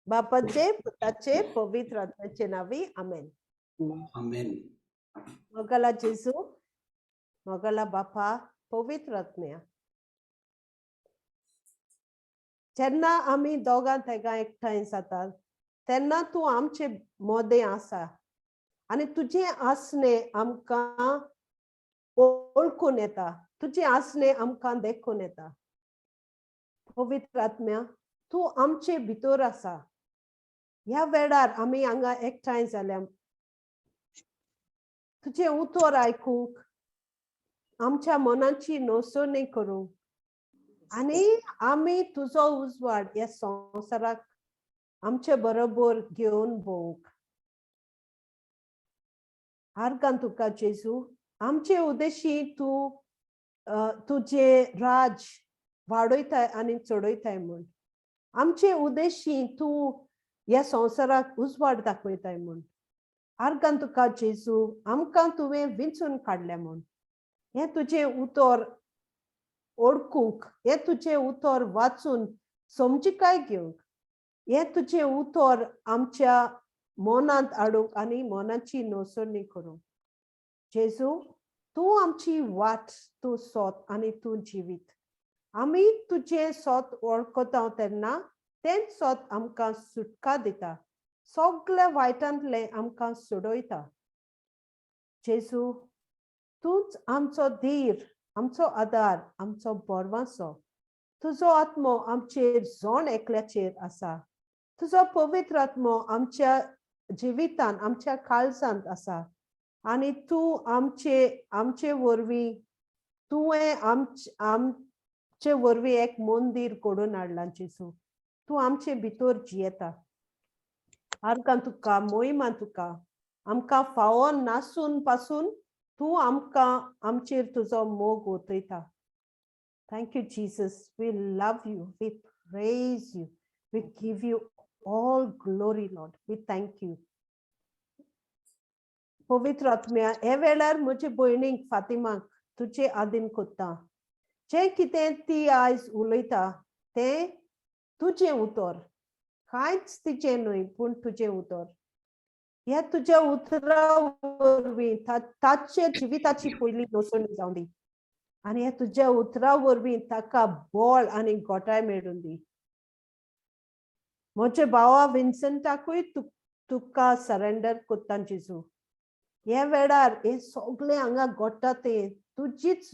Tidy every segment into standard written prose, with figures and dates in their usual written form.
बापाचे पुताचे पवित्र आत्म्याचे नावी आमेन. आमेन. मोगला जेजू, मोगला बापा, पवित्र आत्म्या. जेन्ना आम्ही दोगां तेगा एकठांय जातात तेन्ना तू आमचे मोदे आसा आणि तुझे आसने आमकां ओळखून येता, तुझे आसने आमकां देखून येता. पवित्र आत्म्या, तू आमचे भितर आसा. ह्या वेळार आम्ही हांगा एकठांय जाल्या तुझे उतर आयकूंक, आमच्या मनाची नोसोणी करूंक आणि आम्ही तुझो उजवाड ह्या संवसाराक आमचे बरोबर घेऊन भोवंक. आर्गां तुका जेजू, आमचे उद्देशी तू तुझे राज वाडयताय आणि चडयताय म्हूण. आमचे उद्देशी तू ह्या संवसाराक उजवाड दाखयताय म्हूण. आर्गां तुका जेजू, आमकां तुवें विंचून काडल्या म्हूण. हे तुझे उतर ओळखूंक, हे तुझे उतर वाचून समजिकाय घेवंक, हे तुझे उतर आमच्या मनांत हाडूंक आनी मनाची नोसोणी करूंक. जेजू, तू आमची वाट, तू सोत आनी तू जिवीत. आमी तुझे सोत वळखता तेन्ना तेंच सोत आमकां सुटका दिता, सगळ्या वायटांतले आमकां सोडयता. जेजू, तूच आमचो धीर, आमचो आदार, आमचो बरवासो. तुजो आत्मो आमचेर जोण एकल्याचेर आसा. तुजो पवित्र आत्मो आमच्या जिवितांत, आमच्या काळजांत आसा. आणि तू आमचे वरवीं तुवें आमचे वरवीं एक मंदिर घडोवन हाडलां जेजू. तू आमचे भितर जियेता. आर्गां तुका, मोहिमा तुका. आमकां फावो नासून पासून तू आमकां आमचेर तुजो मोग ओतयता. Thank you, Jesus. We love you. We praise you. We give you all glory, Lord. We thank you. पवित्र आत्म्या, हे वेळार म्हजे भयणीक फातिमाक तुझे आदीन कोत्ता. जे कितें ती आयज उलयता तें तुझे उतर, कांयच तिचें न्हय पूण तुझे उतर. ह्या तुझ्या उतरा वरवीं ताचे जिविताची पयली नोसोणी जावं दी आनी ह्या तुझ्या उतरा वरवीं ताका बळ आनी गोटाय मेळून दी. म्हजे भावा विन्संटाकूय तुका सरेंडर कोत्ता जेजू. ह्या वेळार हे सगळे हांगा घडटा ते तुझेंच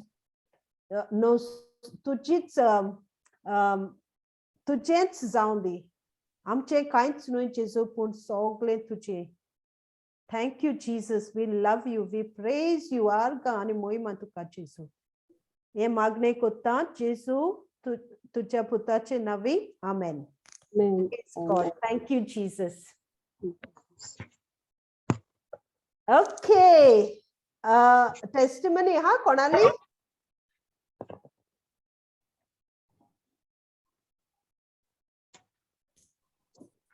जावं दी. आमचें कांयच न्हय जेजू पूण सगळें तुझें. Thank you, Jesus. We love you. We praise you. आर्गां आनी मोहिमा तुका जेजू. हे मागणे कोत्ता जेजू तुझ्या पुताचे नावी आमेन. God. Thank you, Jesus. Okay. Testimony ha कोणाली?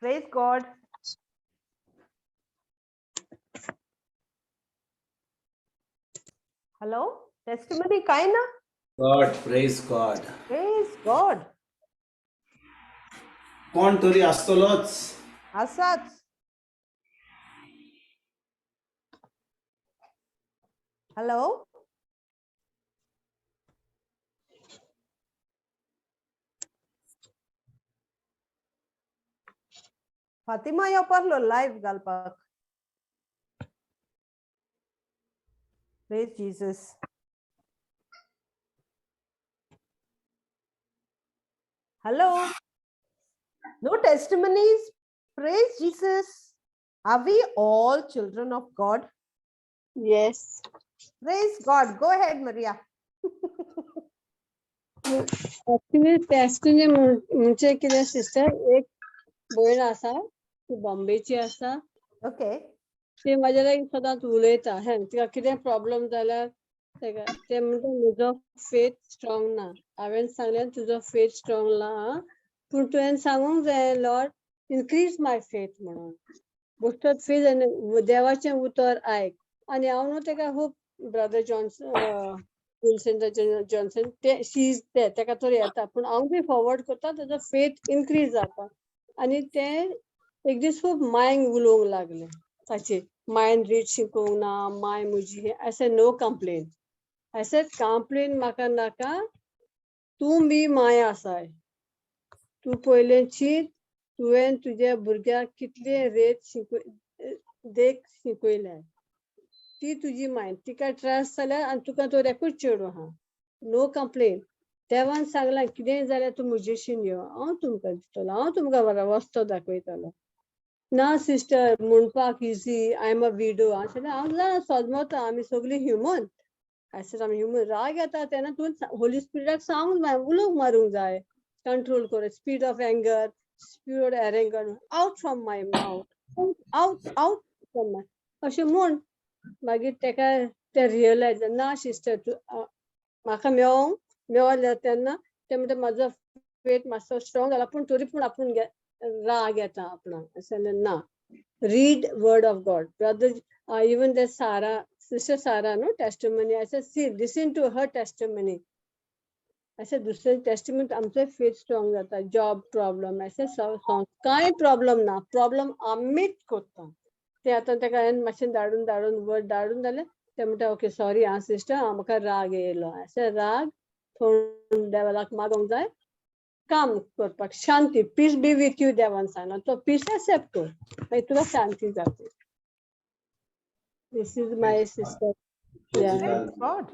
Praise God. Hello? Testimony काय ना? God, praise God. Praise God. कोण तरी असतलोच. असाच. Hello? फातिमा येवपारलो लाईव्ह घालपाक. Praise Jesus. Hello? No testimonies? Praise Jesus. Are we all children of God? Yes. Praise God. Go ahead, Maria. Actually, testimony म्हणजे कितें sister एक भयण आसा ती बॉम्बेची आसा. Okay. ती म्हाजे लागीं सदांच उलयता. तिका कितें प्रॉब्लेम जाल्यार ते म्हणटा म्हजो फेथ स्ट्रॉंग ना. हांवें सांगलें तुजो फेथ स्ट्रॉंग ना पूण तुवें सांगूंक जाय लॉर्ड इनक्रीज माय फेथ म्हणून. बुस्टर्ड फेथ आनी देवाचें उतर आयक. आनी हांव न्हू तेका खूब ब्रदर जॉन्सन ते शीज तेका तर येता पूण हांव बी फॉरवर्ड करता तेजो फेथ इनक्रीज जाता. आनी तें एक दीस खूब मायंक उलोवंक लागले ताचे मायन रीड शिकोवंक ना माय म्हजी अशें नो कंप्लेन अशें कंप्लेन म्हाका नाका तूं बी माय आसाय तूं पयलें चिंत तुवें तुज्या भुरग्याक कितले रेत देख शिकयल्या ती तुजी माय तिका त्रास जाल्यार आनी तुका तो रेकूच चेडूं आहा नो कंप्लेन देवान सांगलां कितेंय जाल्यार तूं म्हजेशीन यो हांव तुमकां दितलो हांव तुमकां बरो रस्तो दाखयतलो ना सिस्टर म्हणपाक easy I am a widow हांव जाणा सोजमोता आमी सगळीं ह्युमन अशें आमी ह्युमन राग येता तेन्ना तुवें होली स्पिरिटाक सांगूंक जाय उलोवंक मारूंक जाय कंट्रोल कर speed of anger speed of anger out from my mouth out from my अशें म्हूण मागीर तेका ते रियलायज ना सिस्टर म्हाका मेवल्या तेन्ना ते म्हणटा म्हाजो फेथ मातसो स्ट्रॉंग जाला पूण तरी पूण आपूण राग येता आपणाक अशें ना read word of God brother even the Sara sister Sara no testimony अशें see listen to her testimony अशें दुसरे टेस्टिमनी आमचो फेथ स्ट्रॉंग जाता जॉब प्रॉब्लम अशें कांय प्रॉब्लम ना प्रॉब्लम आमीच करता ते आतां तेका हांवें मातशें धाडून वर्ड धाडून जाल्यार ते म्हणटा ओके सॉरी आं सिस्टर म्हाका राग येयलो अशें राग थोडे देवाक मागोंक जाय काम करपाक शांती पीस बी विथ यू देवान सांगला तो पीस एक्सेप्ट कर मागीर तुका शांती जाता this is my sister Praise God.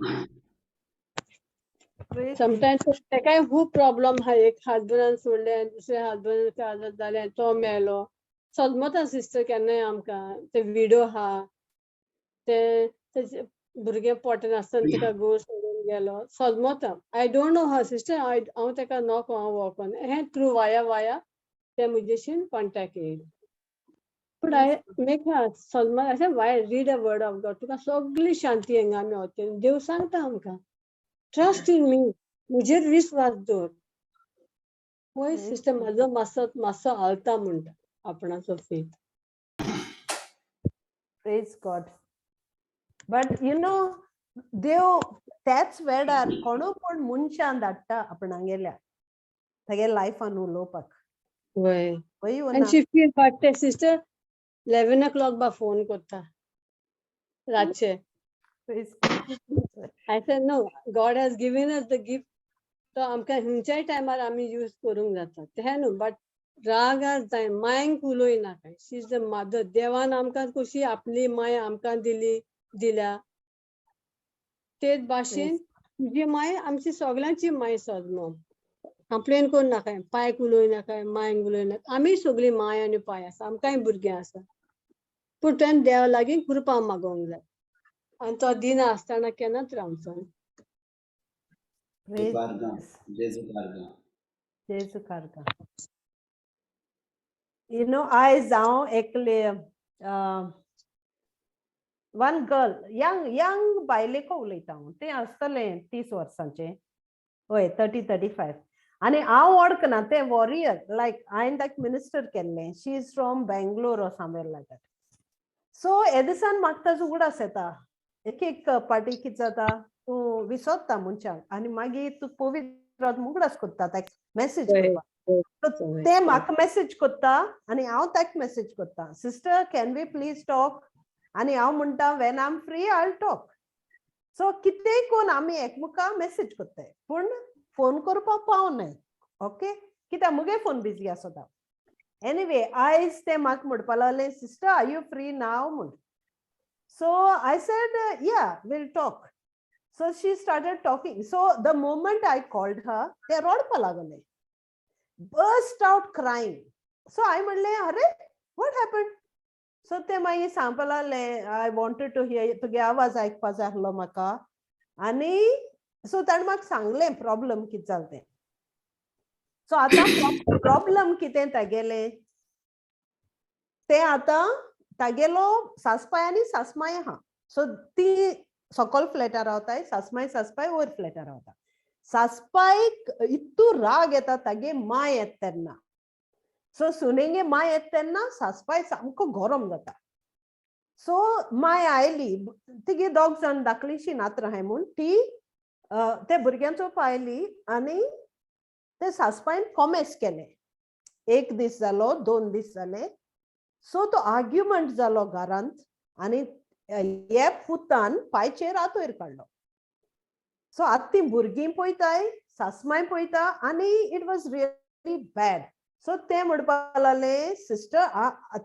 Praise sometimes तेकाय खूब प्रॉब्लम आहा एक हजबंडान सोडलें दुसऱ्या हजबंड काजत जालें तो मेलो सोदमोता सिस्टर केन्नाय आमकां ते विडो आहा ते भुरगें पोटान आसतना तिका घोव सोडून गेलो सोदमोता I don't know her sister हांव तेका नॉक हांव वळखोन हें थ्रू वाया ते म्हजेशीन कॉन्टेक्ट येयली पूण हांवें मेक सोदमोता अशें why read a word of God तुका सगळी शांती हांगा मेवता देव सांगता आमकां ट्रस्ट इन मी म्हजेर विस्वास दवर पळय सिस्टर म्हाजो मातसो हालता म्हणटा आपणाचो faith Praise God. But you know, देव त्याच वेळार कोणू पण मनशान धाडटा आपणागेल्या तेगे लायफान उलोवपाक वय वय and she feel but the sister 11 o'clock बा फोन करता रातचे I said no God has given us the gift तो आमकां खंयच्याय टायमार आमी यूज करूंक जाता तें न्हू बट राग जाय मायंक उलोय नाका शी इज द मदर देवान आमकां कशी आपली माय आमकां दिल्या तेच भाशेन तुजी माय आमची सगळ्यांची माय सोदमो कंप्लेन करूं नाका पायक उलोय नाका मायंक उलोय नाका आमी सगळीं माय आनी पाय आसा आमकांय भुरगीं आसा पूण तुवें देवा लागीं कृपा मागोवंक जाय आनी तो दिना आसतना केन्नाच रावचो जेजू कारगा You know, I जावं एकले one girl young बायलेको उलयता हांव ते आसतलें 30 वर्सांचे हय 30-35 आनी हांव वळखना ते वॉरियर लायक हांवें ताका मिनिस्टर केल्लें शी इज फ्रॉम बेंगलोर और समवेर लायक दॅट सो हे दिसान म्हाका ताजो उगडास येता एक पार्टी कितें जाता तूं विसरता मनशाक आनी मागीर तूं पवित्र उगडास करता ताका मेसेज करपाक ते म्हाका मेसेज करता आनी हांव ताका मेसेज करता sister can we please talk आनी हांव म्हणटा when I am free I will talk so कितेंय कोन्न आमी एकमेका मेसेज करताय पूण फोन करपाक पावनाय ओके कित्याक मुगे फोन बिजी आसता एनीवे आयज ते म्हाका म्हणपा लागले सिस्टर आर यू फ्री नाव म्हूण so I said yeah we'll talk so she started talking so the moment I called her ते रडपा लागले burst out crying so I म्हणले अरे what happened so ते मागीर सांगपा लागले I wanted to hear तुगे आवाज आयकपा जाय आसलो म्हाका आनी सो ताणें म्हाका सांगलें प्रॉब्लम कितें जालें तें सो आतां प्रॉब्लम कितें तागेलें तें आतां तागेलो सासपाय आनी सासमाय आहा सो ती सकयल फ्लॅटार रावताय सासपाय वयर फ्लॅटार रावता सासपायक इतू राग येता तागे माय येता तेन्ना सो सुनेगे माय येता तेन्ना सासपाय सामको गरम जाता सो माय आयली तिगे दोग जाण धाकलीशी नात्र आहाय म्हूण ती ते भुरग्यांचो पायली आनी ते सासपायन कॉमेस केले एक दीस जालो 2 दीस जाले सो तो आर्ग्युमेंट जालो घरांत आनी हे पुतान पायचेर आतोयर काडलो. सो आतां ती भुरगीं पळयताय, सासमाय पळयता आनी it was really bad. So ते म्हणपाक लागले सिस्टर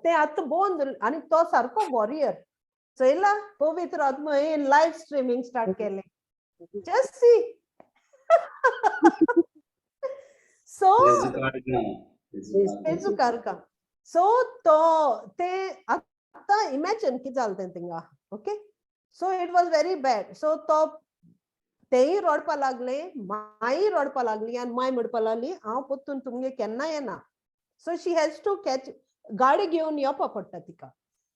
ते आतां बोंद आनी तो सारको वॉरियर चयला पवित्र आत्मा इन लायव्ह स्ट्रीमिंग स्टार्ट केलें. Just see. सो सो तो ते आतां इमॅजिन कितें जालें तें थिंगा. Okay, so it was very bad. So तो तेय रडपा लागले, माई रडपा लागली आनी माय म्हणपा लागली हांव पोत्तून तुमगे केन्ना येना. So she has to catch गाडी घेवन येवपा पडटा तिका.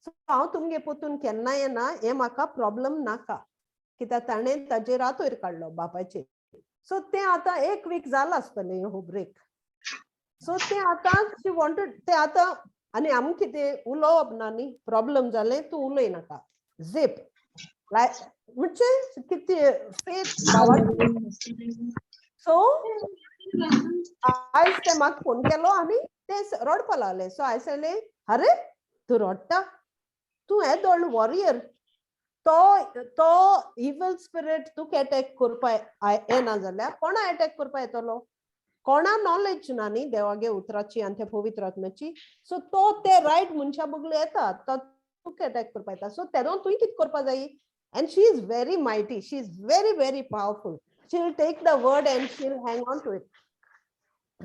सो हांव तुमगे पोत्तून केन्ना येना, हे म्हाका प्रॉब्लम नाका कित्याक ताणें ताजेर आतोयर काडलो बापाचेर. सो ते आतां 1 वीक जाला आसतलें हो ब्रेक. सो ते आतां शी वॉन्टेड ते आतां आनी आमकां कितें उलोवप ना न्ही, प्रॉब्लम जालें तूं उलय नाका. झीप म्हणजे कितें फेथ भावार्थ. सो आयज ते म्हाका फोन केलो आनी ते रडपा लागले. सो हांवें सांगलें अरे तूं रडटा, तूं येदोळ वॉरियर, तो इवल स्पिरीट तुका अटॅक करपा येना जाल्यार कोणा अटॅक करपा येतलो. कोणा नॉलेज ना न्ही देवागे उतराची आनी त्या पवित्र आत्म्याची. सो तो ते रायट मनशा बगलो येता तो तुका अटॅक करपा येता. सो तेदोन तुवें कितें करपा जायी. And she is very mighty. She is very, very powerful. She will take the word and she will hang on to it.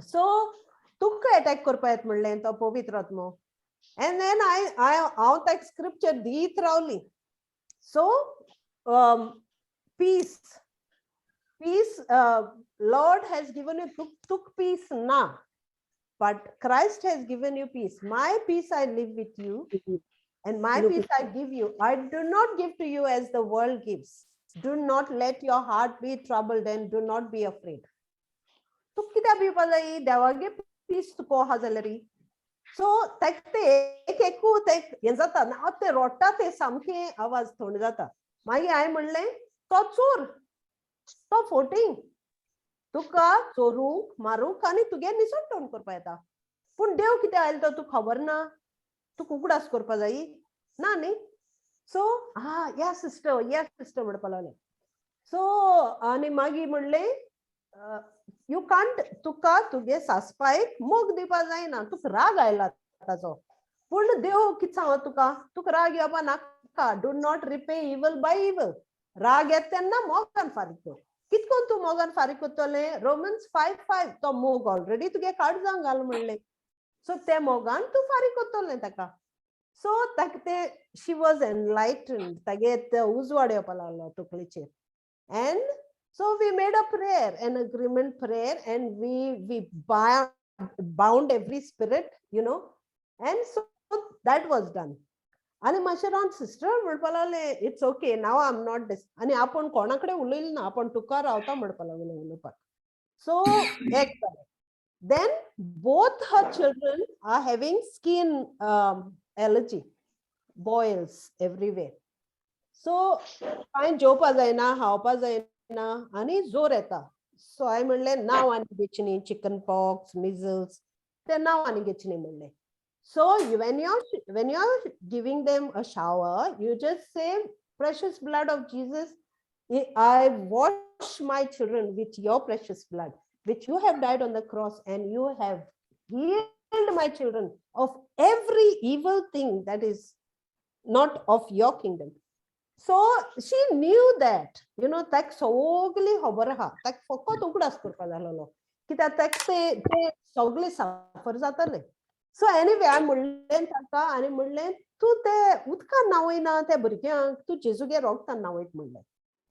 So, Tuka attack करपा येत म्हणलें तो पवित्र आत्मो. And then हांव ताका scripture दीत रावली. So, peace. Lord has given you tuk peace na, but Christ has given you peace. My peace I live with you. And my peace I give you. I do not give to you as the world gives. Do not let your heart be troubled and do not be afraid. तू कित्याक भिवपा जायी देवागे piece तुका आहा जाल्यार. So ताका ते एकू हें जाता ना ते रडटा ते सामकें आवाज थंड जाता. मागीर हांवें म्हणलें तो चोर, तो फोटींग, तुका चोरूंक मारूंक आनी तुगे निसटोवन करपा येता. पूण देव कित्याक आयलो तो तुका खबर ना. तू उगडास करपा जायी ना न्ही. सो या सिस्टर म्हणपा लागलें. सो आनी मागीर म्हणलें यू कांट तुका तुगे सासपायक मोग दिवपा जायना. तुका राग आयला ताचो. पूण देव कितें सांगो तुका राग येवपा नाका. डू नॉट रिपे इवल बाय इवल. राग येता तेन्ना मोगान फारीक कर. कितकोन तूं मोगान फारीक करतलें. रोमन्स 5:5 तो मोग ऑलरेडी तुगे काड जावंक घाल म्हणलें. सो ते मोगान तूं फारीक करतलें ताका. सो ताका ते शी वॉज एनलायटन्ड. तागे ते उजवाड येवपा लागलो तकलेचेर. And so we made a prayer, an agreement prayer, and we bound every spirit, you know, and so that was done. आनी मातशें रावन सिस्टर म्हणपा लागले it's okay now I am not this. आनी आपूण कोणा कडेन उलयलें ना, आपूण तुका रावता म्हणपा लागलें उलोवपाक. सो एक जालें. Then both her children are having skin allergy, boils everywhere. So कांय जेवपा जायना, खावपा जायना आनी जोर येता. सो हांवें म्हणलें नांव आनी घेचनी, चिकन पॉक्स, मिजल्स ते नांव आनी घेचनी म्हणलें. So when you're giving them a shower, you just say, precious blood of Jesus, I wash my children with your precious blood, which you have died on the cross, and you have healed my children of every evil thing that is not of your kingdom. So she knew that, you know, tak sogli खबर आहा. tak फकत उगडास करपा जालो कित्याक tak ते सगळे सफर जाताले. सो एनीवे हांवें म्हणलें ताका आनी म्हणलें तूं ते उदकान न्हावयना त्या भुरग्यांक, तूं जेजूगे रोगतान न्हावयत म्हणलें.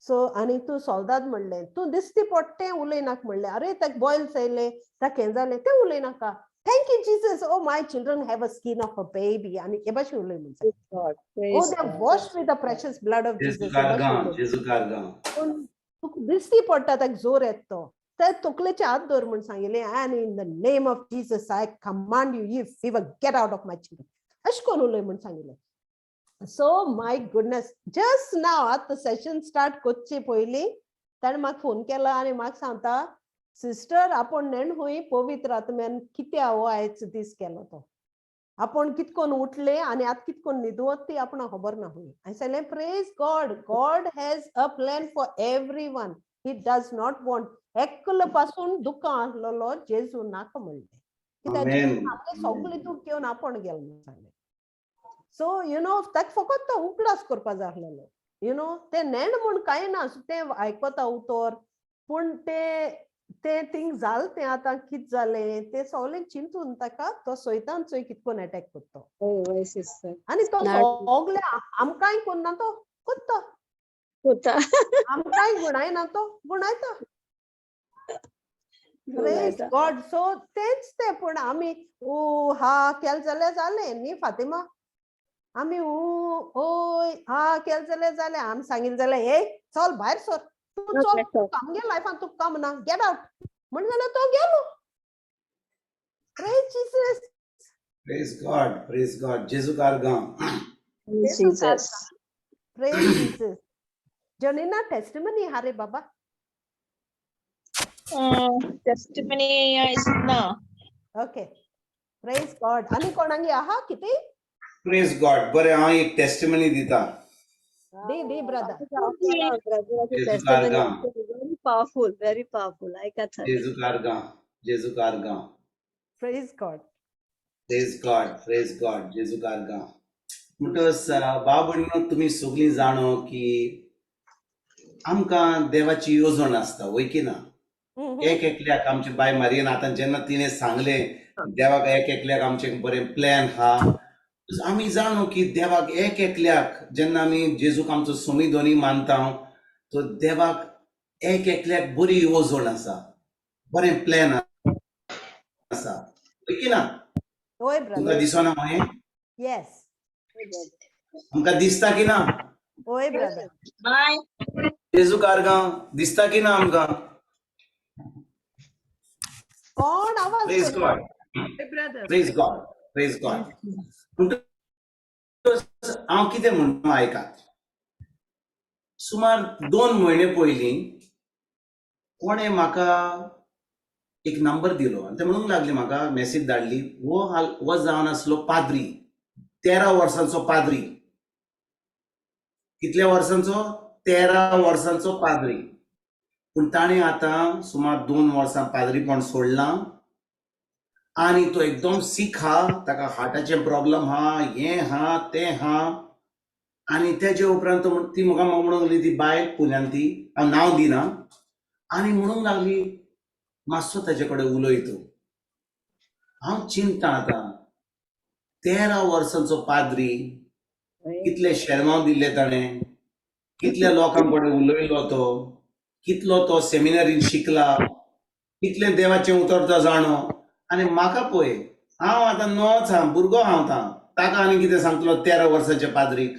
सो आनी तूं सोल्दाद म्हणलें तूं दिसती पडटें उलयनाका म्हणलें. अरे ताका बॉयल्स येयले, ताका हें जालें तें उलयनाका. Thank you Jesus, oh my children have a skin of a baby आनी हे भाशेन उलय म्हणटा. Oh they are washed with the precious blood of Jesus. तुका दिसती पडटा ताका जोर येता तो. ते तकलेचे हात धर म्हण सांगिल्लें. And in the name of Jesus I command you fever get out of my children. अशें करून उलय म्हण सांगिल्लें. सो माय गुडनेस, जस्ट नाव आतां सेशन स्टार्ट करचे पयलीं ताणें म्हाका फोन केला आनी म्हाका सांगता सिस्टर आपूण नेण खूंय पवित्र आत्म्यान कित्या हो आयज दीस केलो तो. आपण कितकोन उठले आणि आत कितकोन न्हिदवत ती आपण खबर ना हुई. I said, praise God. God has a plan for everyone. He does not want एकल पासून दुःख आसलेलो जेजू नाका म्हणले. कित्याक Amen. आपले सगळे दुःख घेवन आपण गेलो सांगले. सो यू नो ताका फकत तो उगडास करपा जाय आसलेलो. यू नो ते नेण म्हूण कांय ना ते आयकता उतर पूण ते थिंग जाल ते आतां कित जालें ते सगळें चिंतून ताका तो सैतान चोय कितकोन अटॅक करता. हय सिस्टर. आनी तो सगळे आमकांय कोन्ना तो कोत्ता. होता. आमकांय गुणायना तो गुणायता. Praise God. So तेच ते पूण आमी हा केल जाल्यार जालें न्ही फातिमा. आमी ओय हा केल जाल्यार जालें आमी सांगिल्लें जाल्यार ए चल भायर सर तूं चल आमगे लायफान तुका काम ना गेट आउट म्हण जाल्यार तो गेलो. Praise Jesus. Praise God. Praise God. Jesu Kargam. Jesus. Praise Jesus. Jonina testimony hare baba. Testimony is no. Okay. Praise God. Ani कोणांगे आहा किती? Praise God. बरे हांव एक टेस्टिमनी दिता. दी brother. Jesu Kargam. Very powerful, very powerful. I got it. Jesu Kargam. Jesu Kargam. Praise God. Praise God. Praise God. Jesu Kargam. म्हणटस बाबणीनो तुम्ही सगळीं जाणो की आमकां देवाची येवजण आसता वय की ना. एक एकल्याक आमची बाय मारयेन आतां जेन्ना तिणें सांगलें देवाक एक एकल्याक आमचें बरें प्लॅन हा आमी जाणो की देवाक एक एकल्याक जेन्ना आमी जेजूक आमचो सोमी दोनी मानता तो देवाक एक एकल्याक बरी येवजण आसा बरें प्लॅन आसा वय की ना. होय तुमकां brother. दिसना हें Yes. आमकां दिसता की ना होय brother. Bye. जेजू कारगांव दिसता की ना आमकां. कोण आवाज प्रेज करता? God. Praise God. Praise God. हांव कितें म्हणटा आयकात. सुमार 2 म्हयने पयलीं कोणें म्हाका एक नंबर दिलो आनी ते म्हणूंक लागले म्हाका मॅसेज धाडली हो जावन आसलो पाद्री 13 वर्सांचो पाद्री. कितल्या वर्सांचो 13 वर्सांचो पाद्री. पूण ताणें आतां सुमार 2 वर्सां पाद्रीपण सोडलां आनी तो एकदम सीख हा ताका हार्टाचे प्रॉब्लम हा हें हा तें हा आनी तेजे उपरांत ती म्हाका म्हणूंक लागली ती बाय पुण्यान ती हांव नांव दिना आनी म्हणूंक लागली मातसो ताजे कडेन उलय तूं. हांव चिंता आतां 13 वर्सांचो पाद्री कितले शर्माव दिल्ले ताणें कितल्या लोकां कडेन उलयलो तो कितलो तो सेमिनारीन शिकला कितले देवाचें उतर तो जाणो आनी म्हाका पळय हांव आतां नोच हा भुरगो हांव ताका आनी कितें सांगतलो 13 वर्साच्या पाद्रीक.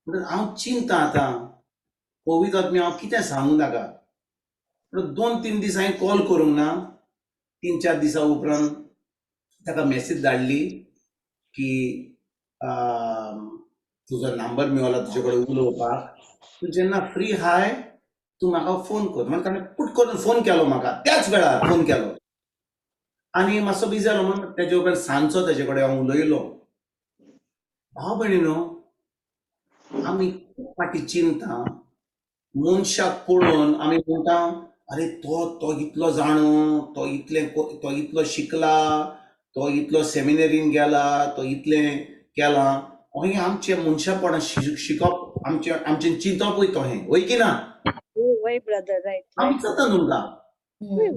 म्हणून हांव चिंता आतां पवित्र आत्मे हांव कितें सांगूं ताका. 2-3 दीस हांवें कॉल करूंक ना. 3-4 दिसां उपरांत ताका मॅसेज धाडली की तुजो नंबर मेळ्ळो तुजे कडेन उलोवपाक तूं जेन्ना फ्री हाय तूं म्हाका फोन कर म्हणून ताणें पुट करून फोन केलो म्हाका त्याच वेळार फोन केलो आनी मातसो बिजी जालो म्हणून तेजे उपरांत सांजचो तेजे कडेन हांव उलयलो. भाव भयणीनो आमी खूब फाटी चिंता मनशाक पळोवन आमी म्हणटा अरे तो इतलो जाणो तो इतलो शिकला तो इतलो सेमिनारीन गेला तो इतलें केला हें आमचें मनशापण शिकप आमचें चिंतपूय तो हें वय की ना. वय ब्रदर रायट. आमी जाता तुमकां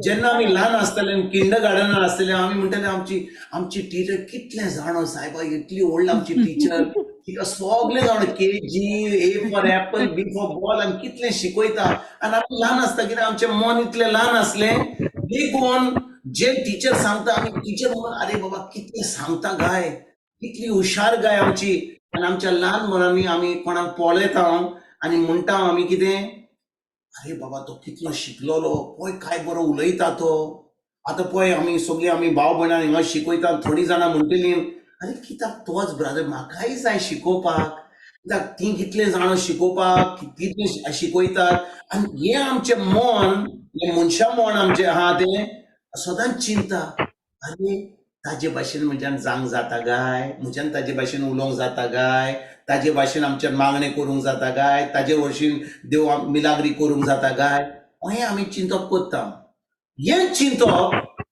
जेन्ना आमी ल्हान आसतले किंडर गार्डनार आसतले आमी म्हणटाले आमची टिचर कितलें जाणो सायबा इतली व्हडली आमची टिचर तिका सगळें जाणो KG A for Apple B for ball आनी कितलें शिकयता आनी आमी ल्हान आसता कितें आमचें मन इतलें ल्हान आसलें देखून जे टिचर सांगता आमी टिचर म्हणून अरे बाबा कितलें सांगता गाय कितली हुशार गाय आमची आनी आमच्या ल्हान मनांनी आमी कोणाक पळयता आनी म्हणटा आमी कितें अरे बाबा तो कितलो शिकलोलो पळय काय बरो उलयता तो. आतां पळय आमी सगळीं आमी भाव भयणां हिंगा शिकयता थोडीं जाणां म्हणटलीं अरे कित्याक तोच ब्रदर म्हाकाय जाय शिकोवपाक कित्याक ती कितलें जाणो शिकोवपाक कितलें शिकयतात आनी हें आमचें मन हें मनशां मन आमचें आहा तें सदांच चिंता अरे ताजे भाशेन म्हज्यान जांग जाता काय, म्हज्यान ताजे भाशेन उलोवंक जाता काय, ताजे भाशेन आमच्या मागणे करूंक जाता काय, ताजे भाशेन देव मिलाग्री करूंक जाता काय, हें आमी चिंतप करता. हें चिंतप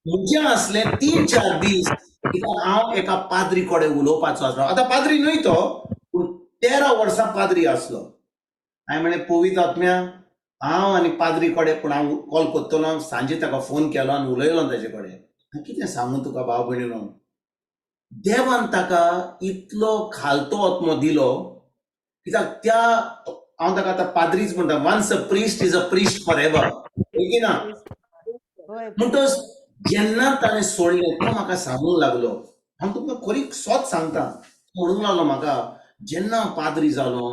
म्हजें असलें 3-4 दीस कित्याक हांव एका पाद्री कडेन उलोवपाचो आसलो. आतां पाद्री न्हय तो, पूण 13 वर्सां पाद्री आसलो. हांवें म्हणलें पवित्र आत्म्या, हांव आनी पाद्री कडेन पूण हांव कॉल करतलो, सांजे ताका फोन केलो आनी उलयलो ताजे कडेन. कितें सांगू तुका भाव भयणीनो, देवान ताका इतलो खालतो आत्मो दिलो कित्याक त्या हांव ताका आतां पाद्रीच म्हणटा, once a priest is a priest for ever, की ना. म्हणटच जेन्ना ताणें सोडलें तो म्हाका सांगूंक लागलो, हांव तुमकां खरी सोत सांगता, म्हणूंक लागलो म्हाका, जेन्ना हांव पाद्री जालो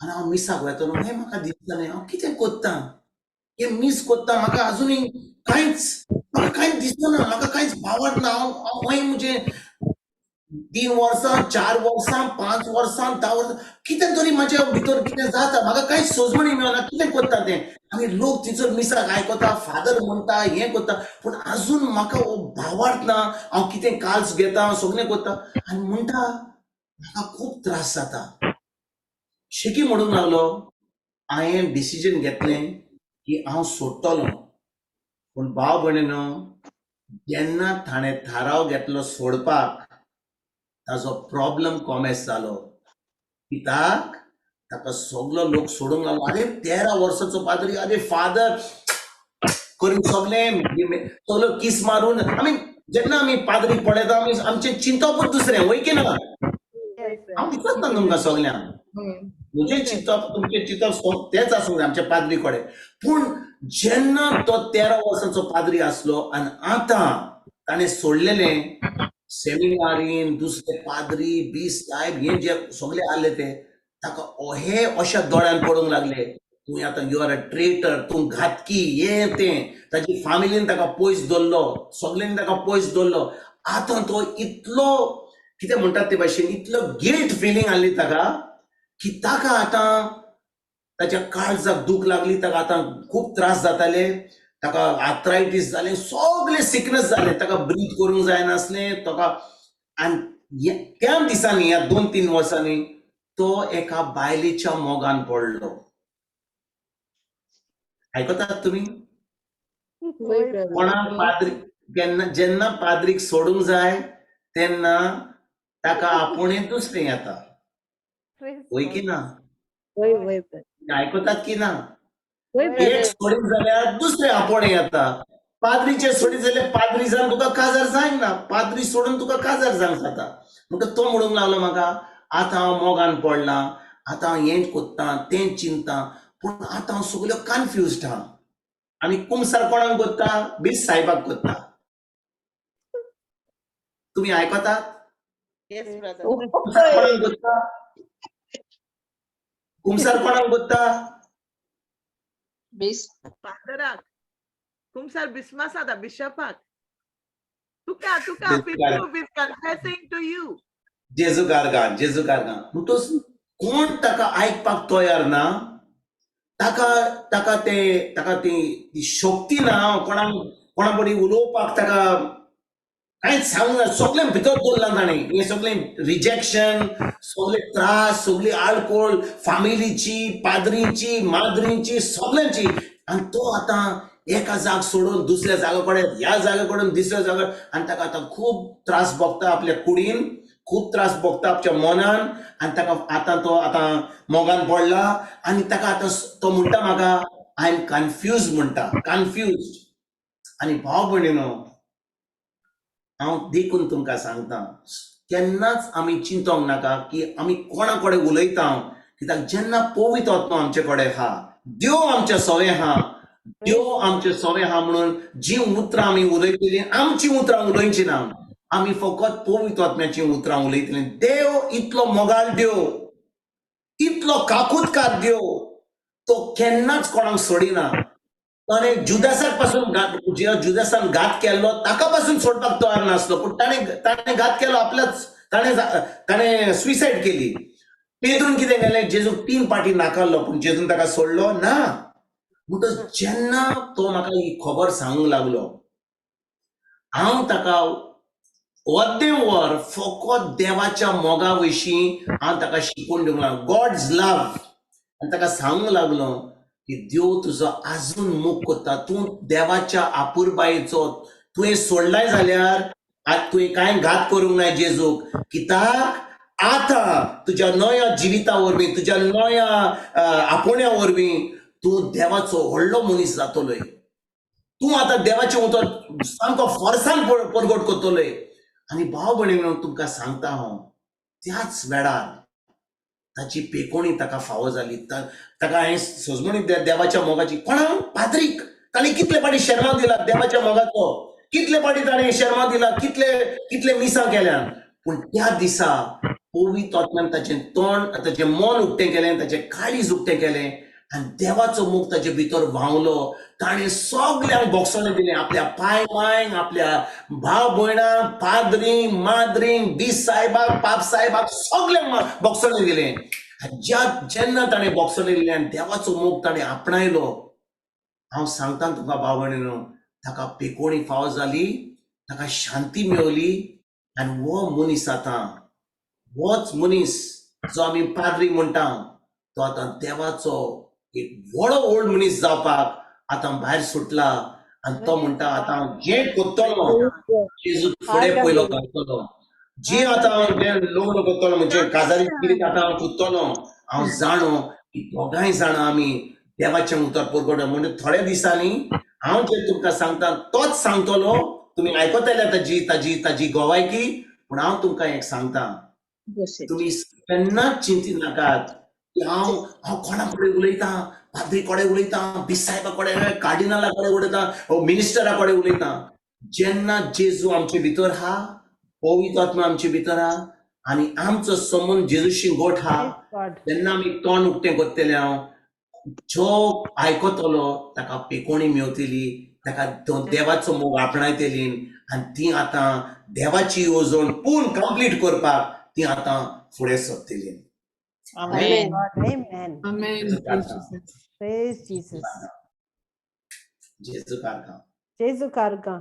आनी हांव मिसाक वेतलो, हें म्हाका दिसतालें हांव कितें कोत्तां, हें मिस कोत्तां, म्हाका आजुनूय कांयच दिसना, म्हाका कांयच भावना. हांव म्हणजे 3 वर्सां, 4 वर्सां, 5 वर्सां, 10 वर्सां कितें तरी म्हाज्या भितर कितें जाता, म्हाका कांयच सोजमणी मेळना कितें कोत्ता तें. आनी लोक थंयसर मिसाक आयकता, फादर म्हणटा, हें कोत्ता, पूण आजून म्हाका हो भावार्थ ना. हांव कितें काल्स घेता, सगळें कोत्ता आनी म्हणटा म्हाका खूब त्रास जाता. शेकी म्हणूंक लागलो, हांवें डिसिजन घेतलें की हांव सोडटलों. पूण भाव भयणीनो, जेन्ना ताणें थाराव घेतलो सोडपाक, ताजो प्रॉब्लम कॉमेस जालो. कित्याक ताका सगलो लोक सोडूंक लागलो. अरे 13 वर्साचो पाद्री, अरे फादर करून सगळो किस मारून जेन्ना आमी पाद्री पळयता आमचें चिंतपूच दुसरें, वय की ना. हांव दिसता तुमकां सगल्यांक, म्हजें चिंतप तुमचें चिंतप तेंच आसूंक जाय आमच्या पाद्री कडेन. पूण जेन्ना तो 13 वर्साचो पाद्री आसलो आनी आतां ताणें सोडलेलें, सेमिनारीन दुसरे पाद्री बीस साहेब हे जे सगळे आले ते ताका हे अशा दोळ्यान पडूंक लागले, तूं आतां यू आर अ ट्रेटर, तूं घातकी, हें तें. ताची फॅमिलीन ताका पयस दवरलो, सगळ्यांनी ताका पयस दवरलो. आतां तो इतलो कितें म्हणटात ते भाशेन इतलो गिल्ट फिलींग आसली ताका की ताका आतां ताच्या काळजाक दूख लागली, ताका आतां खूब त्रास जाताले, ताका आर्थरायटीस जालें, सगळे सिकनेस जाले, ताका ब्रीथ करूंक जायनासलें ताका. आनी त्या दिसांनी ह्या 2-3 वर्सांनी तो एका बायलेच्या मोगान पडलो. आयकतात तुमी? कोणाक पाद्री जेन्ना पाद्रीक सोडूंक जाय तेन्ना ताका आपुणें दुसरें येता, वय की ना. आयकतात की ना. एक सोडीत जाल्यार दुसरें आपोणें येता. पाद्रीचे सोडीत जाल्यार पाद्री जावन तुका काजार जायना, पाद्री सोडून तुका काजार जावंक जाता. म्हणटा तो म्हणूंक लागलो म्हाका, आतां हांव मोगान पडलां, आतां हांव हें कोत्तां तें चिंतां, पूण आतां हांव सगळ्यो कन्फ्युज्ड आहा. आनी कुमसार कोणाक कोत्ता, बीस साहेबाक कोत्ता. तुमी आयकतात? कुमसार कोणाक कोत्ता, कुमसार कोणाक कोत्ता, फादराक. कुमसार बिस्मास आदा बिशपाक. Tuka, people is confessing to you. जेजू कारगान. म्हणटच कोण ताका आयकपाक तयार ना, ताका ती शक्ती ना, कोणा बडी उलोवपाक ताका कांयच सांगूंक ना, सगळें भितर दवरलां ताणें. हें सगळें रिजेक्शन, सगळे त्रास, सगळी आळकोळ, फॅमिलीची, पाद्रीची, माद्रीची, सगळ्यांची. आनी तो आतां एका जाग सोडून दुसऱ्या जागा कडेन, ह्या जागे कडून दुसऱ्या जागा, आनी ताका आतां खूब त्रास भोगता आपल्या कुडीन, खूब त्रास भोगता आपल्या मनान. आनी ताका आतां तो मोगान पडला आनी ताका आतां तो म्हणटा म्हाका, आय एम कन्फ्यूज म्हणटा, कन्फ्यूज. आनी भाव भयणीनो, हांव देखून तुमकां सांगता, केन्नाच आमी चिंतोंक नाका की आमी कोणा कडेन उलयता. कित्याक जेन्ना पवित्र आत्मा आमचे कडेन आहा, देव आमच्या सवे आहा, देव आमचे सवे आहा म्हणून जी उतरां आमी उलयतली, आमची उतरां उलोवची ना, आमी फकत पवित्र आत्म्याची उतरां उलयतली. देव इतलो मोगाळ देव, इतलो काकुतकार देव, तो केन्नाच कोणाक सोडिना. ताणें जुदासाक पासून जुदासान घात केल्लो ताका पासून सोडपाक तयार नासलो, पूण ताणें घात केलो आपल्याच, ताणें सुसायड केली. पेद्रून कितें केलें, जेजूक 3 पाटी नाकारलो, पूण जेजून ताका सोडलो ना. म्हणटच जेन्ना तो म्हाका ही खबर सांगूंक लागलो, हांव ताका अर्दें वर फकत देवाच्या मोगा विशीं हांव ताका शिकून दिवंक लागलो गॉड्स लव आनी ताका सांगूंक लागलो की देव तुजो आजून मोग करता तूं देवाच्या आपुरबायेचो तुवें सोडलाय जाल्यार तुवें कांय घात करूंक ना जेजूक कित्याक आतां तुज्या नव्या जिविता वरवीं तुज्या नव्या आपोवण्या वरवीं तूं देवाचो व्हडलो मनीस जातलोय तूं आतां देवाचें उतर सामको फोर्सान परगट करतलोय आनी भाव भयणीनो तुमकां सांगता हांव त्याच वेळार ताची पेकोणी ताका फावो जाली ताका हांवें सजमणी देवाच्या मोगाची कोणाक पाद्रीक ताणें कितले फाटी शर्मा दिला देवाच्या मोगाचो कितले फाटी ताणें शर्मा दिला कितले मिसां केल्यान पूण त्या दिसा पवित्र आत्म्यान ताचें तोंड ताचें मन उक्तें केलें ताचें काळीज उक्तें केलें आनी देवाचो मोग ताचे भितर व्हांवलो ताणें सगल्यांक बोगसोणें दिलें आपल्या पाय मांयक आपल्या भाव भयणांक पाद्रींक माद्रींक दीस साहेबाक पाप साहेबाक सगल्यांक बोगसोणें दिलें जेन्ना ताणें बोगसोणें दिलें आनी देवाचो मोग ताणें आपणायलो हांव सांगता तुका भाव भयणीनो ताका पेकोणी फावो जाली ताका शांती मेळ्ळी आनी हो मनीस आतां होच मनीस जो आमी पाद्री म्हणटा तो आतां देवाचो एक व्हडलो व्हड मनीस जावपाक आतां भायर सुटला आनी तो म्हणटा आतां जें कोत्तलो जेजू फुडें पयलो करतलो जें आतां लग्न करतलो म्हणजे काजारी कितें आतां हांव चिंततलो हांव जाणो की दोगांय जाणां आमी देवाचें उतर परगट म्हणजे थोड्या दिसांनी हांव जें तुमकां सांगता तोच सांगतलो तुमी आयकतले ताजी गोवायकी पूण हांव तुमकां एक सांगता तुम्ही केन्नाच चिंतीत नाकात की हांव कोणा कडेन उलयतां पाद्री कडेन उलयतां बीस साहेबा कडेन कार्डिनला कडेन उलयतां मिनिस्टरा कडेन उलयतां जेन्ना जेजू आमचे भितर हा पवित्र आत्मा आमचे भितर हा आनी आमचो संबंध जेजूशी गोठ हा तेन्ना आमी तोंड उक्तें करतले हांव जो आयकतलो ताका पेकोणी मेवतली ताका देवाचो मोग आपणायतली आनी ती आतां देवाची येवजण पूर्ण कंप्लीट करपाक ती आतां फुडें सरतली Amen. Amen. Amen. Praise Jesus. जेजू कारका जेजू कारका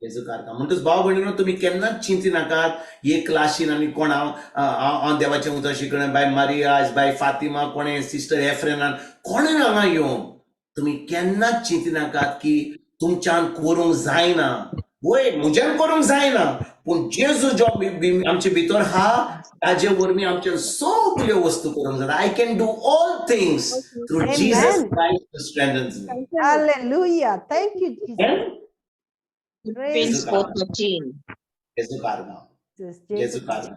जेजू कारका म्हणटच भाव भयणीनो तुमी केन्नाच चिंती नाकात एक क्लासीन आनी कोण हांव देवाचें उतर शिकणें बाय मारियाज बाय फातिमा कोणें सिस्टर एफ्रेनान कोणें हांगा येवं तुमी केन्नाच चिंती नाकात की तुमच्यान करूंक जायना वय म्हज्यान करूंक जायना पूण जेजू जो आमचे भितर हा ताजे वरवीं आमचे सगल्यो वस्तू करूंक जाता I can do all things through Jesus Christ who strengthens me Hallelujah. Thank you, Jesus. Pins konnacheanuch. जेजू कारका जेजू कारका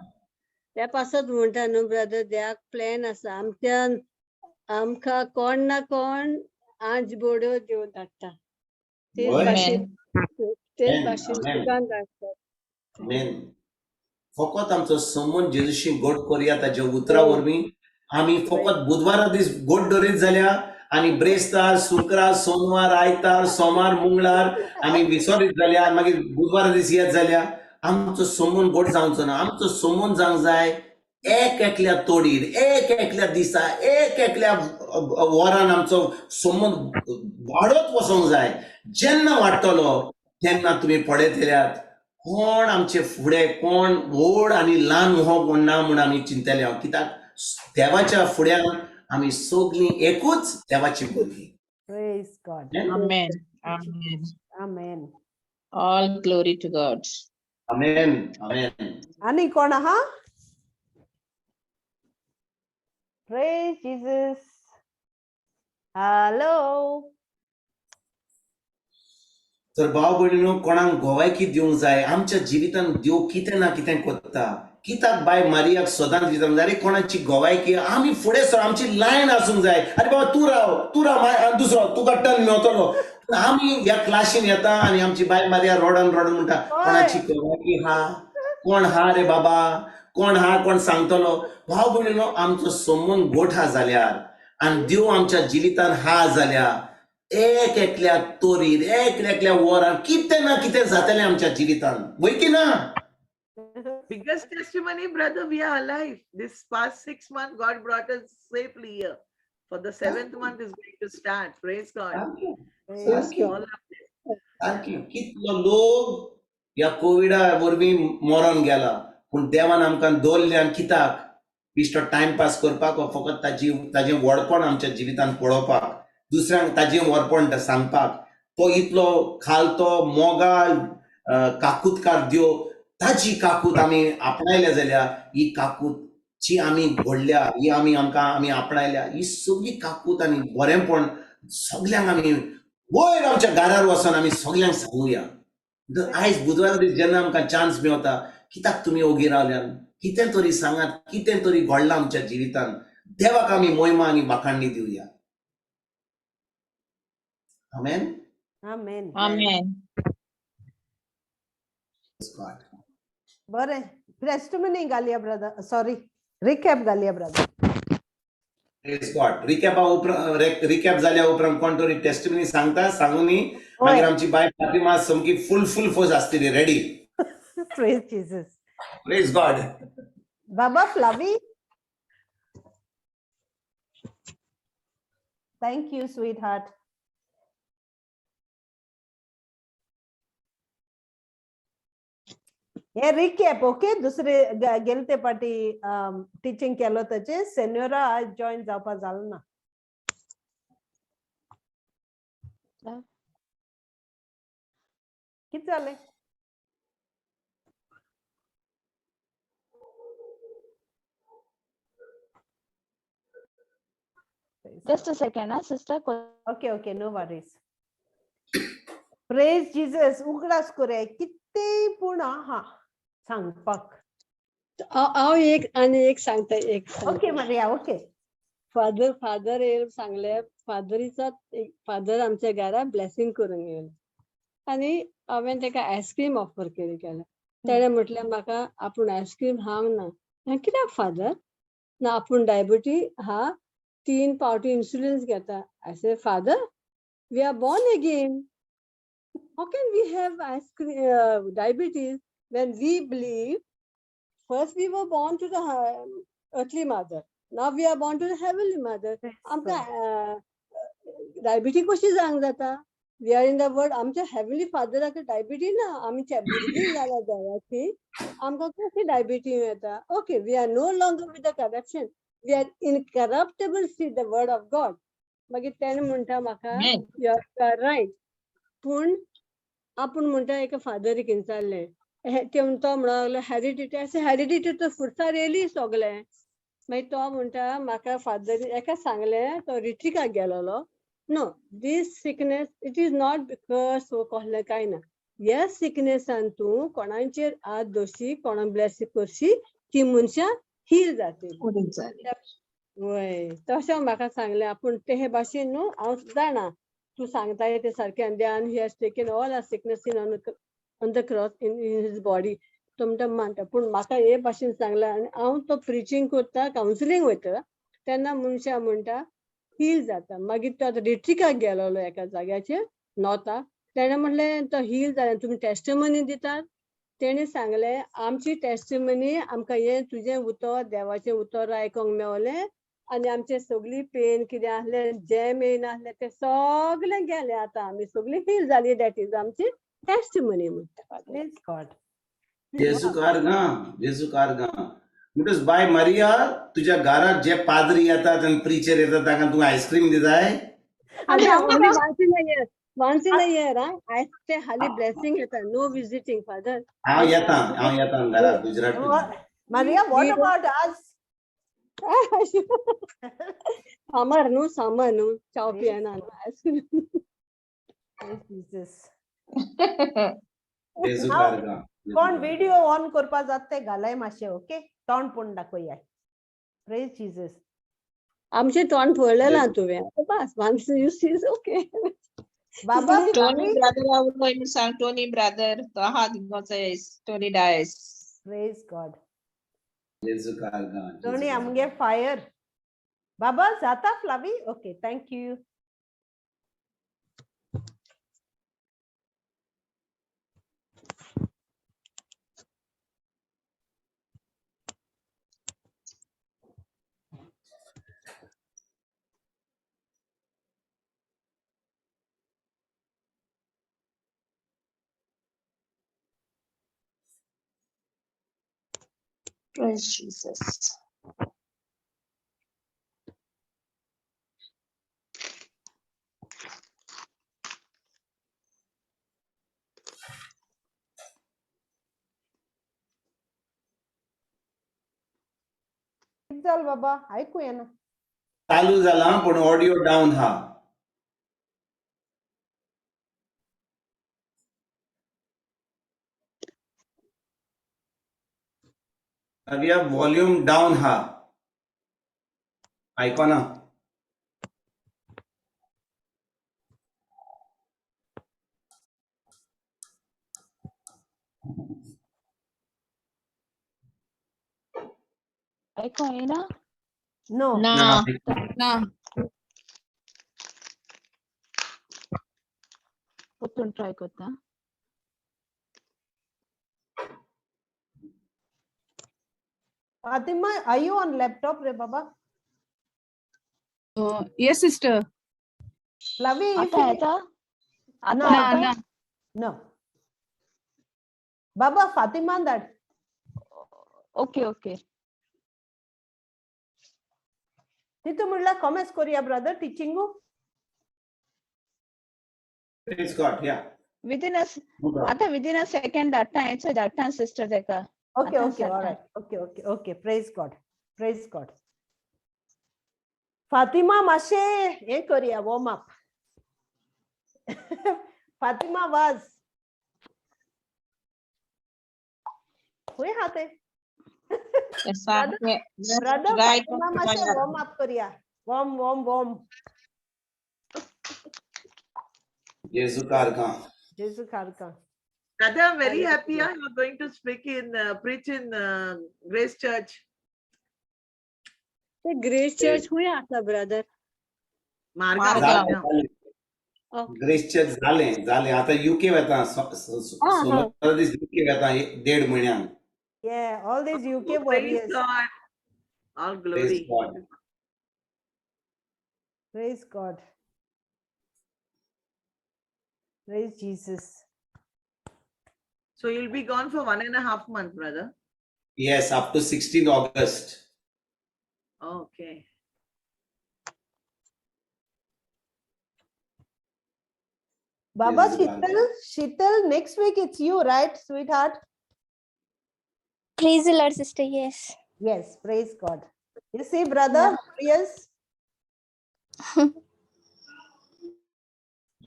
त्या पासत म्हणटा न्हू ब्रदर देवाक प्लॅन आसा आमच्यान आमकां कोण ना कोण आंज बोड्यो देव धाडटा तेच भाशेन तुका धाडटा आमेन फकत आमचो संबंध जेजूशी गोड करुया ताच्या उतरा वरवीं आमी फकत बुधवारा दीस गोड धरीत जाल्यार आनी ब्रेस्तार शुक्रार सोनवार आयतार सोमार मंगळार आमी विसरीत जाल्यार मागीर बुधवारा दीस येत जाल्यार आमचो संबंध गोड जावचो ना आमचो संबंध जावंक जाय एक एकल्या तोडीर एक एकल्या दिसा एक एकल्या वरान आमचो संबंध वाडत वचोंक जाय जेन्ना वाडटलो तेन्ना तुमी पळयतल्यात कोण आमचे फुडें कोण व्हड आनी ल्हान हो कोण ना म्हूण आमी चिंतले हांव कित्याक देवाच्या फुड्यान आमी सगळीं एकूच देवाची भुरगीं Praise God. Amen. Amen. Amen. All glory to God. आमेन आमेन आणि कोण आहा Praise Jesus. Hello. तर भाव भयणीनो कोणाक गोवायकी दिवंक जाय आमच्या जिवितान देव कितें ना कितें करता कित्याक बाय मारियाक सदांच दिता जाल्यार कोणाची गोवायकी आमी फुडें सर आमची लायन आसूंक जाय अरे बाबा तूं राव दुसरो तुका टर्न मेळटलो आमी ह्या क्लासीन येता आनी आमची बाय मारिया रोडन म्हणटा कोणाची गोवायकी हा कोण हा रे बाबा कोण हा कोण सांगतलो भाव भयणीनो आमचो संबंध गोठा जाल्यार आनी देव आमच्या जिवितान हा जाल्यार एक एकल्या तोरीर एक एकल्या वरान कितें ना कितें जातलें आमच्या जिवितान वय की ना Biggest testimony, brother, we are alive. This past 6 months, God brought us safely here. For the 7th month is going to start. Praise God. Thank you. All of this. Thank you. कितलो लोक ह्या कोविडा वरवीं मरोन गेला पूण देवान आमकां दवरल्यान कित्याक बिश्तो टायमपास करपाक वा फकत ताजें व्हडपण आमच्या जिवितांत पळोवपाक दुसऱ्यांक ताजें व्हडपण सांगपाक तो इतलो खालतो मोगाळ काकूतकार देव ताची काकूत आमी आपणायल्या जाल्यार ही काकूतची आमी घडल्या ही आमी आपणायल्या ही सगळी काकूत आनी बरेंपण सगल्यांक आमी वयर आमच्या घरार वचोन आमी सगल्यांक सांगुया आयज बुधवार दीस जेन्ना आमकां चान्स मेवता कित्याक तुमी ओगी रावल्यान कितें तरी सांगात कितें तरी घडलां आमच्या जिवितांत देवाक आमी महिमा आनी बाखाणणी दिवया आमेन आमेन. Amen. बरें टेस्टिमनी घालया ब्रदर. सॉरी रिकॅप घालया ब्रदर. Praise God. रिकॅप जाल्या उपरांत कोण तरी टेस्टिमनी सांगता सांगुनी मागीर आमची बाय फातिमा समकी फुल फोर्स आसतली ready. Praise Jesus. Praise God. बाबा Flavi. Thank you sweetheart. हे रिकॅप ओके. दुसरे गेलते पाटी टीचिंग केलो ताचे सेन्योरा आज जॉइन जावपा जालो ना. किती जाले? Just a second, sister. Okay, no worries. Praise Jesus. उगडास करे किती पूर्ण हा सांगपाक. हांव एक सांगता एक. ओके मरिया ओके. फादर येयला सांगले फादर आमच्या घरा ब्लेसिंग करूंक येयला आनी हांवें ताका आयस्क्रीम ऑफर केलें. तेणें म्हटलें म्हाका आपूण आयस्क्रीम खावंक ना. कित्याक फादर? ना आपूण डायबिटी हा 3 पावटी इन्सुलिन घेता. I say father we are born again. How can we have diabetes when we believe first we were born to the earthly mother, now we are born to the heavenly mother? आमकां diabetes कशी जावंक जाता? We are in the world. आमच्या heavenly father diabetes ना. आमच्या भुरगीं जाल्या देवाची आमकां कशी diabetes येता? Okay, we are no longer with the corruption. We are incorruptible seed, the word of God. मागीर तेणें म्हणटा म्हाका you are right. पूण आपूण म्हणटा एका फादरीक विचारलें तो म्हणूंक लागलो हेरिडिटी तो फुडसार येयली सगलें. मागीर तो म्हणटा म्हाका फादर एका सांगलें तो रिट्रीकाक गेलोलो. No this sickness it is not because so कहलें कांय ना. ह्या सिकनेसान तूं कोणाचेर हात दवरशी कोणाक ब्लेस करशी ती मनशां हील जातली. वय तशें म्हाका सांगलें. आपूण ते भाशेन न्हू हांव जाणा तूं सांगताय ते सारकें. Then he has taken all our sickness on the cross in his body. तो म्हणटा मानता पूण म्हाका हे भाशेन सांगलां आनी हांव तो प्रिचींग करता कावन्सिलींग वयता तेन्ना मनशां म्हणटा हील जाता. मागीर तो आतां रिट्रीकाक गेलोलो एका जाग्याचेर नॉर्थाक. तेणें म्हणलें तो हील जालें तुमी टेस्टिमनी दितात. तेणें सांगलें आमची टेस्टिमनी आमकां हें तुजें उतर देवाचें उतर आयकोंक मेवलें आनी आमचे सगळी पेन कितें आसलें जेम येयन आसलें तें सगलें गेलें. आतां आमी सगळीं हील जाली. दॅट इज आमची टेस्टिमनी म्हणटा. Praise God. जेजू कारगा म्हणटच बाय मारिया तुझ्या घरात जे पाद्री येतात आणि प्रिचर येतात तांकां तूं ice cream दिताय. once in a year, I say हाली blessing येता. No visiting, father. हांव येता घरात गुजरात. मारिया व्हॉट अबाउट आज? सामर न्हू चाव पियेना. कोण व्हिडिओ ऑन करपा जाता ते घालाय मातशें. ओके तोंड पूण दाखोया. Praise Jesus. आमचे तोंड पळयलें तुवें. बस once you see is okay. बाबा Tony brother, I would like to say Tony brother. Tony dies. Praise God. जेजू कारगा. टोनी आमगे फायर. बाबा जाता Flavi. Okay thank you. Praise Jesus. चल बाबा ऐकूया ना. चालू झाला पण ऑडिओ डाऊन हा. व्हॉल्यूम डाऊन हा. ऐका ना. ऐकू येईना? नो. ना. कुठून ट्राय करता? Fatima, are you on laptop रे बाबा? Yes, sister. Lavi, if आता you... येता? No, आता No, येता? no. no. Baba, Fatima that. Okay. तिथं म्हटलं कॉमेंट्स करूया brother teaching. Praise God, yeah. Within a second that answer that sister देखा. Okay, आता all जाता. right. Okay. Praise God. Fatima माशे हे करूया warm up. Fatima was. होय हाते. Yes, Brother, right. Fatima माशे warm up करूया. Warm. जेसु कारका. जेसु कारका. Brother, I'm very happy Hallelujah. you're going to preach in Grace Church. ते ग्रेस चर्च हुया आता ब्रदर. Marga. ग्रेस चर्च झाले आता UK वेता 16 दीस UK वेता 1.5 महिन्यान. Yeah, all these UK Oh, praise warriors. God. All Praise glory. God. Praise God. Praise Jesus. So you'll be gone for 1.5 months, brother. Yes, up to 16th August. Okay. Baba, Yes, Sheetal, next week it's you, right, sweetheart? Praise the Lord, sister. Yes. Yes, praise God. You see, brother, yes.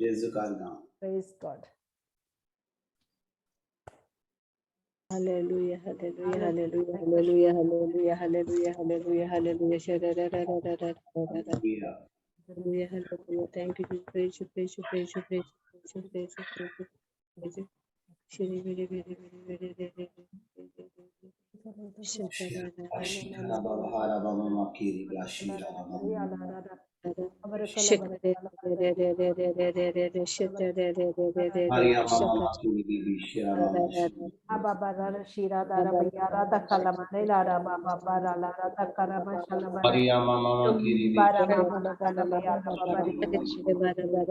जेसु कारका. Praise God. Hallelujah. Hallelujah. Thank you. Praise you. Ashira Bhavara Baba Makiri Blashira Baba. Maria Mama Makiri Bishira Mama. Ababa Shira Dara Bayara da Kalamane Lara Baba Bara Lara da Karama Shalama Maria Mama Makiri Bara Mama Kalamaya Babari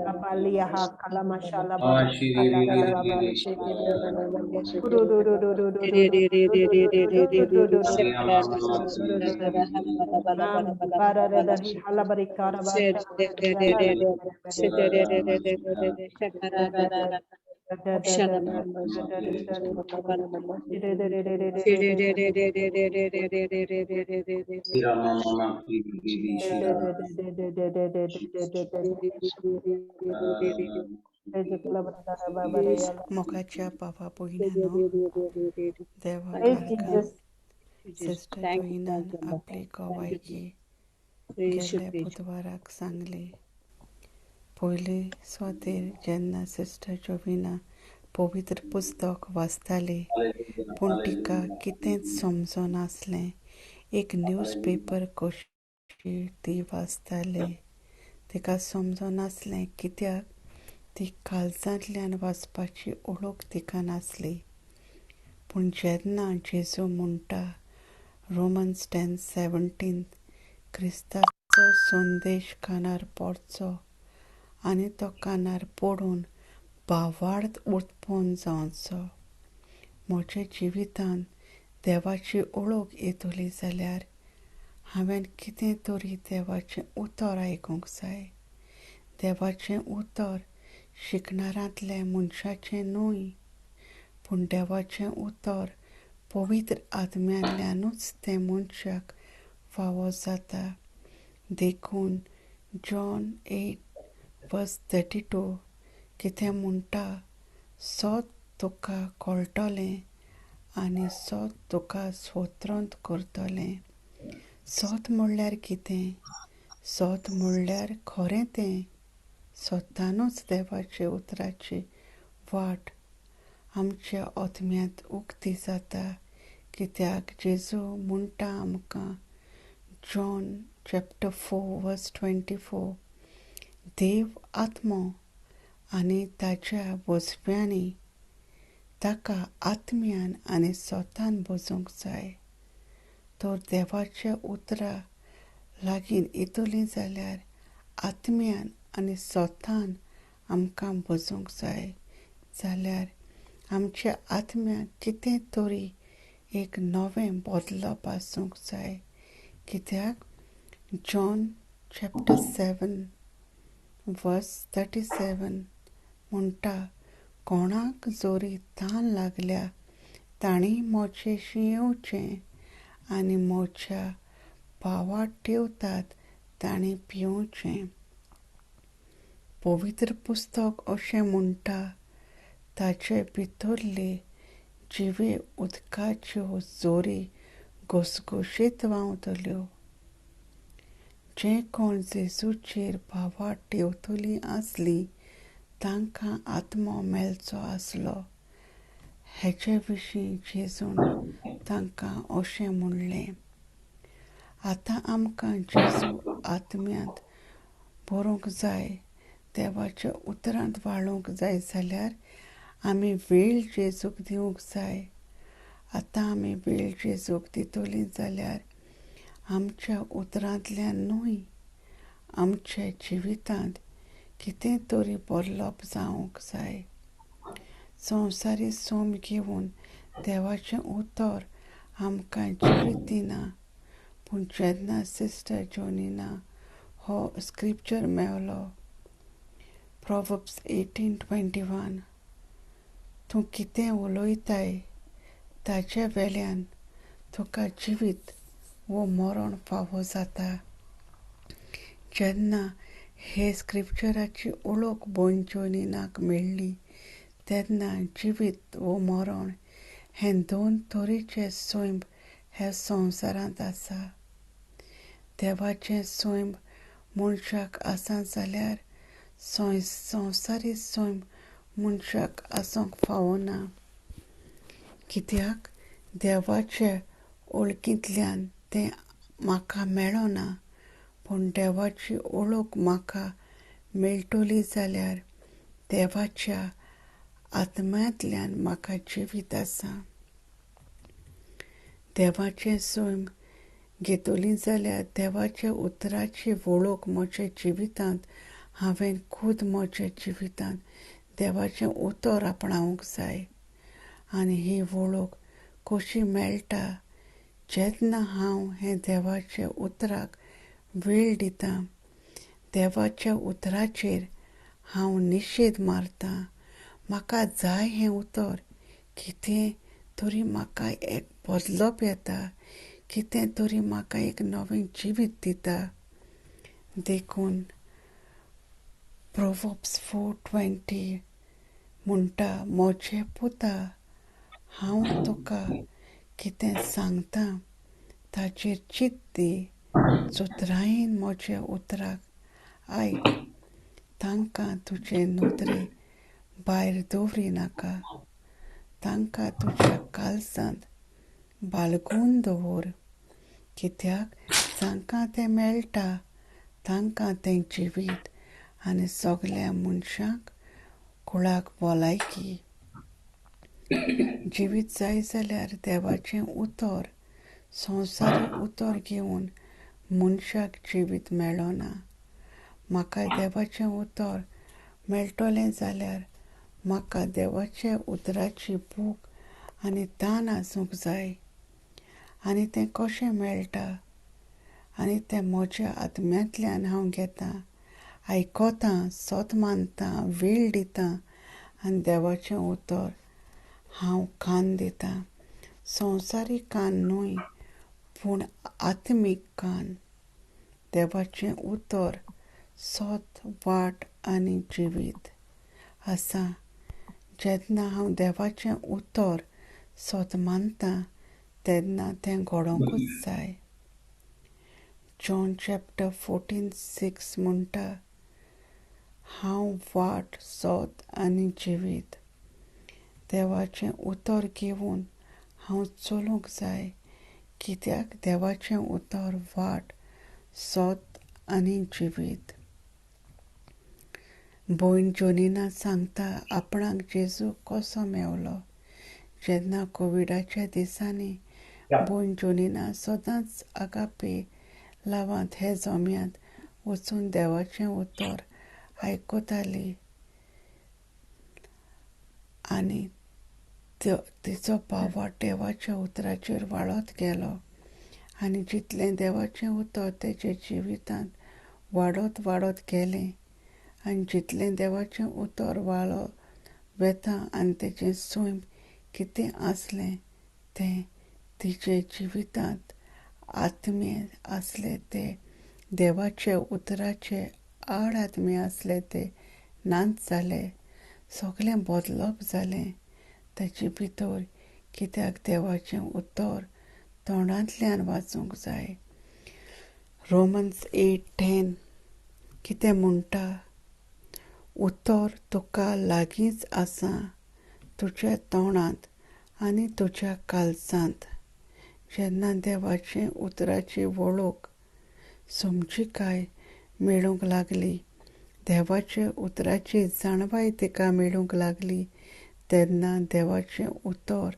Kapalia Kalama Shalama Mokacha Papa Puinano, Devak, Sister Joinan, आपली कवायची गेले बुधवाराक सांगली. पयली स्वातेर जेन्ना sister जोविना पवित्र पुस्तक वाचताली पूण तिका कितेंच समजनासलें. एक न्यूजपेपर कशी ती वाचताली. तिका समजनासलें कित्याक ती काळजांतल्यान वाचपाची ओळख तिका नासली. पूण जेन्ना जेजू म्हणटा रोमन्स 10:17 क्रिस्ताचो संदेश कानार पडचो आनी तो कानार पडून भावार्थ उत्पन्न जावचो. म्हज्या जिवितांत देवाची ओळख येतली जाल्यार हांवें कितें तरी देवाचें उतर आयकूंक जाय. देवाचें उतर शिकणारांतल्या मनशाचें न्हय, पूण देवाचें उतर पवित्र आत्म्यांतल्यानूच तें मनशाक फावो जाता. देखून जॉन 8:32 कितें म्हणटा, सोत तुका कळटलें आनी सोत तुका स्वतंत्र करतलें. सोत म्हणल्यार कितें? सोत म्हणल्यार खरें तें. सोतानूच देवाचे उतराची वाट आमच्या आत्म्यांत उक्ती जाता. कित्याक जेजू म्हणटा आमकां जॉन chapter 4:24, देव आत्मो आनी ताच्या वचप्यांनी ताका आत्म्यान आनी सोतान भोजूंक जाय. तर देवाच्या उतरा लागीं येतलीं जाल्यार आत्म्यान आनी सोतान आमकां भोजूंक जाय. जाल्यार आमच्या आत्म्याक कितें तरी एक नवें बदलप आसूंक जाय. कित्याक जॉन chapter 7:37 म्हणटा, कोणाक जोरी तान लागल्या तांणी म्हजेशी येवचें आनी म्हज्या भावाक ठेवतात तांणी पिवचें. पवित्र पुस्तक अशें म्हणटा, ताचे भितरले जिवे उदकाच्यो जोरी घसघशीत व्हांवतल्यो. जे कोण जेजूचेर भावाक ठेवतलीं आसलीं तांकां आत्मो मेळचो आसलो. हेचे विशीं जेजून तांकां अशें म्हणलें. आतां आमकां जेजू आत्म्यांत भरूंक जाय, देवाच्या उतरांत वाळूंक जाय जाल्यार आमी वेळ जेजूक दिवंक जाय. आतां आमी वेळ जेजूक दितलीं जाल्यार आमच्या उतरांतल्यान न्हय, आमच्या जिवितांत कितें तरी बदलप जावंक जाय. संवसारी सोम घेवन देवाचें उतर आमकां जिवीत दिना, पूण जेन्ना सिस्टर जोनिना हो स्क्रिप्चर मेळ्ळो, Proverbs 18:21, तूं कितें उलयताय ताचे वेल्यान तुका जिवीत वो मरण फावो जाता. जेन्ना हे स्क्रिप्चराची ओळख भयण जोनिनाक मेळ्ळी तेन्ना जिवीत वो मरण हे दोन तरेचे सैम ह्या संवसारांत आसा. देवाचें सैम मनशाक आसा जाल्यार संवसारी सैम मनशाक आसूंक फावना. कित्याक देवाच्या ओळखींतल्यान तें म्हाका मेळना, पूण देवाची ओळख म्हाका मेळटली जाल्यार देवाच्या आत्म्यांतल्यान म्हाका जिवीत आसा. देवाचें सैम घेतलीं जाल्यार देवाच्या उतराची वळख म्हज्या जिवितांत हांवें खूद म्हज्या जिवितांत देवाचें उतर आपणावंक जाय. आनी ही वळख कशी मेळटा? जेन्ना हांव हे देवाच्या उतराक वेळ दितां, देवाच्या उतराचेर हांव निशेध मारतां. म्हाका जाय हें उतर, कितें तरी म्हाका एक बदलप येता, कितें तरी म्हाका एक नवें जिवीत दिता. देखून Proverbs 4:20 म्हणटा, म्हजें पुता, हांव तुका कितें सांगतां ताचेर चिंत दी. zotnaien म्हज्या उतराक आयक. तांकां तुजे नदरे भायर दवरिनाका. तांकां तुज्या काळजांत बाळगून दवर. कित्याक जांकां तें मेळटा तांकां तें जिवीत आनी सगल्या मनशांक कुळाक भलायकी. जिवीत जाय जाल्यार देवाचें उतर, संवसारी उतर घेवन मनशाक जिवीत मेळना. म्हाका देवाचें उतर मेळटलें जाल्यार म्हाका देवाच्या उतराची भूक आनी तान आसूंक जाय. आनी तें कशें मेळटा आनी तें म्हज्या आत्म्यांतल्यान हांव घेतां, आयकतां, सोत मानतां, वेळ दितां आनी देवाचें उतर हांव कान दितां. संवसारीक कान न्हय, पूण आत्मीक कान. देवाचें उतर सोत, वाट आनी जिवीत आसा. जेन्ना हांव देवाचें उतर सोत मानतां तेन्ना तें घडोवंकूच जाय. जॉन चॅप्टर 14:6 म्हणटा, हांव वाट, सोत आनी जिवीत. देवाचें उतर घेवन हांव चलूंक जाय, कित्याक देवाचें उतर वाट, सोत आनी जिवीत. भयण जोनिना सांगता आपणाक जेजू कसो मेवलो. जेन्ना कोविडाच्या दिसांनी भयण जोनिना सदांच आगापे लावांत हे जोम्यांत वचून देवाचें उतर आयकताली आनी तिचो भावार्थ देवाच्या उतराचेर वाडत गेलो आनी जितलें देवाचें उतर तेजे जिवितांत वाडत गेलें आनी जितलें देवाचें उतर वाडत वेता आनी तेजें सैम कितें आसलें तें तिजे जिवितांत आत्मे आसले ते देवाचे उतराचे आड आत्मे आसले ते नाच जाले. सगळें बदलप जालें ताचे भितर, कित्याक देवाचें उतर तोंडांतल्यान वाचूंक जाय. रोमन्स 8:10 कितें म्हणटा, उतर तुका लागींच आसा, तुज्या तोंडांत आनी तुज्या काळजांत. जेन्ना देवाचे उतराची वळख समजिकाय मेळूंक लागली, देवाचे उतराची जाणवाय तिका मेळूंक लागली, तेन्ना देवाचें उतर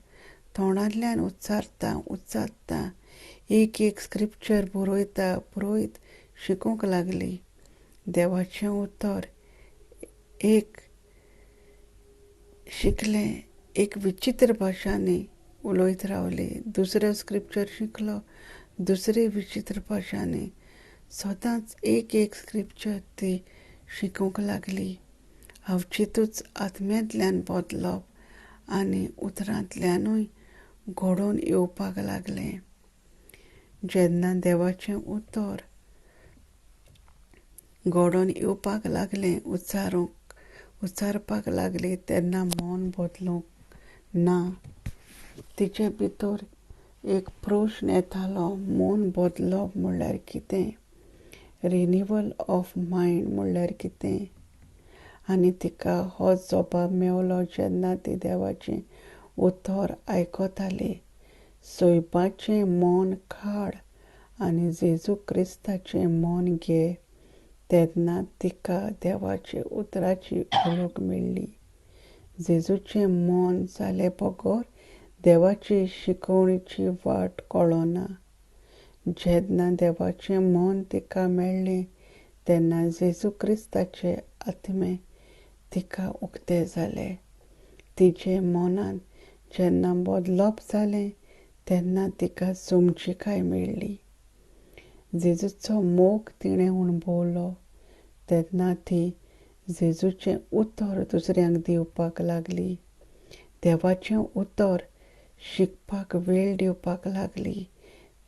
तोंडांतल्यान उच्चारता एक स्क्रिप्चर बरयत शिकूंक लागली. देवाचें उतर शिकलें एक विचित्र भाशांनी उलयत रावली, दुसरो स्क्रिप्चर शिकलो दुसरे विचित्र भाशांनी. सदांच एक स्क्रिप्चर ती शिकूंक लागली. हांवचितूच आत्म्यांतल्यान बदलप आनी उतरांतल्यानूय घडोवन येवपाक लागलें. जेन्ना देवाचें उतर घडोवन येवपाक लागलें, उच्चारपाक लागली, तेन्ना मन बदलूंक ना. तिचे भितर एक प्रश्न येतालो, मन बदलप म्हणल्यार कितें, रिन्यूवल ऑफ मायंड म्हणल्यार कितें. आनी तिका हो जबाब मेवलो जेन्ना ती देवाचें उतर आयकताली. सोयपाचें मन काड आनी जेजू क्रिस्ताचें मन घे. तेन्ना तिका देवाचे उतराची वळख मेळ्ळी. जेजूचें मन जाले बगर देवाची शिकवणीची वाट कळना. जेन्ना देवाचें मन तिका मेळ्ळें तेन्ना जेजू क्रिस्ताचे आत्मे तिका उक्ते जाले. तिचे मनान जेन्ना बदलप जालें तेन्ना तिका समजिकाय मेळ्ळी. जेजूचो मोग तिणें अणभवलो. तेन्ना ती जेजूचें उतर दुसऱ्यांक दिवपाक लागली. देवाचें उतर शिकपाक वेळ दिवपाक लागली.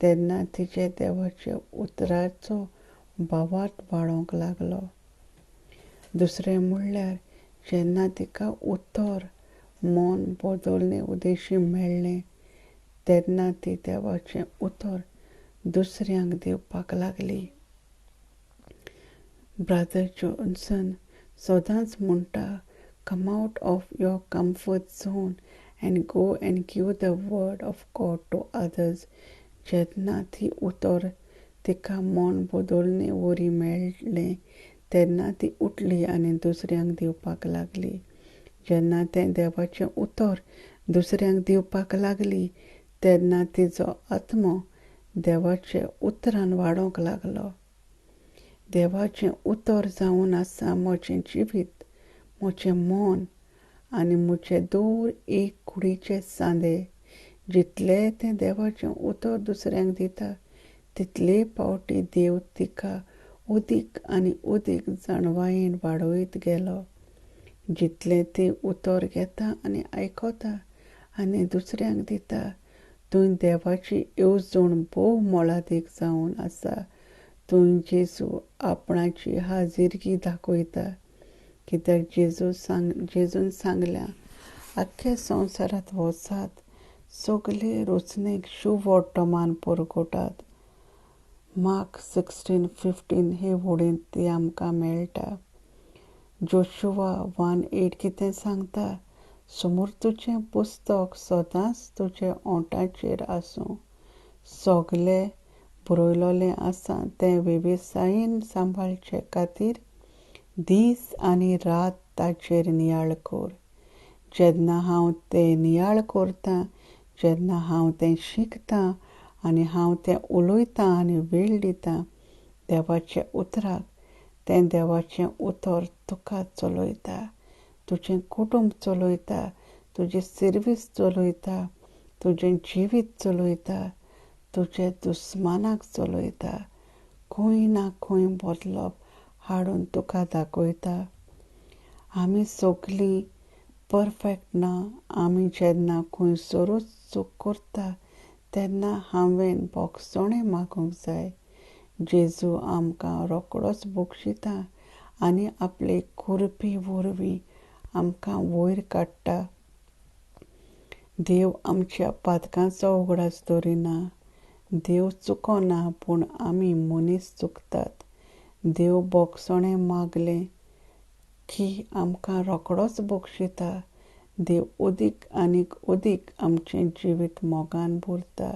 तेन्ना तिचे देवाच्या उतराचो भावार्थ वाडोंक लागलो. दुसरें म्हणल्यार जेन्ना तिका उतर मन बदलणे उदेशी मेळ्ळें तेन्ना ती देवाचें उतर दुसऱ्यांक दिवपाक लागली. ब्रदर जॉन्सन सदांच म्हणटा, come out of your comfort zone and go and give the word of God to others. जेन्ना ती उतर तिका मन बदलणे वरी मेळ्ळें तेन्ना ती उठली आनी दुसऱ्यांक दिवपाक लागली. जेन्ना तें देवाचें उतर दुसऱ्यांक दिवपाक लागली तेन्ना तिचो आत्मो देवाच्या उतरान वाडोंक लागलो. देवाचें उतर जावन आसा म्हजें जिवीत, म्हजें मन आनी म्हजे दोर एक कुडीचे सांदे. जितले तें देवाचें उतर दुसऱ्यांक दिता तितले पावटी देव तिका उदीक आनी उदीक जाणवायेन वाडयत गेलो. जितले ती उतर घेता आनी आयकता आनी दुसऱ्यांक दिता थंय देवाची येवजण भोव मोलादीक जावन आसा. थंय जेजू आपणाची हाजिरगी दाखयता, कित्याक जेजून सांगल्या आख्ख्या संवसारांत वचात, सगले रचनेक शुभ वर्तमान परगटात. मार्क 16:15 हे वडींत ती आमकां मेळटा. जोशुआ 1:8 कितें सांगता, समोर तुजें पुस्तक सदांच तुजे ओंठाचेर आसूं. सगलें बरयलोलें आसा तें वेवसायीन सांबाळचे खातीर दीस आनी रात ताचेर नियाळ कर. जेन्ना हांव तें नियाळ करतां, जेन्ना हांव तें शिकतां आनी हांव तें उलयतां आनी वेळ दितां देवाच्या उतराक, तें देवाचें उतर तुका चलयता, तुजें कुटूंब चलयता, तुजी सर्वीस चलयता, तुजें जिवीत चलयता, तुजे दुस्मानाक चलयता, खंय ना खंय बदलप हाडून तुका दाखयता. आमी सगलीं परफेक्ट ना. आमी जेन्ना खंयसरूच चूक करता तेन्ना हांवें बोगसोणें मागूंक जाय. जेजू आमकां रोखडोच बक्षिता आनी आपले कृपे वरवीं आमकां वयर काडटा. देव आमच्या पातकांचो उगडास दवरिना. देव चुकोना, पूण आमी मनीस चुकतात. देव बोगसोणें मागलें की आमकां रोखडोच बक्षिता. देव उदीक आनीक उदीक आमचें जिवीत मोगान भरता.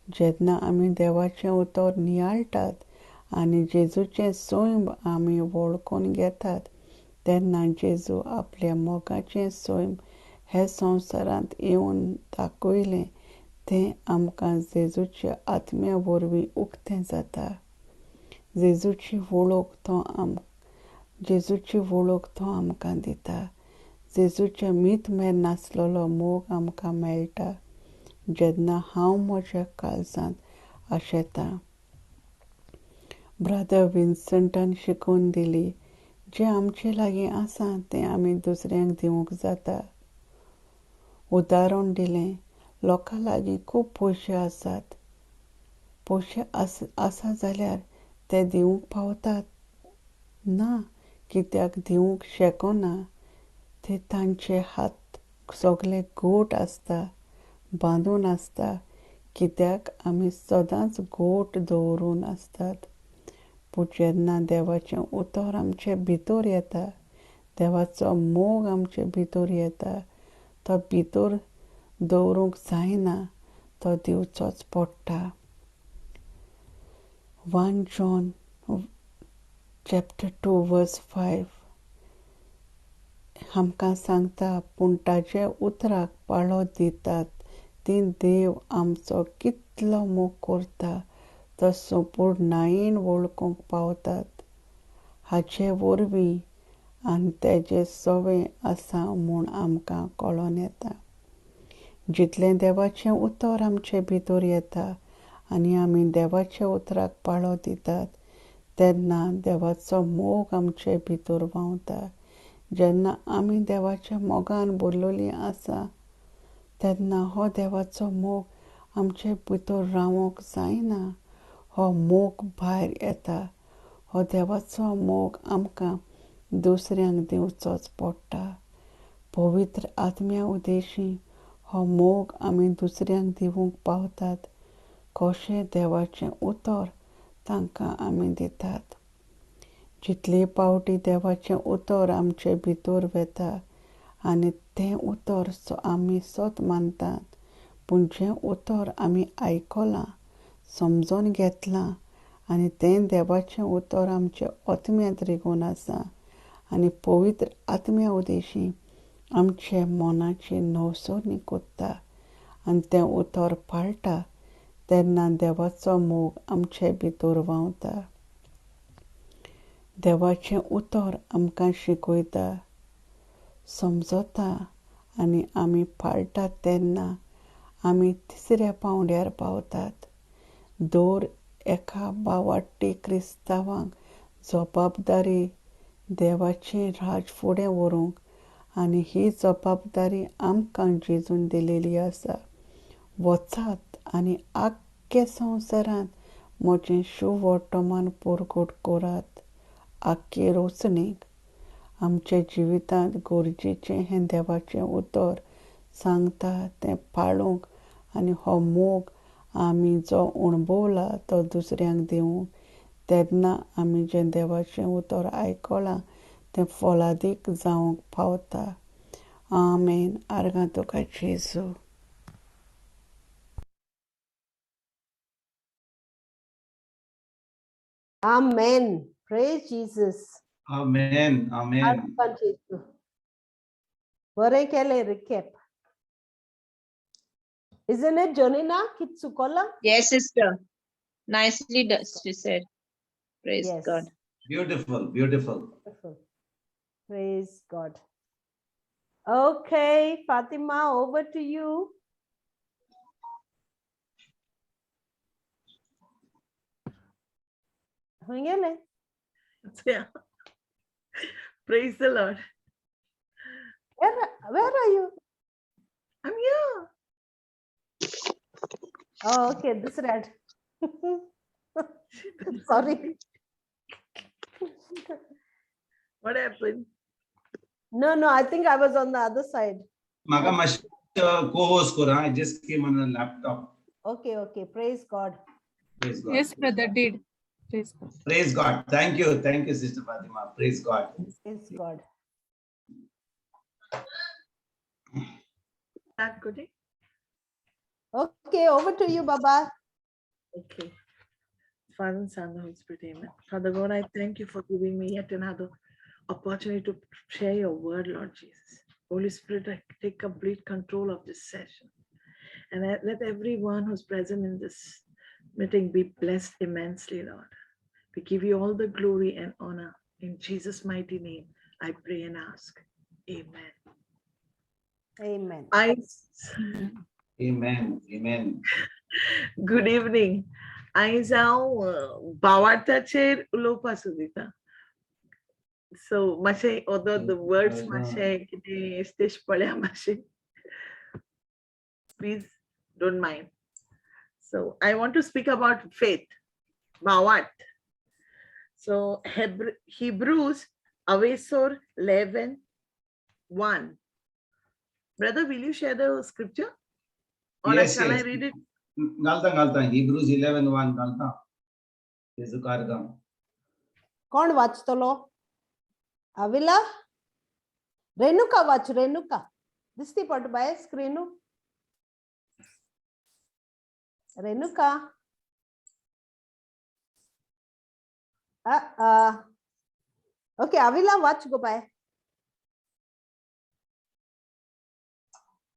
जेन्ना आमी देवाचें उतर नियाळटात आनी जेजूचें सैम आमी वळखून घेतात, तेन्ना जेजू आपल्या मोगाचें सैम हे संवसारांत येवन दाखयलें तें आमकां जेजूच्या आत्म्या वरवीं उक्तें जाता. जेजूची वळख तो आमकां दिता. जेजूच्या मीत नासलेलो मोग आमकां मेळटा जेन्ना हांव म्हज्या काळजांत आशेतां. ब्रदर विन्संटान शिकून दिली, जें आमचे लागीं आसा तें आमी दुसऱ्यांक दिवंक जाता. उदाहरण दिलें, लोकां लागीं खूब पयशे आसात. पयशे आसा जाल्यार ते दिवंक पावतात? ना, कित्याक दिवंक शकना. ते तांचे हात सगळे घोट आसता, बांदून आसता, कित्याक आमी सदांच घोट दवरून आसतात. पूण जेन्ना देवाचें उतर आमचे भितर येता, देवाचो मोग आमचे भितर येता, तो भितर दवरूंक जायना, तो दिवचोच पडटा. 1 John chapter 2 verse 5 आमकां सांगता, पूण ताचे उतराक पाळो दितात ती देव आमचो कितलो मोग करता तो संपूर्णायेन वळखूंक पावतात. हाचे वरवीं आनी तेजे सवें आसा म्हूण आमकां कळोन येता. जितलें देवाचें उतर आमचे भितर येता आनी आमी देवाच्या उतराक पाळो दितात, तेन्ना देवाचो मोग आमचे भितर व्हांवता. जेन्ना आमी देवाच्या मोगान भरलेलीं आसा, तेन्ना हो देवाचो मोग आमचे भितर रावोंक जायना. हो मोग भायर येता. हो देवाचो मोग आमकां दुसऱ्यांक दिवचोच पडटा. पवित्र आत्म्या उदेशी हो मोग आमी दुसऱ्यांक दिवंक पावतात. कशें देवाचें उतर तांकां आमी दितात. जितले पावटी देवाचें उतर आमचे भितर वता आनी तें उतर आमी सत मानतात, पूण जें उतर आमी आयकलां, समजून घेतलां आनी तें देवाचें उतर आमच्या आत्म्यांत रिगून आसा आनी पवित्र आत्म्या उदेशी आमचे मनाची नवसोनी कोत्ता आनी तें उतर पाळटा, तेन्ना देवाचो मोग आमचे भितर व्हांवता. देवाचें उतर आमकां शिकयता, समजता आनी आमी पाळटात तेन्ना आमी तिसऱ्या पावंड्यार पावतात. दर एका बावाटी क्रिस्तांवांक जबाबदारी देवाचें राज फुडें व्हरूंक आनी ही जबाबदारी आमकां जेजून दिलेली आसा. वचात आनी आख्खे संवसारांत म्हजें शुभ वर्तमान परगट करात. आख्खे रचणेक आमच्या जिवितांत गरजेचें हें देवाचें उतर सांगता तें पाळूंक आनी हो मोग आमी जो अणभवला तो दुसऱ्यांक दिवंक. तेन्ना आमी जें देवाचें उतर आयकलां तें फलादीक जावंक पावता. आमेन. आर्गां तुका जेजू. Amen. Praise Jesus. Amen. Amen. आर्गां जेजू. बरें केलें recap. Isn't it, Jonina? Kit चुकला? Yes, sister. Nicely done, she said. Praise Yes. God. Beautiful. Beautiful. Wonderful. Praise God. Okay, Fatima, over to you. Mhonngê. Yeah. Praise the Lord. Where are you? I'm here. Oh, okay, this red. Sorry. What happened? No, I think I was on the other side. Maka co-host kora. I just came on the laptop. Okay. Praise God. Praise God. Yes, brother, did. Praise God. Praise God. Thank you, Sister Fatima. Praise God. Praise God. That good. Okay, over to you, Baba. Okay. Father and Son, the Holy Spirit, amen. Father God, I thank you for giving me yet another opportunity to share your word, Lord Jesus. Holy Spirit, I take complete control of this session. And let everyone who's present in this meeting be blessed immensely, Lord. We give you all the glory and honor. In Jesus' mighty name, I pray and ask. Amen. Amen. Amen. Amen. Good evening. आयज हांव भावार्थाचेर उलोवपाक सोदितां. So मातशें although the words मातशें कितें स्टेश पळ्या मातशें. Please don't mind. So I want to speak about faith. Bhavart. So Hebrews 11:1. Brother, will you share the scripture? Or Yes, shall I yes. read it? Galta. Hebrews 11:1 galta. Jesu kargam. कोण वाचतलो? अविला? रेणुका वाच, रेणुका. दिसती पट bye स्क्रीनू. Renuka. Okay, अविला वाच गो bye.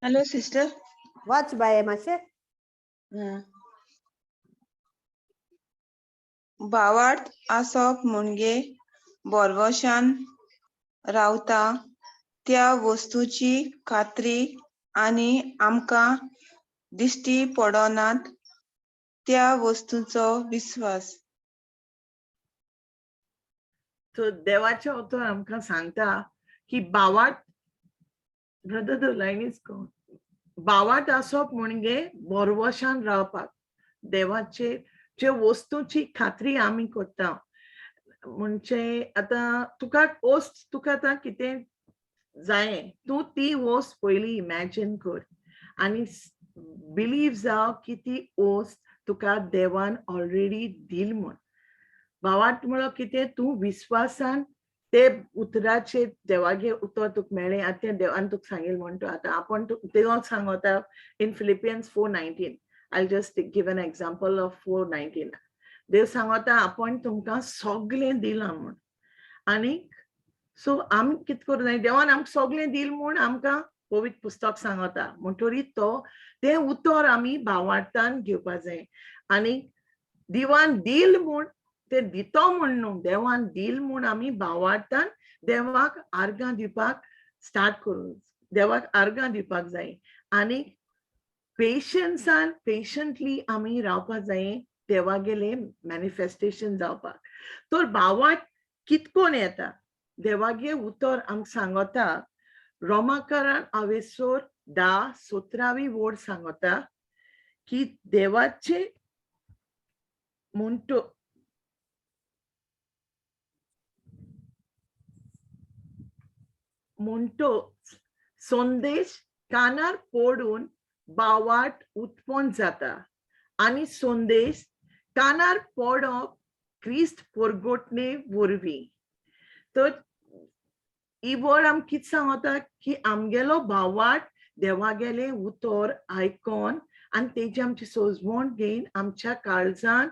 Hello, sister. वाच bye माशे. Bhavart, asop, mhonngê, bhorvonxean, rautanv, त्या वस्तूची khatri आणि amkam dixtti poddonant, त्या वस्तूंचो विश्वास. So देवाचे author आमकां सांगता की भावार्थ, brother, the line is gone. भावार्थ असप म्हणजे भरवशान रावपाक. देवाचे जे वस्तूची खात्री आमी करता. म्हणजे आता तुका आतां कितें जाय, तूं ती वस्त पयली इमॅजिन कर आनी बिलीव जाव की ती वस्त तुका देवान ऑलरेडी दिल म्हण. भावार्थ म्हणल्यार कितें, तूं विश्वासान ते उतराचेर देवागे उतर तुका मेळ्ळें. आतां तें देवान तुका सांगिल्लें म्हणटा. आतां आपण देवान सांगता in Philippians 4:19. I'll just give an example of 4:19. देव सांगता आपण तुमकां सगळें दिलां म्हण. आनी सो आमी कितें करूं जाय, देवान आमकां सगळें दिल म्हूण आमकां पवित्र पुस्तक सांगता. म्हणटरीत तें उतर आमी भावार्थान घेवपा जाय. आनी देवान दिल म्हूण तें दितो म्हूण न्हू, देवान दिल म्हूण आमी भावार्थान देवाक आर्गां दिवपाक स्टार्ट करूं. देवाक आर्गां दिवपाक जाय. आनी पेशन्सान पेशंटली आम्ही रावपाक जाय देवागेले मॅनिफेस्टेशन जावपाक. तर भावाट कितकोन येता देवागे उतर आमकां सांगता रोमाकारान आवेसोर 10:17 वोड सांगता की देवाचे म्हणतो संदेश कानार पडून भावाट उत्पन्न जाता आणि संदेश कानार पडोंक क्रिस्त परगोटणे वरवीं. तर ही वर्ड आमकां कितें सांगता की आमगेलो भावाट देवागेले उतर आयकोन आनी तेजी आमची सोजवण घेवन आमच्या काळजान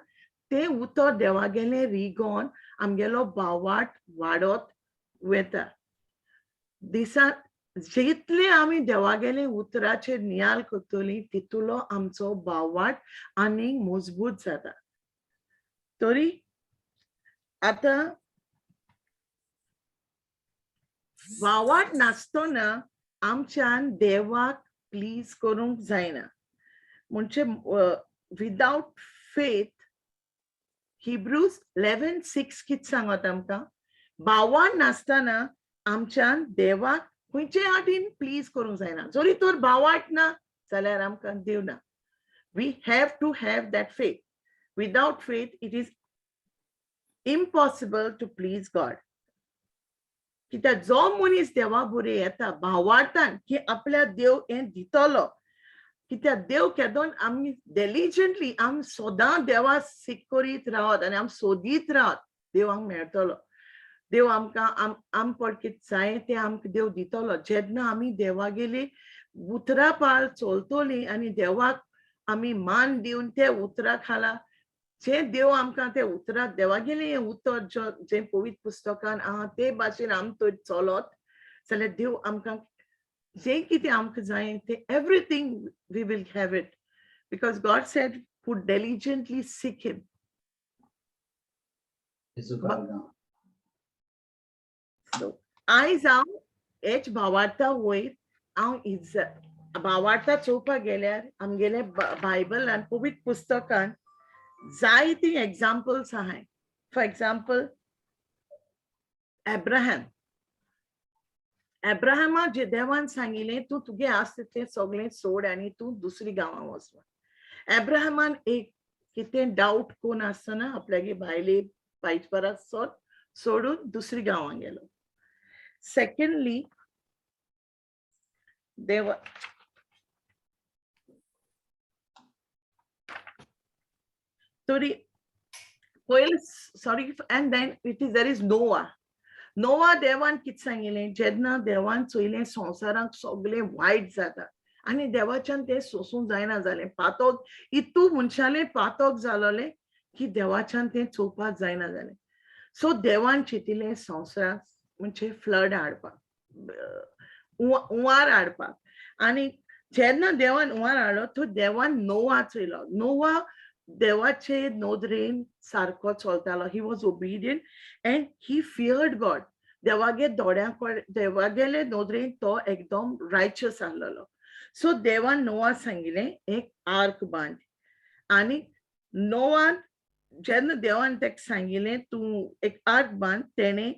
ते उतर देवागेले रिगोन आमगेलो भावाट वाडत वता. दिसात जितले आमी देवागेले उतराचेर नियाल करतली तितुलो आमचो भावाट आनीक मजबूत जाता. तरी आता भावाट नासतना आमच्यान देवाक प्लीज करूंक जायना. म्हणजे विदाउट फेथ हिब्रूज 11:6 कितें सांगता आमकां भावाट नासतना आमच्यान देवाक खंयचे वाटेन प्लीज करूंक जायना. जरी तर भावाट ना जाल्यार आमकां देव ना. We have to have that faith. Without faith it is impossible to please God. कित्याक जो मनीस देवा बरे येता भावार्थान की आपल्या देव हे दितलो. कित्याक देव केदोन आमी डेलिजंटली आमी सदां देवा सीक करीत रावत आनी आमी सोदीत रावत देव आमकां मेळटलो. देव आमकां आम पड कितें जाय तें आमकां देव दितलो. जेन्ना आमी देवागेली उतरां पाळ चलतली आनी देवाक आमी मान दिवन ते उतरां खाला जे देव आमकां ते उतरां देवागेले उतर जे पवित्र पुस्तकान आहा ते भाशेन आमी थंय चलत जाल्यार देव आमकां जे कितें आमकां जाय ते everything we will have it because God said who diligently seek him. आयज हांव हेच भावार्था वयर हांव भावार्था चोवपाक गेल्यार आमगेले बायबलान पवित्र पुस्तकान जायती एग्जाम्पल्स आहाय. फॉर एग्जाम्पल एब्राहमा जे देवान सांगिल्लें तूं तुगे आस्त तें सगळें सोड आनी तूं दुसरी गांवां वच. एब्राहमान एक कितें डाउट कोण आसतना आपल्यागे भायले पायजपरा सोडून दुसरी गांवां गेलो. सेकंडली देवा तरी पयले sorry and then there is नोवा देवान कितें सांगिल्लें जेन्ना देवान चोयलें संवसारांत सगळें वायट जाता आनी देवाच्यान तें सोसूंक जायना जालें. पातोक इतू मनशालें पातोक जालोलें की देवाच्यान तें चोवपाक जायना जालें. सो देवान चिंतिल्लें संवसारांत म्हणजे फ्लड हाडपाक हुंवार हाडपाक. आनी जेन्ना देवान हुंवार हाडलो तो देवान नोवा चयलो. नोवा देवाचे नोदरेन सारको चलतालो. He was obedient and he feared God. देवागे दोळ्यांक देवागेले नोदरेन तो एकदम रायचस आहलोलो. सो देवान नोवा सांगिल्लें एक आर्क बांद. आनी नोवान जेन्ना देवान तेका सांगिल्लें तूं एक आर्क बांद तेणें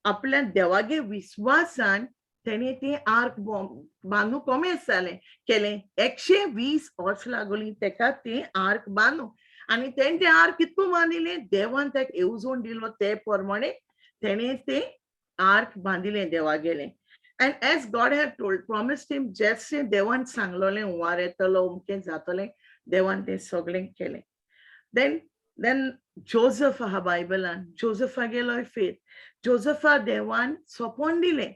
आपल्या देवागे विस्वासान तेणें तें आर्क बांदूंक कोमेस जालें केलें. 120 वर्स लागलीं तेका तें आर्क बांदूंक. आनी तेणें तें आर्क कितको बांदिल्लें देवान तेका येवजण दिलो ते प्रमाणे तेणें तें आर्क बांदिल्लें देवागेलें. And as God had told promised him जेस्सें देवान सांगलोलें हुंवार येतलो अमकें जातलें देवान तें सगळें केलें. देन जोसेफ आहा बायबलान. जोसेफागेलोय फेथ. जोसेफा देवान सोपोन दिलें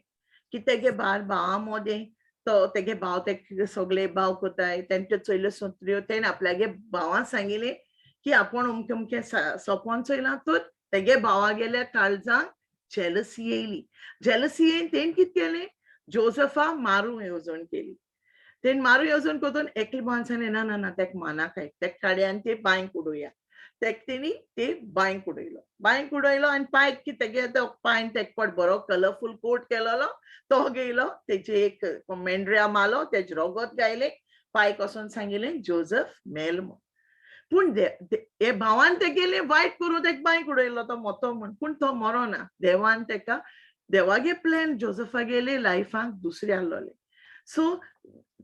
की तेगे भावां मोदें तो तेगे भाव ते सगळे भाव कोताय तेंच्यो चोयल्यो सोत्र्यो तेणें आपल्यागे भावां सांगिल्लें की आपूण अमकें सोपोन चोयलां. तर तेगे भावागेल्या काळजांत जेलसी येयली. जेलसी येवन तेणें कितें केलें जोसेफा मारूंक येवजण केली. तेणें मारूंक येवजण कोतून एकले भावान सांगलें ना ना ना तेका मानाकाय तेका काडया आनी ते बांयक उडोवया. तेका तेणी ते बांयक उडयलो आनी पांय तेगे तो पांय तेका पड बरो कलरफूल कोट केलोलो तो घेयलो तेजे एक मेंढऱ्या मालो तेजे रोगत गायलें पायक वचून सांगिल्लें जोसेफ मेल म्हूण. पूण हे भावान तेगेले वायट करून तेका बांयक उडयलो तो मोतो म्हूण, पूण तो मरो ना. देवान तेका देवागे प्लॅन जोसेफागेले लायफाक दुसरे आहलोले. सो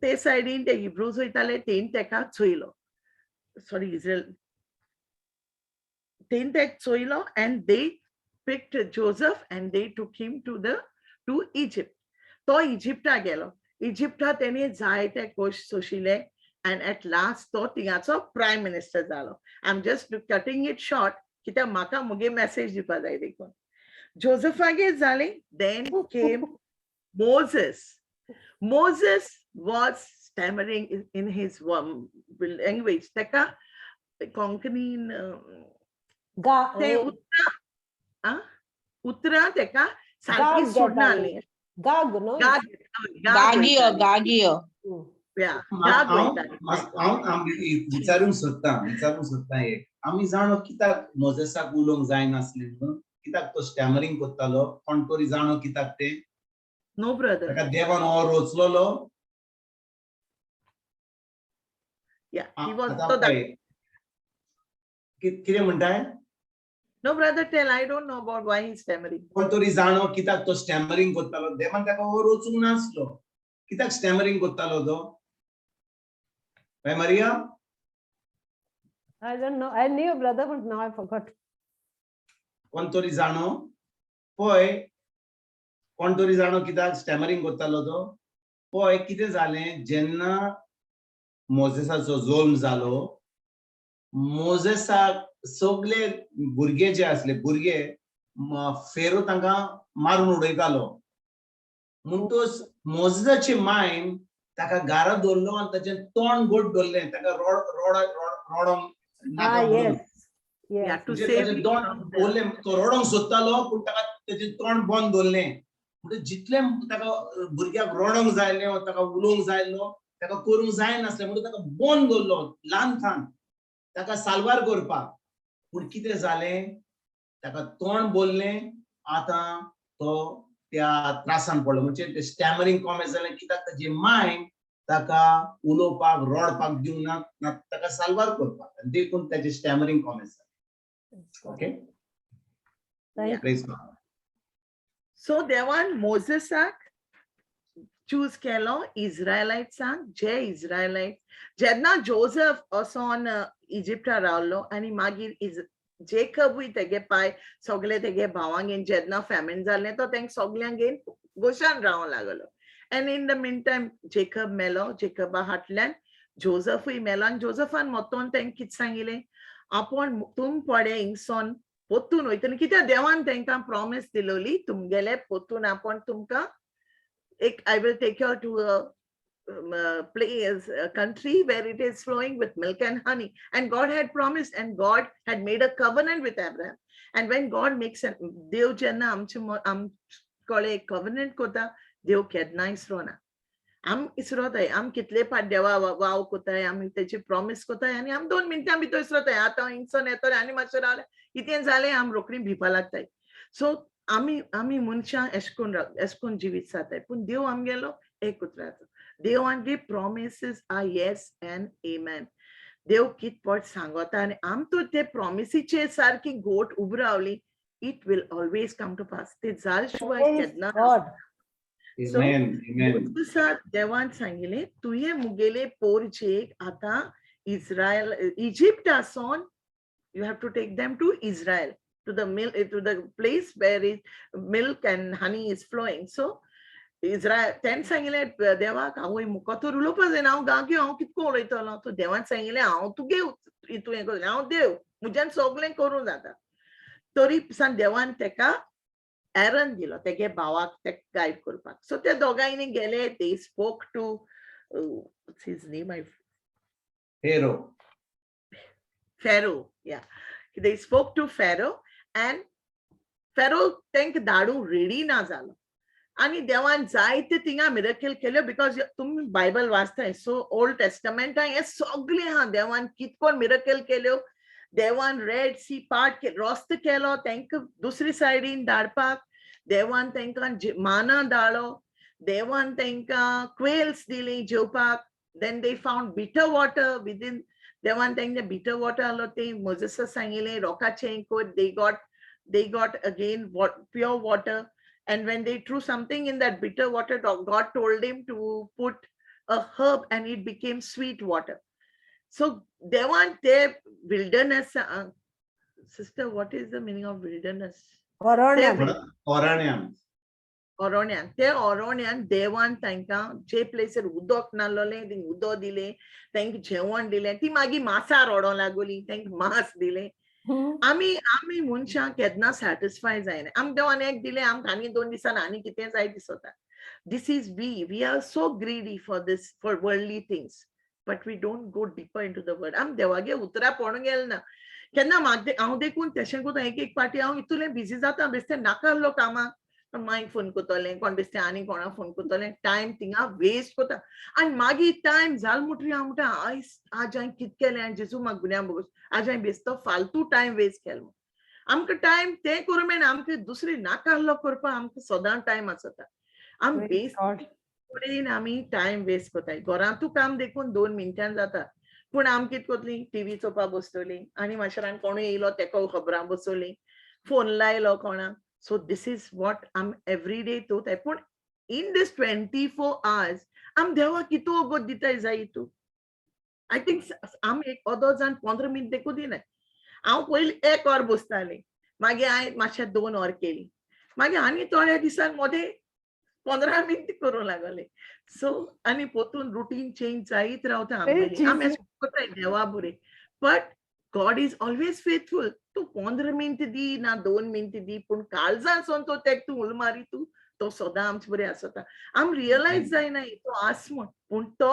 ते सायडीन ते हिब्रूज वयताले तेन तेका चोयलो, सॉरी इज्रायल तेन तेका चोयलो, and they picked Joseph and they took him to Egypt. तो इजिप्टा गेलो. इजिप्टा तेणे जायते कोश सोशिले, and at last तो थिंगाचो प्रायम मिनिस्टर जालो. I'm just cutting it short कित्याक म्हाका मुगे मेसेज दिवपा जाय देखून. जोसेफागे जाले. Then came Moses. Moses was stammering in his language. तेका कोंकणीन ते उतरां तेका सारकी सोडनासली. गाग नो गागियो विचारूंक सोदता एक. आमी जाणो कित्याक मोजेसाक उलोवंक जायनासलें म्हणून, कित्याक तो स्टॅमरिंग करतालो, कोण तरी जाणो कित्याक ते? No brother. ताका देवान हो रोचलोलो. या ही वाज आतां तो पळय, कितें म्हणटाय? No brother, tell. I don't know about why he's stammering. कोण तरी जाणो कित्याक तो स्टॅमरिंग करतालो? देवान ताका हो रोचूंक नासलो. कित्याक स्टॅमरिंग करतालो तो? Maria? I don't know. I knew, brother, but now I forgot. कोण तरी जाणो पळय, कोण तरी जाणो कित्याक स्टॅमरिंग करतालो तो? पळय कितें जालें, जेन्ना मोजेसाचो जल्म जालो, मोजेसाक सगळे भुरगे जे आसले, भुरगे फेरो तांकां मारून उडयतालो. म्हणटूच मोजेसाची मायन ताका घारा दवरलो आनी ताचें तोंड घोट दवरलें, ताका रोडोंक नाका म्हणून. तो रोडोंक सोदतालो, पूण ताका तेचें तोंड बंद दवरलें. म्हणजे जितलें ताका भुरग्याक रोडोंक जायलें, ताका उलोवंक जायलो, ताका करूंक जायनासलें म्हणून ताका बंद दवरलो ल्हानथान, ताका साल्वार करपाक. पूण कितें जालें, ताका तोंड बोल्लें. आतां तो त्या त्रासान पडलो, म्हणजे ते स्टॅमरिंग कॉमें जालें, कित्याक ताची मायंड ताका उलोवपाक रोडपाक दिवंक ना, ताका साल्वार करपाक, आनी देखून ताचे स्टॅमरिंग कॉमें जालें. Okay, praise God. सो देवान मोजेसाक चूज केलो इज्रायलाइट्सांक, जे इज्रायलाइट जेन्ना जोसेफ वचोन इजिप्टा रावलो, आनी मागीर जेकबूय तेगे पाय सगळे तेगे भावांगेन जेन्ना फॅमिन जालें, तो तेंक सगळ्यांगेन गोशान रावंक लागलो. And in the mean time Jacob मेलो. जेकबा हाटल्यान जोसेफूय मेलो, आनी जोसेफान मोतोन तेंक कितें सांगिल्लें, आपूण तुम पडे हिंगसोन पोत्तून वयतली, कित्याक देवान तेंकां प्रॉमिस दिलोली, तुमगेले पोत्तून आपूण तुमकां I will take you to a place, a country where it is flowing with milk and honey. And God had promised, and God had made a covenant with Abraham. And when God makes a Dev jenna amchkole covenant kota, Dev kedna isrona. Am isrotay, am kitle pa deva wow kotay, am techi promise kotay, and am 2 minutes bito isrotay. Ata inson etor ani machorale, itien zale am rokri bhipa lagtay. So आमी मनशां एशकोन जिवीत जाताय, पूण देव आमगेलो एक उतराचो. देवांगे promises R yes end आमेन. देव कित पट सांगता आनी आम तो ते प्रॉमिसीचे सारकी गोट उब रावली, it will always come to pass. ते जाल शिवाय केन्ना. सो देवान सांगिल्लें, तुये मुगेले पोरचेक आतां इजिप्टासून you have to take them to Israel, to the place where milk and honey is flowing. So Israel ten सांगिल्लें देवाक, आवय मुको तर उलोवपा जायना, हांव गांवगी हांव कितको उलयतलो. तो देवान सांगिल्लें, हांव तुगे हितून हें करतलें, हांव देव, म्हज्यान सगळें करूं जाता. तरी सान देवान तेका एरन दिलो, तेगे भावाक तेका गायड करपाक. सो ते दोगांयनी गेले. they spoke to what's his name, Pharaoh. Yeah, they spoke to Pharaoh, and Pharaoh think धाडू रेडी ना जालो. आणि देवान जायते थिंगा मिरेकल केल्यो, बिकॉज तुम्ही बायबल वाचताय, सो ओल्ड टेस्टमेंट हे सगळे हा देवान कितकोन मिरेकल केल्यो. देवान रेड सी पार्ट रस्त केलो तेंक दुसरी सायडीन धाडपाक. देवान तेंकां माना धाडलो. देवान तेंकां क्वेल्स दिली जेवपाक. then they found bitter water within. Devan the bitter water alote Moses sangile rokache could they got again pure water, and when they threw something in that bitter water, God told him to put a herb and it became sweet water. So they want their wilderness. Sister, what is the meaning of wilderness? Oranyam. Oronian. Te Oronian devan tanka je place udok nalole ting udo dile tank jewan dile ti magi masa rodo lagoli tank mas dile ami muncha kedna satisfy zaina am dewan ek dile am khani 2 disan ani kite jai disota. This is we are so greedy for this, for worldly things, but we don't go deeper into the word. Am devage utara ponu gel na kenna magde ahu dekun teshen ko ek party ahu itule busy jata beste nakallo kama माई phone कोतले कोण बेस्ते आनी कोणा phone कोतले time थिंगा waste कोता आणि मागी टाइम जाल मुटरी आमटा आज हांवें कित केलें आनी जेजू म्हाका गुन्या बोगोस आज हांवें बेस्तो फालतू टाइम वेस्ट केलो आमकां टाइम ते करूं मेळना आमकां दुसरी नाका आसलो करपाक आमकां सदां टाइम आसता आम बेस्ट आमी टाइम वेस्ट कोताय घरांतू काम देखून 2 मिनटां जाता पूण आम कित कोतली टीव्ही चोवपा बसतली आनी माशेरान कोण येयलो तेका खबरां बसोली फोन लायलो कोणाक. So this is what I'm every day taught. But in this 24 hours, I'm Deva kito god dita zaitu. I think I'm ek others and 15 minute dekho dine. I'm पहिले एक और बसताले. मागे आय माशा 2 और केली. मागे आनी थोड्या दिसान मध्ये 15 मिनिट करू लागले. So आणि पोतून routine change जायत रावता आमगेली. आम्ही कोताय देवा बुरे. But God is always faithful. तू 15 मिनिट दी ना 2 मिनिट दी पण काळजा सोन तो तेक तू उलमारी तू तो सदां आमचे बरे आसता आम रियलाइज जायना तो आसमण पण तो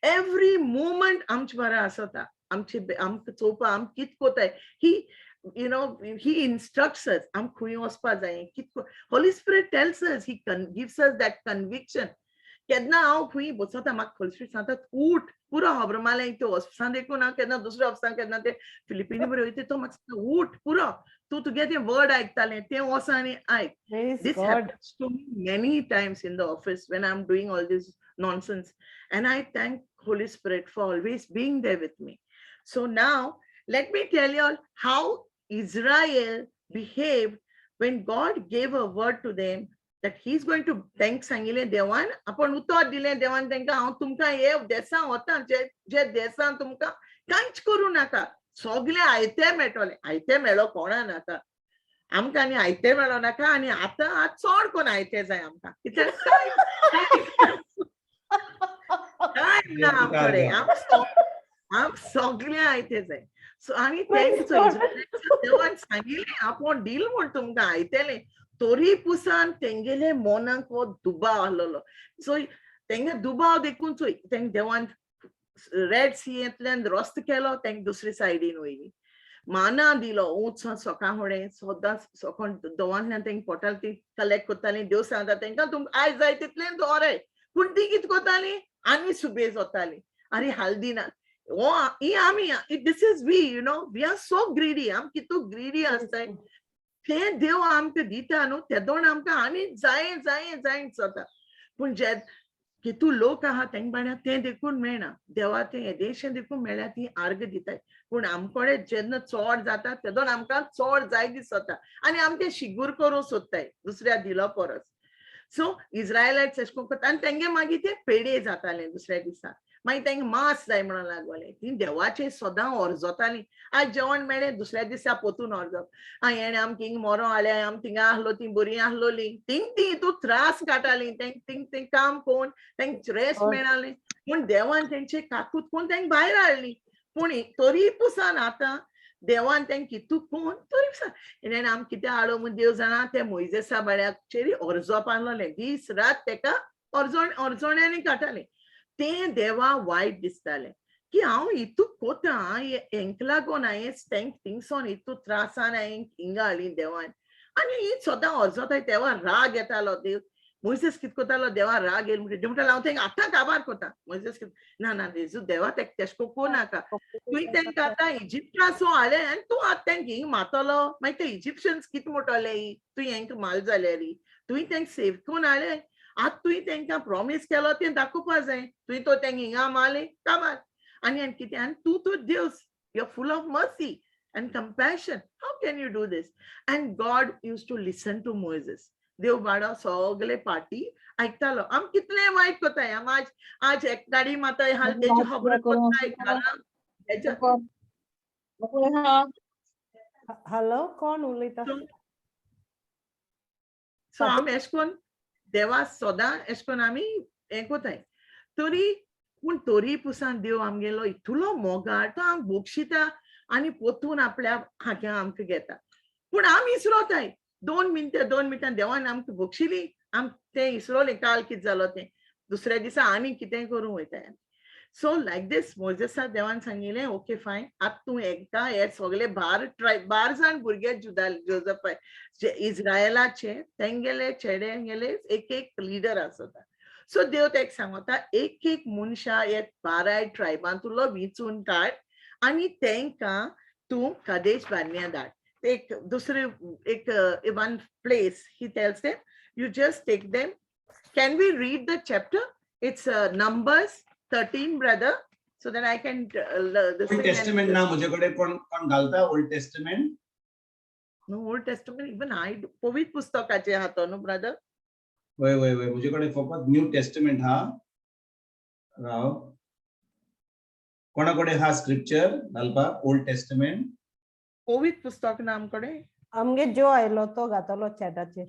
एवरी मोमेंट आमचे बरे आसता आमचे आमकां चोवपा आम कित कोताय ही you know he instructs us am khuy ospa jaye kit Holy Spirit tells us, he gives us that conviction केदना हांव खंय बसता म्हाका Holy Spirit सांगता उठ पुरो हब्रमाले तो ऑफिसान देखून ना केदना दुसऱ्या ऑफिसान केदना ते फिलिपिनी बरे वयता तो म्हाका सांगता उठ पुरो तू तुगे ते वर्ड आयकताले ते वोस आनी आयक. This happens to me many times in the office when I'm doing all this nonsense, and I thank Holy Spirit for always being there with me. So now let me tell you all how Israel behaved when God gave a word to them that he's going to thank सांगिले देवान आपण उत्तर दिले देवान तांकां हांव तुमकां हे देसां वता जे देसां तुमकां कांयच करूं नाका सगळे आयते मेळटले आयते मेळो कोणा नाका आमकां आनी आयते मेळो नाका आनी आतां चड कोण आयते जाय आमकां कित्याक टायम ना आमकडे आम सगळे आयते जाय सो आनी देवान सांगिले आपण डील म्हण तुमकां आयतेले तोरी पुसान तेंगेले मोनाक वो दुबाव आसलो सो तेंगे दुबाव देखून चोय तेंग देवान रेड सीयेंतल्यान रस्तो केलो तेंग दुसरे सायडीन वयली माना दिलो उंच सोकां फुडें सदां सोकोन देवान तेंग पोटाल ती कलेक्ट कोत्ताली देव सांगता तेंकां तुमकां आयज जाय तितलें दवराय पूण ती कित कोत्ताली आनी सुबेज वताली अरे हालदी ना ओ ही आमी this is we you know we are so greedy आम कितू ग्रीडी आसताय ते देव आमकां दिता न्हू ते दोन आमकां आनी जाय जाय जाय जाता पूण जे कितू लोक आहा तेंक बाण्या तें देखून मेळना देवा तें येदेशें देखून मेळ्ळ्या ती आर्ग दिताय पूण आमकोडे जेन्ना चोड जाता ते दोन आमकां चोड जाय दिसता आनी आमी तें शिगूर करूं सोदताय दुसऱ्या दिलो परस सो इस्रायलाइट्स एश कोन करता आनी तेंगे मागीर तें पेडे जातालें दुसऱ्या दिसा मागीर तेंगे मास जाय म्हणून लागले ती देवाचे सदां ओरजोताली आज जेवण मेळ्ळें दुसऱ्या दिसा पोतून ओरजप हेणें आमकां हिंग मोरो हाडलें आम थिंगा आहलो ती बरी आहलोली थिंग ती तूं त्रास काडटाली तें काम कोण तेंक रेस्ट मेळालें पूण देवान तेंचे काकूत कोण तेंक भायर हाडली पूण तोरी पुसान आतां देवान तेंक कितू कोण तोरी पुसान हेणें आम कितें हाडो म्हूण देव जाणा ते मोइजेसा बाळ्याचेर ओरजोप आहलोलें दीस रात तेका ओरजोण्यांनी काडटालें तें देवा वायट दिसतालें की हांव हितू कोता हेंक लागोन हांवें तेंक थिंगसोन हितू त्रासान हांवें हिंगा हाडली देवान आनी ही सदां ओरजोताय देवा राग येतालो देव मोइसेस कित कोतालो देवा राग येयलो म्हणटा म्हणटालो हांव तेंक आतां काबार कोता मोइसेस ना ना जेजू देवा तेका तेशको कोनाका तुवें तेंकां आतां इजिप्टासून हाडलें आनी तूं आतां तेंक हिंग मातलो मागीर ते इजिप्शियन्स कित म्हणटले तुवें हेंक माल जाल्यार तुवें तेंक सेव कोन्न हाडलें आज तुवें तांकां प्रॉमिस केलो तें दाखोवपा जाय. तुवें तो तांकां हिंगा मारलें कामार आनी कितें आनी तूं तो देव, you are full of mercy and compassion. How can you do this? And God used to listen to Moses. देव बाळा सगळे पार्टी ऐकतालो. आम कितले वाईट कोताय. आम आज एक गाडी माता हाल तेजी खबर कोताय घरा तेजा. हॅलो, कोण उलयता? सो आम एशकोन देवा सदां एशकोन आमी हें कोताय. तरी पूण तरी पुसान देव आमगेलो इतलो मोगाळ तो आम बोगशिता आनी पोतून आपल्या हात्यां आमकां घेता. पूण आम इसरोताय. 2 मिनटां देवान आमकां बोगशिली, आम तें इसरोलें काल कितें जालो तें. दुसऱ्या दिसा आनी कितें करूं वयताय. सो लायक दीस मोजेसा देवान सांगिल्लें ओके फायन, आतां तूं एकदां हे सगळे 12 जाण भुरगे जोजपाय जे इस्रायलाचे तेंगेले चेड्यांगेले एक लिडर आसता. सो देव तेका सांगता एक मनशा हे 12 ट्रायबांतलो विचून काड आनी तेंकां तूं कादेश बार्निया धाड. एक दुसरे एक one place he tells them you just take them. Can we read the chapter? It's Numbers 13, brother, so that I can Old Testament ना मुझेकडे कोण घालता Old Testament? No, Old Testament even I पवित्र पुस्तकाचे हातो न्हू brother. वय मुझेकडे फकत new testament हा. राव कोणाकडे हा स्क्रिप्चर घालपा ओल्ड टेस्टमेंट? पवित्र पुस्तक ना आमकडे. आमगे जो आयलो तो घातलो चॅटाचेर.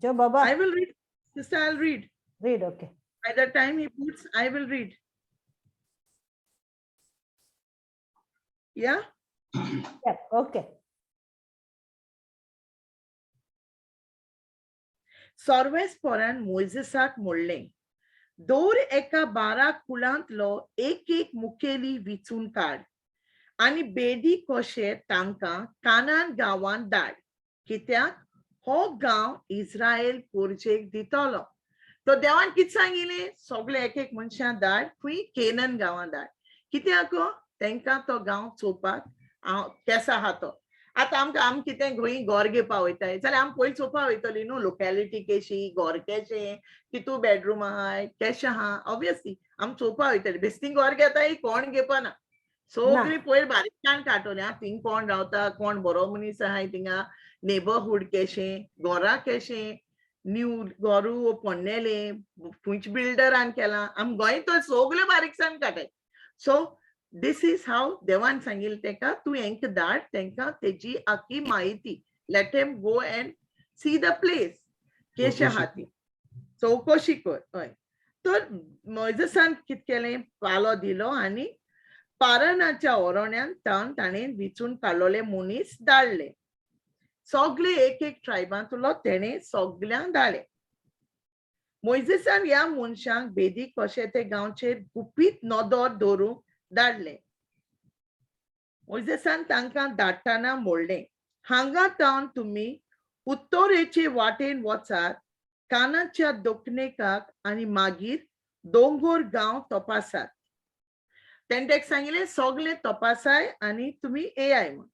जो बाबा. I will read. Sister, I'll read. Read, okay. By the time he puts, I will read. Yeah? Yeah, okay. Sarves पोरान मोजेसाक म्हणलें, दोर एका 12 कुळांतलो एक मुखेली विचून काड आनी बेदी कशे तांकां कानान गांवांत धाड. कित्याक हो गांव इस्रायल पोरचेक दितलो. तो देवान कितें सांगिल्लें, सगळे एक मनशां धाड खंय केनन गांवांत धाड. कित्याक तांकां तो गांव चोवपाक केसा आहा तो. आतां आम कितें खंय घर घेवपा वयताय जाल्यार आम पयलीं चोवपा वयतलीं न्हू लोकॅलिटी केशी, घर केशें, कितू बेडरूम आहाय, केशें आहा. ऑब्वियसली आम चोवपा वयतलीं. बेश्टी घर घेताय कोण घेवपाना. सगळीं पयर बारीकसाण काडटलीं. थिंग कोण रावता, कोण बरो मनीस आहाय थिंगा, नेबरहूड केशें, घरा केशें, न्यू घरू पोन्नेलें, खंयच बिल्डरान केलां. आम गोंय तो सगळ्यो बारीकसाण काडटाय. सो this is how देवान सांगिल्लें तेका तूं हेंक धाड तेंकां तेजी आखी म्हायती. Let him go and see the place. केशें आहा ती चवकशी कर. हय. तर मोजेसान कितें केलें, पालो दिलो आनी पारनाच्या ओरोण्यान ताणें विचून काडलोले मनीस धाडले. सगळे एक ट्रायबांतलो तेणें सगळ्यांक धाडले. मोजेसान ह्या मनशांक बेदी कशे ते गांवचेर गुपीत नदर धरूंक धाडले. मोजेसान तांकां धाडटाना म्हणलें, हांगा तावन तुमी उत्तरेचे वाटेन वचात, कानाच्या दक्षिणेकाक आनी मागीर दोंगोर गांव तपासात. तेणें ताका सांगिल्लें सगळें तपासाय आनी तुमी येयाय म्हूण.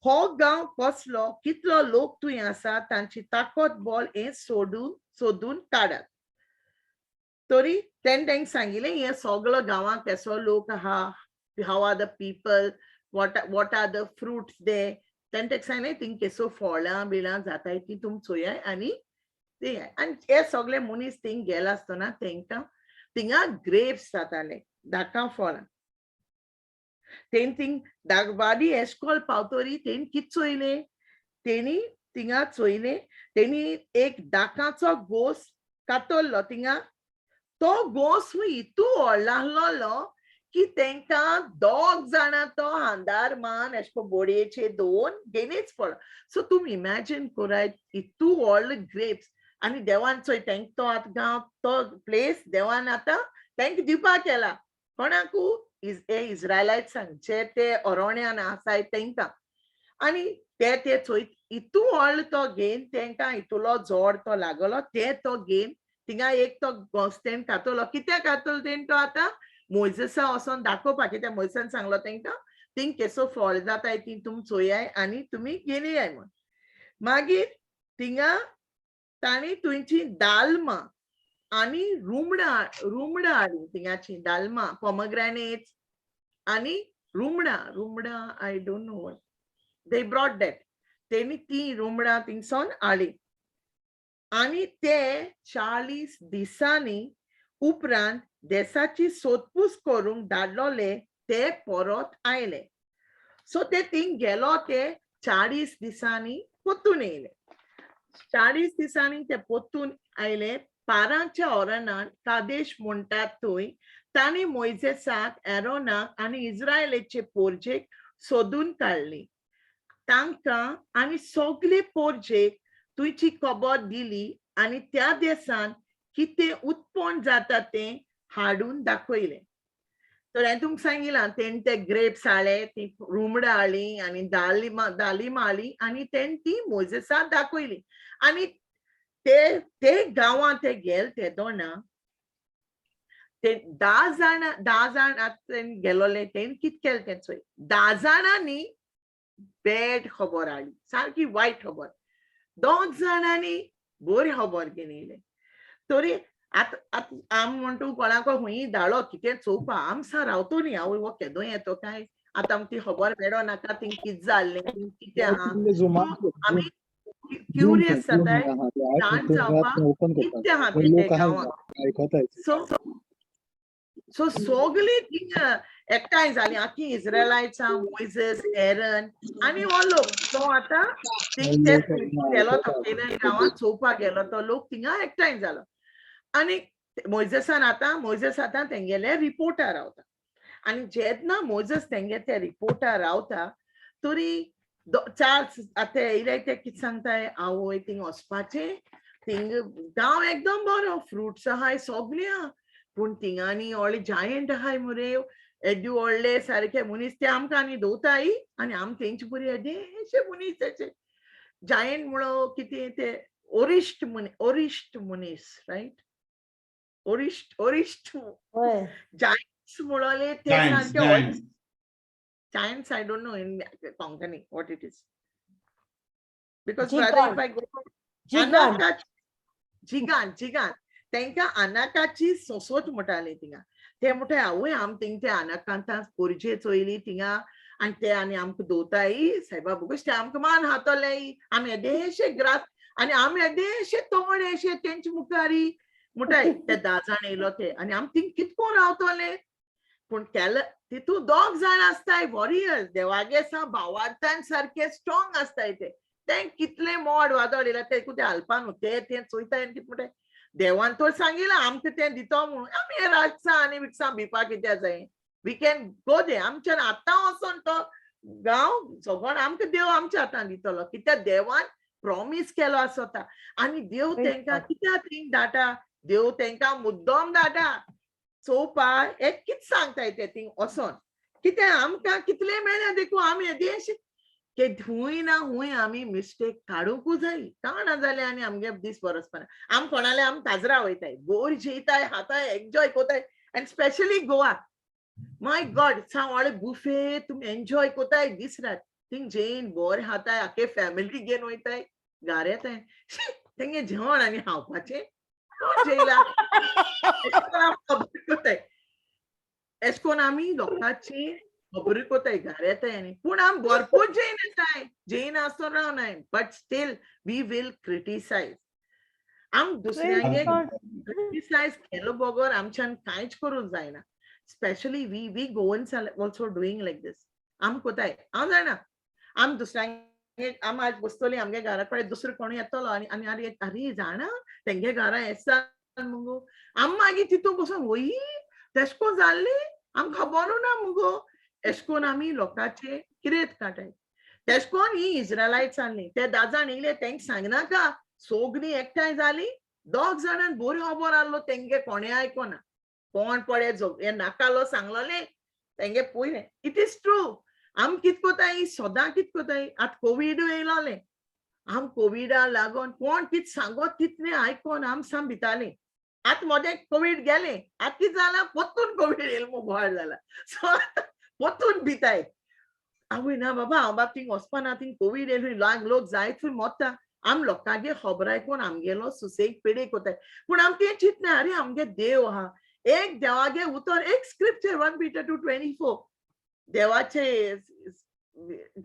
हो गांव कसलो, कितलो लोक थंय आसा, तांची ताकद बोल हें सोदून काडात. तरी तेणें तांकां सांगिल्लें हे सगळो गांवांत केसो लोक आहा, how are the people, what are the fruits they. तेणें ताका सांगिल्लें थिंग केसो फळां बिळां जाताय ती तुमी चोयाय आनी ते. आनी हे सगळे मनीस थिंग गेला आसतना तांकां थिंगा ग्रेप्स जाताले, दाकां फळां. तेणी थिंग दागबाडी एस्कॉल पावतरी तेणी कितें चोयलें, तेणी थिंगा चोयलें, तेणी एक दाकाचो गोस कातरलो थिंगा. तो गोस इतू व्हडलो आहलोलो की तांकां 2 जाणां तो हांदार मान एशको बोडयेचेर दवरून गेलीच पडलो. सो तुमी इमॅजिन करात इतू व्हडलो ग्रेप्स. आनी देवान चोय तांकां तो आतां गांव तो प्लेस देवान आतां तांकां दिवपाक केला. कोणाकू इस्रायलायट्सांक जे ते ओरोण्यान आसाय तांकां. आनी ते चोय इतू व्हडलो तो घेवन तांकां इतुलो जोड तो लागलो ते तो घेवन थिंगा एक तो गोस्तेन कातरलो. कित्याक कातरलो तेणी तो आतां मोजेसा वचोन दाखोवपाक. कित्याक मोजेसान सांगलो तांकां थिंग केसो फॉल जाताय ती तुम चोयाय आणि तुम्ही गेली आहे म्हण मागीर थिंगा ताणी तुमची दालमा आणि रुमडा हाडी थिंगाची दालमा पोमग्रेनेट्स आणि रुमडा I don't know what they brought that तेणी ती रुमडा थिंगसोन हाडी आणि ते 40 दिसांनी उपरांत देशाची सोदपूस करूंक धाडलोले ते परत आयले सो ते थिंग गेलो ते 40 दिसांनी पोतून येयले 40 दिसांनी ते पोतून आयले पारांच्या ओरानान कादेश म्हणटात थंय तांणी मोइसेसाक एरोनाक आनी इस्रायेलीचे पोरजेक सोदून काडली तांकां आनी सगळे पोरजेक तुयची खबर दिली आनी त्या देशान कितें उत्पन्न जाता तें हाडून दाखयलें तर हांवें तुमकां सांगिलां तेणी ते ग्रेप्स हाडले ती रुमडां हाडली आनी दालीम हाडली आनी तेणी ती मोइसेसाक दाखयली आनी ते गांवांत ते गेले ते दोना ते 10 जाण गेलोले तेणी कितें केलें तें चोय 10 जाणांनी बॅड खबर हाडली सारकी वायट खबर 2 जाणांनी बरी खबर घेवन येयले तरी आम म्हणटू कोणाक हुंय धाडलो कितें चोवपा आम सा रावतो न्ही हांव वो केदोय येतो काय आतां आमकां ती खबर मेळो नाका थिंग कितें जाल्लें कितें आहा आमी क्युरियस जाताय जाण जावपाक कितें आहा ते गांवांत सो सगळीं थिंग एकठांय जालीं आख्खी इस्रायलायट्सां मोइसेस एरन आनी हो लोक तो आतां थिंग ते गेलो तो केनान गांवांत चोवपाक गेलो तो लोक थिंगा एकठांय जालो आनी मोइसेस आतां तेंगेले रिपोर्टार रावता आनी जेन्ना मोइसेस तेंगे ते रिपोर्टार रावता तरी 4 आतां येयले ते कितें सांगताय आवय थिंग वचपाचें थिंग गांव एकदम बरो फ्रुट्स आहाय सगळें आहा पूण थिंगांनी व्हडले जायंट आहाय मरे एदे व्हडले सारके मनीस ते आमकां आनी दोताय आनी आम तेंचे बरी एदेशे मनीस तेचे जायंट म्हणो कितें ते ओरिश्ट मनीस रायट ओरिश्ट जायंट्स म्हणले ते सारके Giants, I don't know in Konkani what it is. Because brother, if I go Gigant. Tenka Apnnaकाची सोसोट म्हटाली थिंगा ते म्हटले आवय आम थिंग ते Apnnaकांता पोरजे चोयली थिंगा आनी ते आनी आमकां दोताय सायबा बोगोश ते आमकां मान हातोले आमी एदेशे ग्रास आनी आमी एदेशे तोंडेशे तेंचे मुखारी म्हटाय ते 10 जाण येयलो ते आनी आमी थिंग कितको रावतले पूण केले तितू 2 जाण आसताय वॉरियर्स देवागे सा भावार्थान सारखे स्ट्रॉंग आसताय ते कितले मोड वादळ येयला ते कुते हालपान ते चोयताय कितें म्हटले देवान तो सांगिला आमकां तें दितो म्हणून आमी रातसां आनी विकसां भिवपाक कित्याक जाय वी कॅन गो दे आमच्यान आतां वचोन तो गांव सगळो आमकां देव आमच्या हातान दितलो कित्याक देवान प्रॉमीस केलो आसता आनी देव तेंकां कित्याक थिंग धाडटा देव तेंकां मुद्दम धाडटा चोवपा एक कितें सांगताय ते थिंग वचोन कित्याक आमकां कितले मेळ्ळे देखून आमी एदेशे के हुंय ना हुंय आमी मिस्टेक काडूंकू जाय का ना जाल्यार आनी आमगे दीस बरसपना आम कोणाले आम काजरा वयताय बोर जेयताय हाताय एन्जॉय कोताय एंड स्पेशली गोवा माय गॉड सा व्हडले बुफे तुमी एन्जॉय कोताय दीस रात थिंग जेन बोर हाताय आख्खे फॅमिली घेवन वयताय घार येताय तेंगे जेवण आनी खावपाचें जेयला खबर कोताय एश कोन आमी लोकांची खबर कोताय घार येताय आनी पूण आम भरपूर जैन येताय जैन आसतो रावनाय but still we will criticize आम दुसऱ्यांगे क्रिटिसायज केलो बगर आमच्यान कांयच करूंक जायना especially we Goans are also doing like this आम कोताय हांव जाणा आम दुसऱ्यांगे आम आज बसतली आमगे घरा कडेन दुसरो कोण येतलो आनी अरे जाणा तेंगे घरा येसा मुगो आम मागीर तितून बसून वय तेश कोन जाल्ली आम खबरू ना मुगो एश कोन आमी लोकांचे किरेत काटाय तेश कोन ही इस्रायलायट्स जाल्ली ते 10 जाण येयले तेंक सांगनाका सगळीं एकठांय जाली 2 जाणांक बरो खबर आहलो तेंगे कोणे आयकोना कोण पडे हे नाकालो सांगलोले तेंगे पयले इट इज ट्रू आम कित कोताय सदां कित कोताय आतां कोविड येयलोले आम कोविडा लागोन कोण कित सांगोत तितलें आयकोन आम साम भितालीं आतां मोदे कोविड गेले आतां कितें जालां पोत्तून कोविड येयलो म्हूण बोवाळ जाला सो पोत्तून भिताय आवय ना बाबा हांव बाब थिंग वचपा ना थिंग कोविड येयलो लोक जायत थंय मोत्ता आम लोकांगे खबर आयकून आमगेलो सुसेग पेडे कोताय पूण आम तें चिंतना अरे आमगे देव आहा एक देवागे उतर एक स्क्रिप्चर 1 Peter 2:24 देवाचे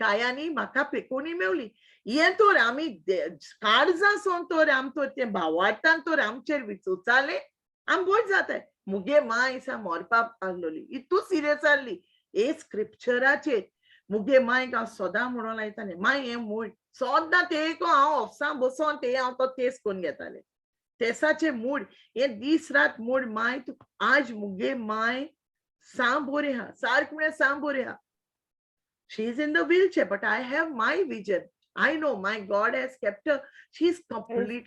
गायांनी म्हाका पेकोनी मेवली हे तर आमी काळजां सोन तर आम तर ते भावार्थान तर आमचेर विचोचाले आम बोट जाताय मुगे माय दिसा मोरपाक लागलोली इतू सिरियस जाल्ली हे स्क्रिप्चराचेर मुगे मायक हांव सदां म्हणून लायतालें माय हें मूड सदां ते हांव ऑफिसां बसोन ते हांव तो तेस करून घेतालें तेसाचे मूड हे दीस रात मूड माय तू आज मुगे माय सा बरें आहा सारकें म्हळ्यार सा बरें आहा she is in the wheelchair but I have my vision I know my God has kept her she's completely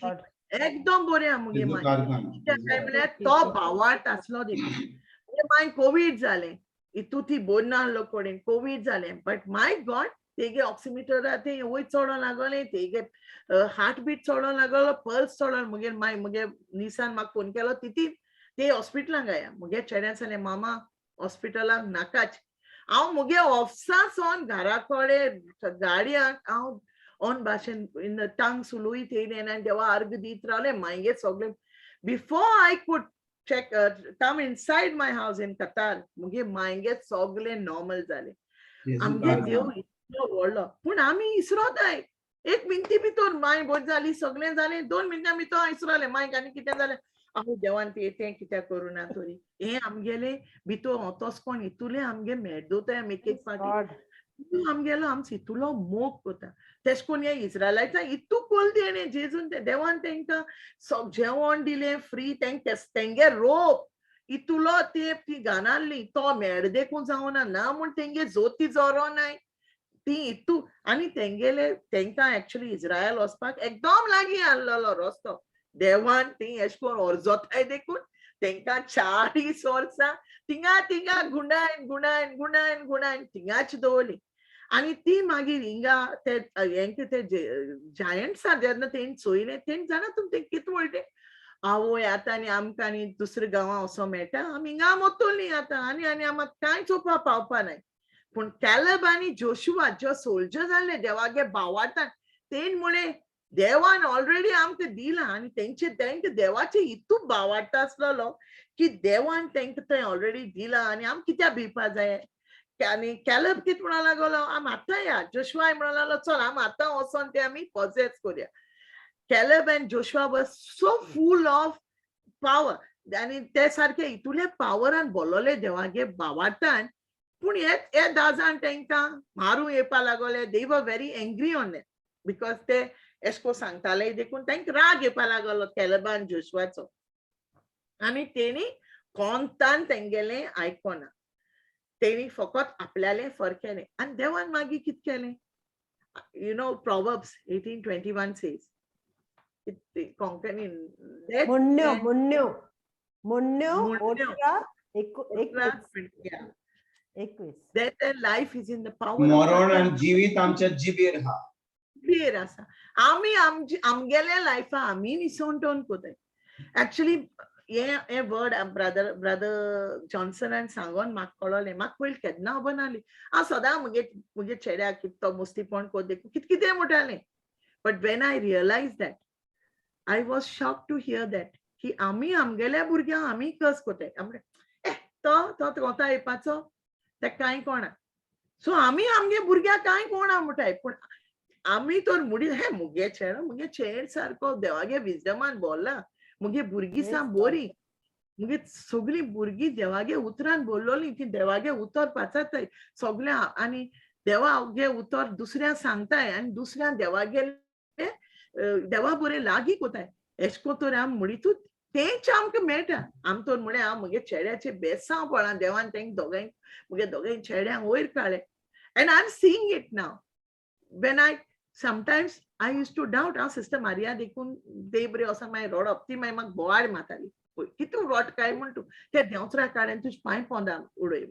एकदम बरें आहा मुगे माय तो भावार्थ आसलो देखून माय कोविड जालें इतू ती बोर नासलो कोडेन कोविड जालें बट माय गॉड तेगे ऑक्सिमीटर ते वयर चोडो लागले तेगे हार्ट बीट चोडो लागलो पल्स चोडो मुगे माय मुगे निसान म्हाका फोन केलो तिती ते हॉस्पिटलांत गाया मुगे चेड्यान सांगलें मामा हॉस्पिटलांत नाकाच हांव मुगे ऑफिसां सोन घरा कडेन गाडयांक हांव ऑन भाशेन इन टंग सुलूयत येयलें आनी देवा अर्घ दीत रावलें मागीर सगळें before I could check come inside my house in Qatar मुगे मायगे सगळे नॉर्मल जाले आमगे देव इतलो व्हडलो पूण आमी इसरोताय एक मिनटी भितर माय बोट जाली सगळें जालें 2 मिनटां भितर हांव इसरलें मायक आनी कितें जालें हांव देवान तें कित्याक करूं ना तरी हें आमगेलें भितर ओतोस कोण इतुलें आमगे मेळदोताय एक एक फावटी आमगेलो आम इतुलो मोग कोता तेश कोन हे इस्रायलायतां इतू कोल तेणें जेजून ते देवान तेंकां जेवण दिलें फ्री तेंगे रोप इतुलो ते ती घानाल्ली तो मेड देखून जावना ना म्हूण तेंगे जोती जोरो नाय ती इतू आनी तेंगेले तेंकां एक्चुअली इस्रायल वचपाक एकदम लागीं आहलोलो रस्तो देवान ती एश कोन अर्जोताय देखून तेंकां 40 वर्सां थिंगा गुंडायन गुंडायन गुंडायन गुंडायन थिंगाच दवरली आनी ती मागीर हिंगा ते हेंका ते जायंट्सां जेन्ना तेंणी चोयलें तेंणी जाणा तुमी तें कितें म्हणलें आवय आतां आनी आमकां आनी दुसऱ्या गांवां वचों मेळटा आमी हिंगा मोत्तोलीं आतां आनी आनी आमकां कांय चोवपा पावपा नाय पूण कॅलेब आनी जोशुआ जो सोल्जर जाल्ले देवागे भावार्थान तेणी म्हळें देवान ऑलरेडी आमकां दिलां आनी तेंकां देवाचे इतू भावार्थ आसलोलो की देवान तेंकां थंय ऑलरेडी दिलां आनी आमी कित्याक भिवपा जाय आनी कॅलेब कितें म्हणूंक लागलो आम आतां या जोशुआ म्हणूंक लागलो चल आम आतां वचोन ते आमी पॉजेस करुया Caleb and Joshua was so full of power आनी ते सारके इतुले पावरान बोलोले देवागे भावार्थान पूण हे दाजान तेंकां मारूं येवपा लागले they were very angry on them because ते एशको सांगताले देखून तेंकां राग येवपा लागलो कॅलेबान जोशुआचो आनी तेणी कोंतान तेंगेलें आयकोना तेणी फकत आपल्यालें फरकेलें आनी देवान मागीर कितें केलें you know proverbs 18:21 says Konkani life is in the power मरण आनी जिवीत आमच्या जिबेर आहा क्लियर आसा आमी आमगेले लायफा आमी निसोंटोन कोताय एक्चुअली हे वर्ड ब्रदर जॉन्सनान सांगोन म्हाका कळोलें म्हाका पयलीं केन्ना खबर नासली हांव सदां मुगे चेड्याक कितें तो मुस्तीपण कोत देखून कितें म्हणटालें but when I realise that I was shock to hear that की आमी आमगेल्या भुरग्यांक आमी कर्स कोताय तो कोता येवपाचो तेका कांय कोणा सो आमी आमगे भुरग्यांक कांय कोणा म्हणटाय पूण आमी तर मुगे चेड सारको देवागे विजडमान बोल्ला मुगे भुरगीं सा बोरी मुगे सगळीं भुरगीं देवागे उतरान बोल्लोलीं ती देवागे उतर पाचाताय सगळ्या आनी देवागे उतर दुसऱ्या सांगताय आनी दुसऱ्या देवागेले देवा बरे लागीं कोताय एशको तर आम म्हणितूच तेंच आमकां मेळटा आम तर म्हळें हांव मुगे चेड्याचे बेसांव पळोवन देवान तेंकां दोगांय मुगे दोगांय चेड्यांक वयर काडलें end I am seeing it now when I sometimes I used to doubt sister Maria देखून देव बरे असं मागीर रडप ती मागीर म्हाका बोवाड मारताली कितू रड काय म्हण तूं ते देंवचरा काड तुज पांय पोंदा उडय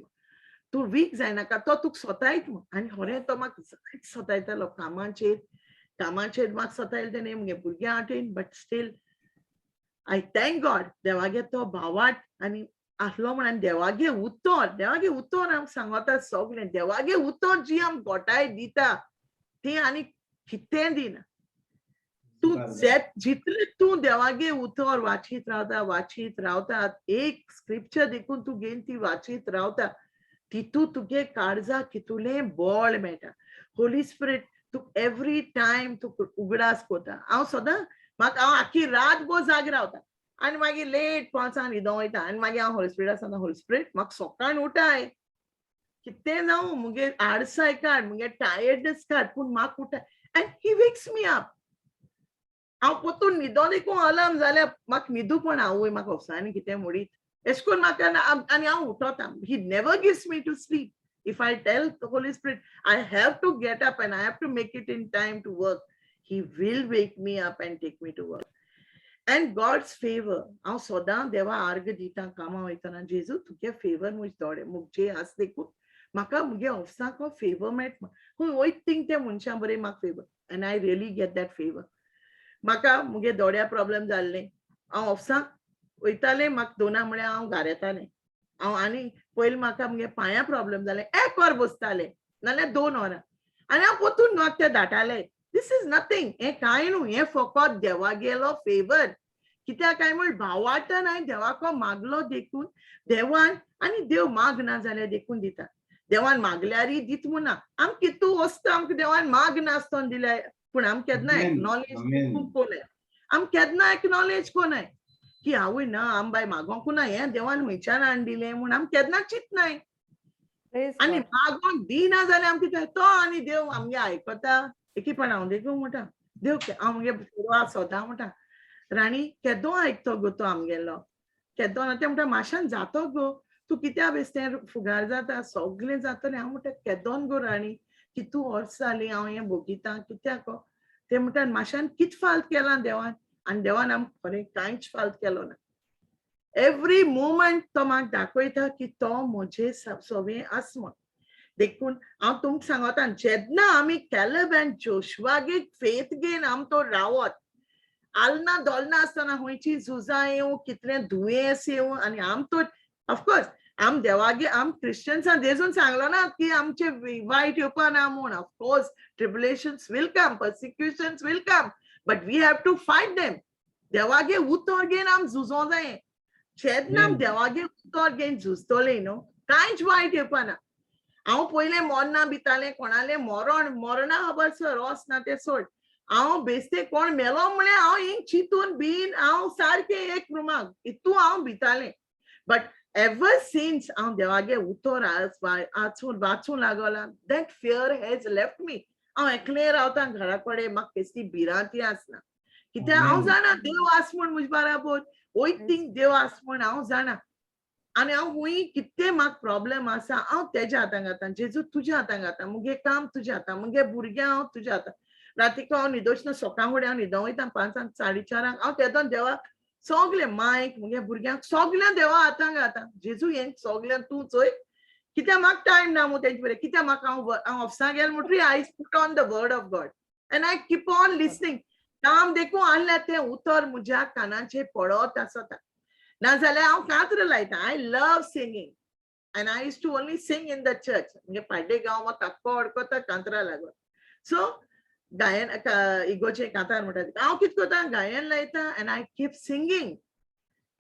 तूं वीक जायनाका तो तुका सोतायत म्हण आनी खरें तो म्हाका जायत सोतायतालो कामाचेर म्हाका सोतायले तेणे मुगे भुरग्यां वाटेन but still I thank God देवागे तो भावार्थ आनी आसलो म्हणून देवागे उतर आमकां सांगता सगळें देवागे उतर जी आम गोठाय दिता ती आनी कितें दिना तूं जितले तूं देवागे उतर वाचीत रावता एक स्क्रिप्चर देखून तूं घेवन ती वाचीत रावता तितू तुगे काळजा कितुलें बळ मेळटा होली स्पिरीट तू एवरी टायम तू उगडास कोता हांव सदां म्हाका हांव आख्खी रातभर जागे रावता आनी मागीर लेट 5 न्हिदो वयता आनी मागीर हांव होली स्पिरीट आसतना होली स्पिरीट म्हाका सकाळीं उठाय कितें जावं मुगे आडसाय काड मुगे टायर्डनेस काड पूण म्हाका उठाय and he wakes me up हांव पोतून न्हिदो देखून अलार्म जाल्यार म्हाका न्हिदू पण आवय म्हाका ऑफिसांनी कितें म्हणीत अशें करून म्हाका आनी हांव उठोता he never gives me to sleep if I tell the Holy Spirit I have to get up and I have to make it in time to work, he will wake me up and take me to work and God's favor हांव सदां देवा आर्ग दिता कामां वयतना जेजू तुगे favour मुझ दोडे मुगे आस देखून म्हाका मुगे ऑफिसाक फेवर मेळटा हूंय वयत थिंग ते मनशां बरें म्हाका favour end I really get that favor म्हाका मुगे दोड्या प्रॉब्लेम जाल्ले हांव ऑफिसाक वयतालें म्हाका 2 म्हळ्यार हांव घरा येतालें हांव आनी पयलीं म्हाका मुगे पांयां प्रॉब्लेम जालें 1 वर बसतालें नाल्यार 2 वरां आनी हांव पोतून म्हाका ते धाडटालें दिस इज नथींग हें कांय न्हू हें फकत देवागेलो फेवर कित्याक काय म्हण भावार्थान हांवें देवाको मागलो देखून देवान आनी देव माग ना जाल्यार देखून दिता देवान मागल्यारय दित म्हूण ना आम कितू वस्त आमकां देवान माग नासतना दिल्या पूण आम केन्ना एक्नॉलेज कोनाय आम केन्ना एक्नॉलेज कोनाय की आवय ना आम बाय मागोंकू ना हें देवान खंयच्यान हाडून दिलें म्हूण आम केन्ना चिंतनाय आनी मागोंक दिना जाल्यार आम कितें तो आनी देव आमगे आयकता एकीपण हांव देखून म्हणटा देव हांव मुगे चेडवा सदां म्हणटा राणी केदो आयकतो गो तो आमगेलो केदो ना तें म्हणटा माश्यान जातो गो तूं कित्या बेश्टें फुगार जाता सगळें जातलें हांव म्हणटा केदोन गो राणी कितू वर्स जालीं हांव हें भोगितां कित्याक ते म्हणटा माश्यान कित फाल्त केलां देवान आनी देवान आमकां खरें कांयच फाल्त केलो ना एवरी मोमेंट तो म्हाका दाखयता की तो म्हजें सवें आस म्हूण देखून हांव तुमकां सांगता जेन्ना आमी कॅलेब एंड जोशुवागे फेथ घेवन आम तो रावत आलना दोलना आसतना खंयची झुजां येवं कितलें दुयेंस येवं आनी आम तो ऑफकोर्स आम देवागे आम क्रिश्चियन्सां देजून सांगलो ना की आमचे वायट येवपा ना म्हूण of course tribulations will come persecutions will come but we have to fight them देवागे उतर घेवन आम झुजो जाय जेन्ना आम देवागे उतर घेवन झुजतलीं न्हू कांयच वायट येवपा ना हांव पयलें मोन्ना भितालें कोणालें मरणा खबर सर रोस ना तें सोड हांव बेश्टें कोण मेलो म्हळ्यार हांव हिंग चिंतून बीन हांव सारकें एक रुमाक हितू हांव भितालें बट ever since हांव देवागे उतर वाचूं लागला that fear has left me हांव एकलें रावता घरा कडेन म्हाका कसली भिरांती आसना कित्याक हांव जाणा देव आस म्हूण म्हजे बाराबर वयत थिंग देव आस म्हूण हांव जाणा आनी हांव हुंय कितें म्हाका प्रॉब्लेम आसा हांव तेज्या हातान घालता जेजू तुज्या हातान घालता मुगे काम तुज्या हातान मुगे भुरग्यां हांव तुज्या हातान रातीको हांव न्हिदोशना सकाळ फुडें हांव न्हिदो वयता 5 4:30 हांव केदोन देवाक सगळे मायक मुगे भुरग्यांक सगळ्या देवा हातान घालता जेजू हें सगळ्यां तूं चोय कित्याक म्हाका टायम ना मुगो तेंचे बरें कित्याक म्हाका हांव ऑफिसाक गेलें म्हणटरी I put on the word of God and I keep on listening काम देखून आहलें तें उतर म्हज्या कानाचेर पडत आसता नाजाल्यार हांव कांतर लायता I love singing and I use to only sing in the church म्हणजे पाड्डे गांव म्हाका ताक्को अडकता कांतरा लागून सो गायन इगोचे कांतार म्हणटा हांव कितें करता गायन लायता end I keep singing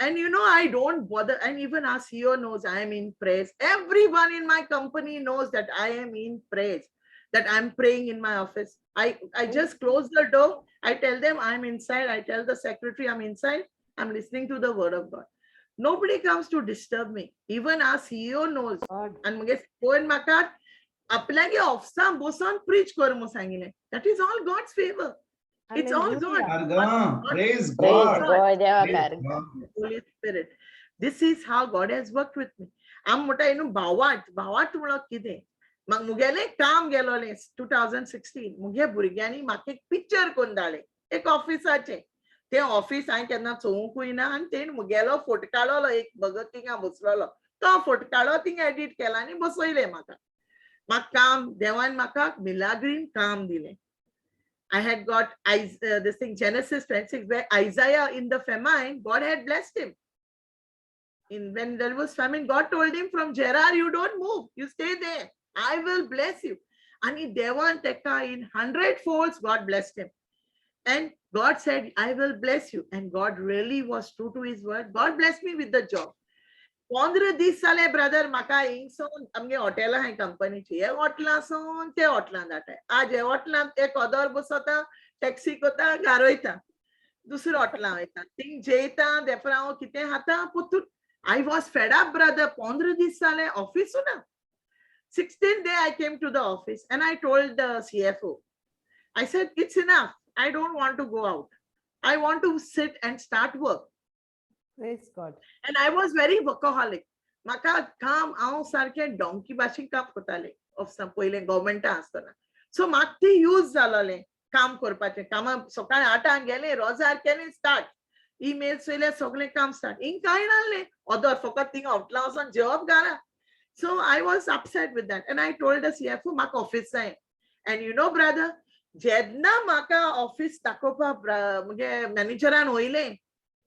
and you know I don't bother and even our CEO knows I am in praise everyone in my company knows that I am in praise that I'm praying in my office I just close the door I tell them I'm inside I tell the secretary I'm inside I'm listening to the word of God nobody comes to disturb me even our CEO knows and mage कोण म्हाका आपल्यागे ऑफिसान बसून preach कर म्हणून सांगिल्लें that is all God's favor it's all God praise God Holy Spirit this is how God has worked with me आम म्हणटा न्हू भावार्थ म्हणल्यार कितें म्हाका मुगेलें काम गेलोलें 2016 मुगे भुरग्यांनी म्हाका एक पिक्चर कोन्न धाडलें एक ऑफिसाचें तें ऑफिस हांवें केन्ना चोवंकूय ना आनी तेणें मुगेलो फोटो काडलो एक भगत थिंगा बसलोलो तो फोटो काडलो थिंगा एडिट केला आनी बसयलें म्हाका काम देवान म्हाका मिलाग्रीन काम दिलें I had got this thing Genesis 26 where Isaiah in the famine God had blessed him when there was famine, God told him from Gerar, you don't move, you stay there. I will bless you. And he Devan Teka in 100 folds, God blessed him. And God said, I will bless you. And God really was true to his word. God blessed me with the job. 15 दीस जाले brother म्हाका हिंगसून आमगे hotel आहाय कंपनीची हे हॉटेलासून ते हॉटेलान धाडटाय आज हे हॉटेलान एक ऑदर बसता टॅक्सी कोता गारोयता दुसरे हॉटेलां वयता थिंग जेयता देफर हांव कितें खाता पुतून I was fed up, brother. 15 दीस जाले ऑफिस ना 16th day I came to the office and I told the CFO, I said, it's enough. I don't want to go out. I want to sit and start work. Praise God. And I was very workaholic. Maka काम हांव सारकें donkey भाशेन काम करतालें of some पयलें government आसतना. So म्हाका ती यूज जालोलें काम करपाचें. कामां सकाळीं 8 गेलें रोजार केलें स्टार्ट. ईमेल्स येयले सगळें काम स्टार्ट. हिंग कांय नासलें. ऑदर फकत थिंग हॉटेलां वचोन जेवप घरा. So I was upset with that. And I told the CFO, म्हाका ऑफिस जाय. And you know, brother, जेन्ना म्हाका ऑफिस दाखोवपाक म्हणजे मॅनेजरान वयलें,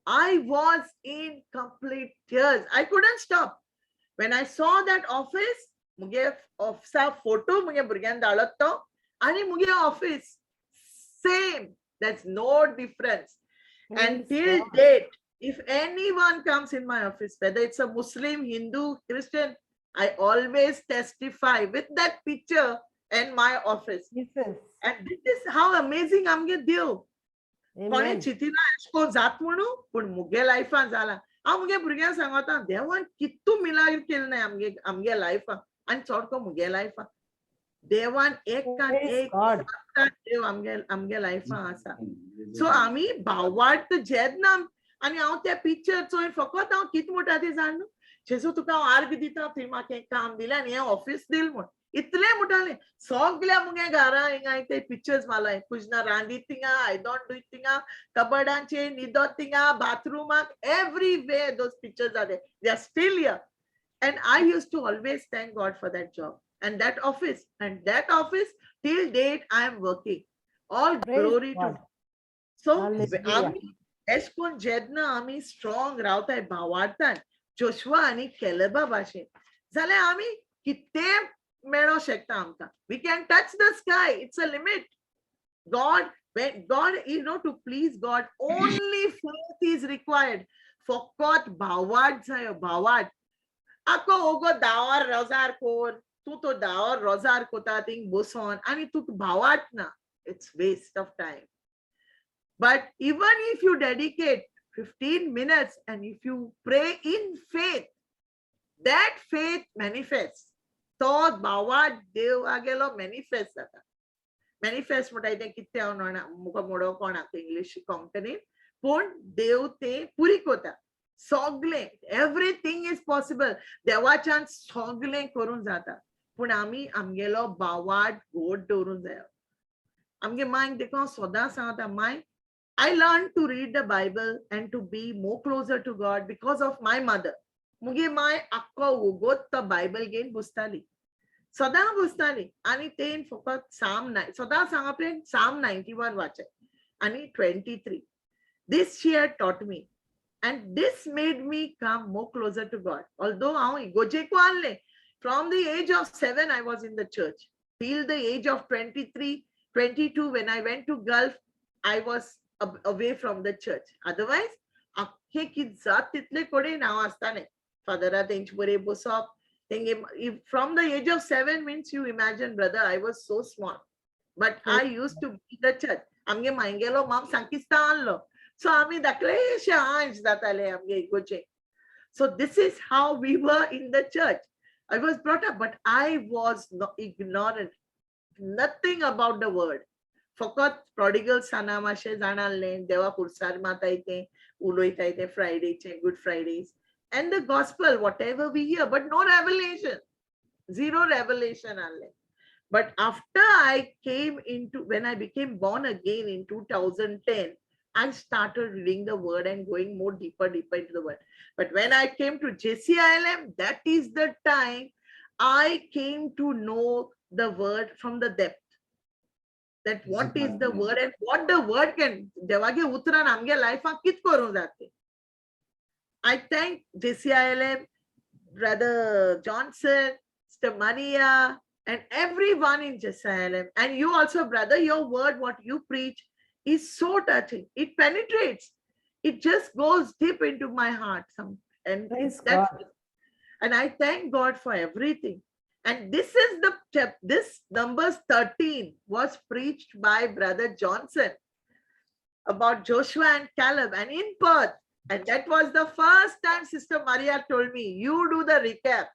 I was in complete tears. I couldn't stop. When I saw that office, मुगे ऑफिसा फोटो मुगे भुरग्यान धाडत तो आनी मुगे office same. There's no difference. And till date, if anyone comes in my office, whether it's a Muslim, Hindu, Christian, I always testify with that picture in my office. Jesus. And this is how amazing आमगे देव. कोणे Amen. चितिना एशको जात म्हणू पण मुगे लायफान जाला हांव मुगे भुरग्यांक सांगता देवान कितू मिलाग्र केलें नाय आमगे लायफान आनी चोडको मुगे लायफान देवान एकान एक देव आमगे लायफान आसा सो आमी भावार्थ जेन्ना आनी हांव ते पिक्चर चोय फकत हांव कित म्हणटा ते जाण न्हू जेजू तुका हांव आर्ग दिता थंय म्हाका एक काम दिलें आनी हें ऑफिस दिल म्हण इतलें म्हणटालें सगल्या मुगे घरा हिंगा ते पिक्चर्स मालाय कुजना रांदीत थिंगा आय डोंट डू इट थिंगा कबर्डांचेर न्हिदत थिंगा बाथरूमाक everywhere those pictures are there they are still here and I used to always thank God for that job and that office till date I am working all glory to so आमी एशकोन जेन्ना आमी strong रावताय भावार्थान Joshua आनी केलेबा भाशेन जाल्यार आमी कितें मेळो शकता आमकां we can touch the sky, it's a limit. When God, to please God, only faith is required. फकत भावार्थ जायो भावार्थ आको ओगो दावर रोजार कोर तू तो दावर रोजार कोता थिंग बसोन आनी तू भावार्थ ना it's waste of time. But even if you dedicate 15 minutes and if you pray in faith, that faith manifests. तो भावार्थ देव आगेलो मॅनिफेस्ट जाता मॅनिफेस्ट म्हणटा तें कितें हांव जाणा मुका मोडो कोणाक इंग्लीश कोंकणीन पूण देव तें पुरी कोता सगळें एवरीथिंग इज पॉसिबल देवाच्यान सगळें करूं जाता पूण आमी आमगेलो भावार्थ घोट दवरूं जाय आमगे मांयक देखून हांव सदां सांगता माय I learned to read the Bible and to be more closer to God because of my mother. मुगे माय आक्को उगोत तो बायबल घेवन बसताली सदां बसताली आनी तेन फकत सदां सांगप Psalm 91 वाचय आनी 23 this she had taught me and this made me come more closer to God. Although हांव इगोजेको आसलें from the age of 7 I was in the church till the age of 22 when I went to Gulf I was away from the church. Otherwise आख्खे कित जात तितले कडेन हांव आसतालें फादरा तेंचे बरे बसप from the age of 7 means you imagine brother I was so small but I used to be the church आमगे मांगेलो माम सांकिस्ता आणलो so आमी धाकलेशे आंश जाताले आमगे इगोचे so this is how we were in the church. I was brought up but I was ignorant nothing about the word. फकत prodigal सना माशे जाणालें देवा पुरसार मातायतें उलोयतायतें फ्रायडेचे good Fridays and the gospel whatever we hear but no revelation, zero revelation. But after I came into when I became born again in 2010 I started reading the word and going more deeper into the word. But when I came to JCILM, that is the time I came to know the word from the depth, that what is the word and what the word can देवागे उतरान आमगे लायफाक कित करूं जाते I thank DCILM, Brother Johnson, Sister Maria, and everyone in JCILM. And you also, brother, your word, what you preach is so touching. It penetrates. It just goes deep into my heart. And Praise that's God. and I thank God for everything. And this is this Numbers 13 was preached by Brother Johnson about Joshua and Caleb and in Perth. And that was the first time Sister Maria told me, you do the recap.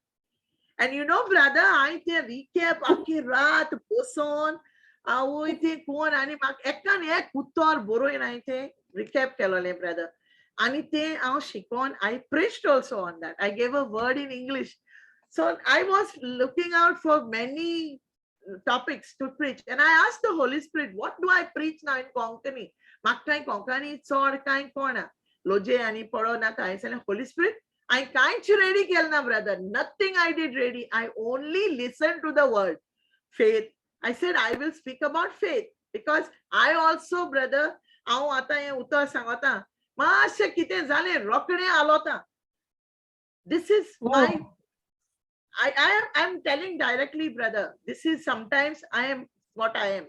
And you know, brother, I think recap aki raat boson awo ite kon ani mak ekan ek uttor boroin I think recap kelole brother. Ani te aw shikon I preached also on that. I gave a word in English. So I was looking out for many topics to preach. And I asked the Holy Spirit, what do I preach now in Konkani? Makkai Konkani sor kai kona. Loje ani pado na kai. Holy Spirit, I can't ready kelna, brother. Nothing I did ready. I only listened to the word. Faith. I said, I will speak about faith. Because I also, brother, aw ata ye uttar sangata. Maashe kite zale rokne alota. This is my I'm telling directly, brother, this is sometimes I am what I am.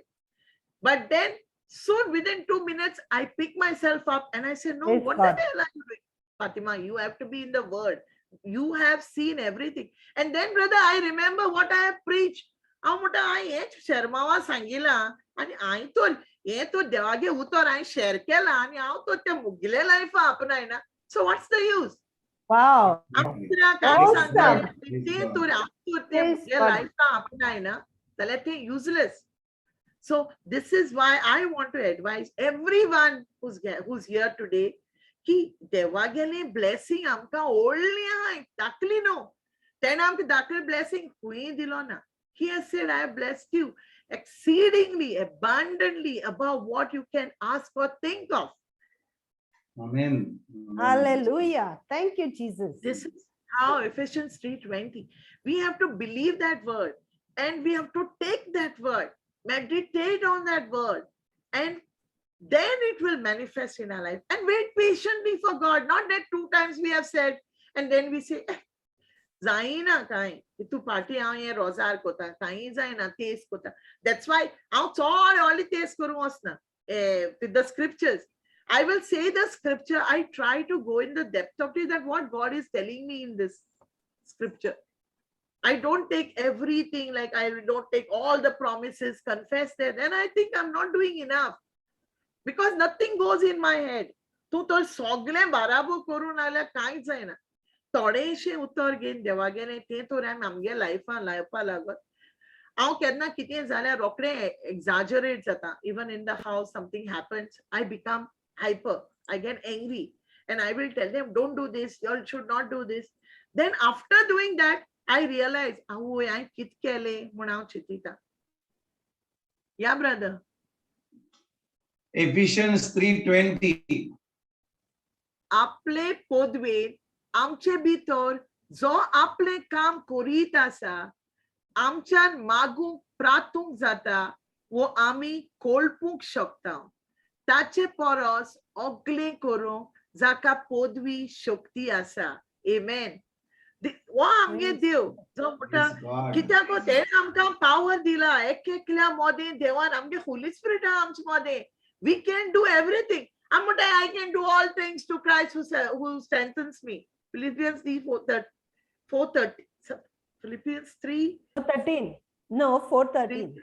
But then soon within 2 minutes, I pick myself up and I say, no, Praise what God. the hell are you doing? Fatima, you have to be in the word. You have seen everything. And then, brother, I remember what I have preached. I Sharmawa Sangila and I told Devage Utor I share Kela and I told the Mugile life Apnnak. So what's the use? Wow. Exactly. Awesome. Useless. So this is why I want to advise everyone who's here today. Ki Devagene blessing amka only hai dakli no. Then amka dakli blessing hui dilona. He has said, I have blessed you exceedingly, abundantly above what you can ask or think of. Amen. Hallelujah. Thank you, Jesus. This is how Ephesians 3:20. We have to believe that word and we have to take that word, meditate on that word, and then it will manifest in our life. And wait patiently for God. Not that 2 times we have said and then we say, zaina kai, tu party aye rozar kota, kai zaina tes kota. That's why I'll only tes kurumosna with the scriptures. I will say the scripture. I try to go in the depth of it, that what God is telling me in this scripture. I don't take everything, like I don't take all the promises, confess that. And I think I'm not doing enough because nothing goes in my head. Tu to sogle barabo korun ala kai zaina. Todeshe uttar gen devagene te to ram amge life lagot. Aw kedna kiti zale rokne exaggerate jata. Even in the house something happens, I become hyper. I get angry and I will tell them, don't do this, you all should not do this. Then after doing that, I realize, oh, I kit kele munao chitita. Yeah, brother. Ephesians 3:20. Aple podve amche bitor zo aple kam korita sa amchan magu pratung zata wo ami kolpuk shokta. Tache poros ogle koro zaka podvi shokti asa. Amen. Amge dev jo mota kita ko te amka power dila ekekla mode devan amge Holy Spirit amch mode. We can do everything. Amota I can do all things to Christ who strengthens me. Philippians 4:30. Philippians 3. 4:13. No, 4:13.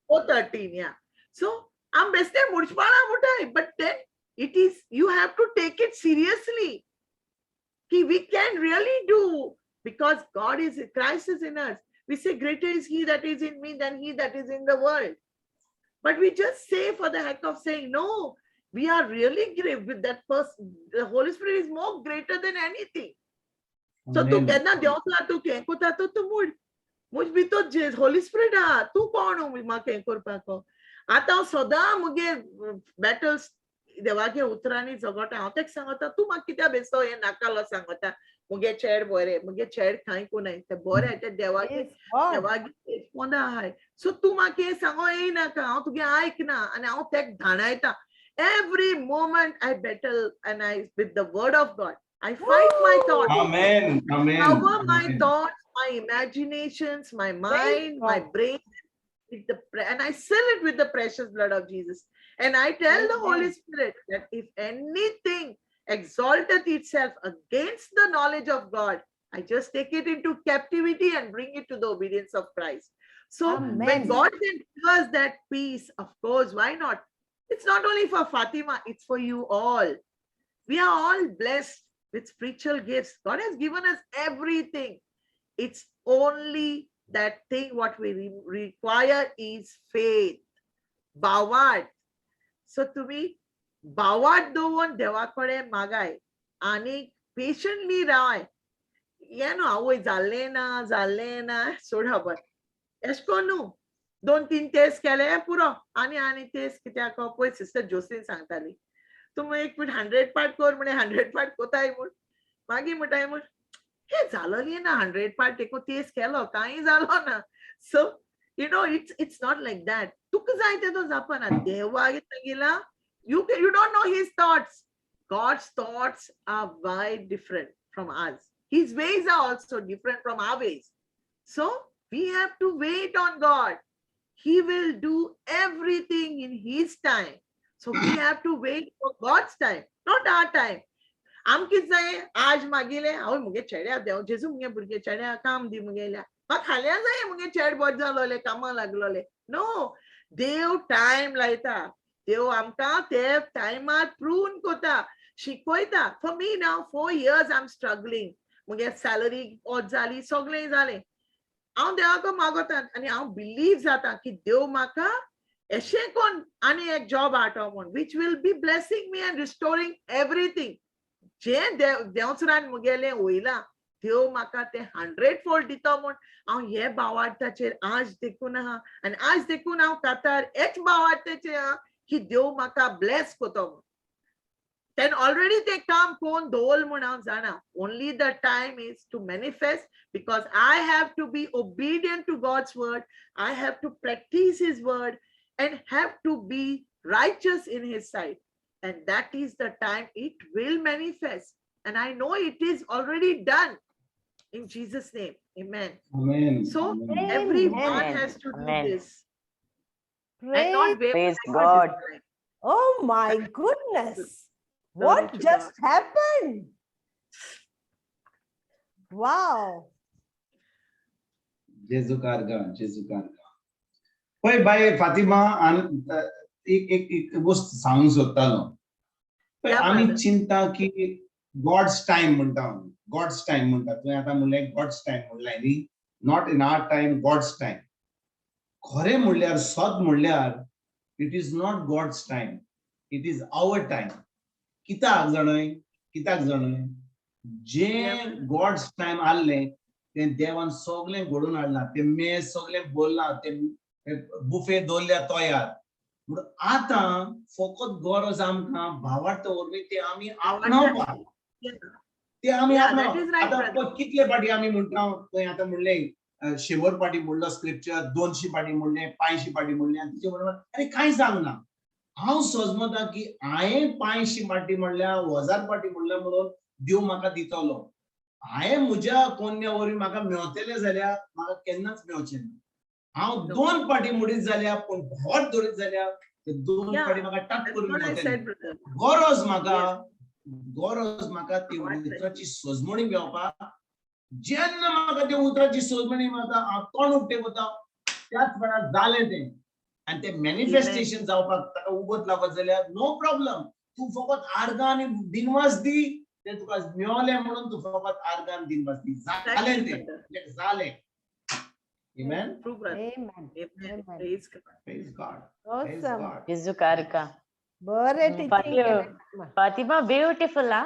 4:13, yeah. So I'm best but then it is, you have to take it seriously. We can really do, because Christ is in us. We say greater is he that is in me than he that is in the world. But we just say for the heck of saying, no, we are really great with that person. The Holy Spirit is more greater than anything. So tu kedna diosla tu kenko ta tu muj bhi to Holy Spirit tu kaun hu ma kenkor pa ko. आता सदा मुगे battles देवागे उतरानी जगटा हातेक सांगता तू मा कित्या बेसो हे नाकालो सांगता मुगे चेड बोरे मुगे चेड खाई को नाही ते बोरे ते देवागे पोंदा हाय सो तू मा के सांगो ए नाका हांव तुगे ऐकना आनी हांव तेक धाणायता. Every moment I battle and I with the word of God. I fight my thoughts. Amen. Amen. Cover my Amen. thoughts, my imaginations, my mind, my God. brain, with and I seal it with the precious blood of Jesus. And I tell the Holy Amen. Spirit that if anything exalteth itself against the knowledge of God, I just take it into captivity and bring it to the obedience of Christ. So when Amen. God can give us that peace, of course, why not? It's not only for Fatima, it's for you all. We are all blessed with spiritual gifts. God has given us everything. It's only that thing what we require is faith. Bhavart. So तुम्ही Bhavart दोन देवाकडे मागाय आणि patiently राहाय. आवय जाल्ले ना सोडा बर. एशको न्हू 2-3 टेस्ट केले पुरो आणि टेस्ट कित्याक पळय सिस्टर जोसीन सांगताली तूं एक मिनिट 100 पार्ट कर म्हणे 100 पार्ट कोताय म्हूण मागीर म्हणटाय म्हूण हे जालोली ना 100 पार्ट एको टेस्ट केलो कांय जालो ना so it's not like that. तुका जाय तेदो जापना देवाक गेला you don't know his thoughts. God's thoughts are wide different from us. His ways are also different from our ways. So we have to wait on God. He will do everything in his time. So we have to wait for God's time, not our time. आम कित जाय आज मागीले हांव मुगे चेड्या देव जेजू मुगे भुरगे चेड्या काम दी मुगेल्या म्हाका खाल्या जाय मुगे चेड बरें जालोले कामा लागलोले नो देव टायम लायता देव आमकां ते टायमार प्रून कोता शिकयता for me now 4 years I'm struggling मुगे सॅलरी ऑड जाली सगळें जालें हांव देवाक मागोता आनी हांव बिलीव जाता की देव म्हाका अशें कोण आनी एक जॉब हाडटो म्हूण which will be blessing me and restoring everything. जे देवचरान मुगेलें वयलां देव म्हाका ते 100-fold दिता म्हूण हांव हे भावार्थाचेर आज देखून आहा आनी आज देखून हांव कातार हेच भावार्थाचेर आहा की देव म्हाका ब्लेस कोतो म्हूण then already they come कोण दवल म्हूण हांव जाणा only the time is to manifest because I have to be obedient to God's word. I have to practice his word and have to be righteous in his sight. And that is the time it will manifest. And I know it is already done in Jesus' name. Amen. Amen. So Amen. everyone Amen. has to do Amen. this. And not wait Praise for God. his time. Oh my goodness. Glory What to just God. happened? Wow. जेजू कारगा पळय bye Fatima एक गोष्ट सांगूंक सोदतालो पळय Yeah, आमी brother. चिंता की गॉड्स टाइम म्हणटा गॉड्स टाइम म्हणटा तुवें आतां म्हणलें गॉड्स टाइम म्हणलां न्ही not in our time God's time खरें म्हणल्यार सत म्हणल्यार it is not God's time it is our time कित्याक जाणय जे गॉड्स टाइम आहलें तें देवान सगळें घडोवन हाडलां तें मेज सगळें बोल्लां तें बुफे दवरल्या तयार म्हणून आतां फकत गरज आमकां भावार्थ वरवीं ते आमी आपणावपाक ते आमी Yeah, आपणावप that is right, आतां brother. कितले पाटी आमी म्हणटा थंय आतां म्हणलें 100 पाटी म्हणलो स्क्रिप्चर 200 पाटी म्हणलें 500 पाटी म्हणलें आनी तिचे बरोबर अरे कांय जावना हांव सजमता की हांवें 500 पाटी म्हणल्या 1000 पाटी म्हणल्या म्हणून देव म्हाका दितलो हांवें म्हज्या कोन्या वरवीं म्हाका मेळटलें जाल्यार म्हाका केन्नाच मेळचें ना हांव 2 पाटी म्हणीत जाल्यार पूण भोट धरीत जाल्यार ते 2 Yeah, पाटी म्हाका टाक That's करून what I मेळटलें said, brother. गरज म्हाका ती उतराची सोजमणी घेवपाक जेन्ना म्हाका ते उतराची सोजमणी मेळटा हांव तोंड उक्तें करता त्याच वेळार जालें तें आनी तें मॅनिफेस्टेशन जावपाक ताका उगत लागत जाल्यार नो प्रॉब्लम तूं फकत आर्गां आनी दिनवास दी तें तुका मेळलें म्हणून तूं फकत आर्गां आनी दिनवास दी जालें तें जालें Amen. True, brother. Amen. Amen. Amen. Praise God. Praise God. Praise Awesome. God. जेजू कारका बरें teaching केलें. फातिमा ब्युटिफुल हा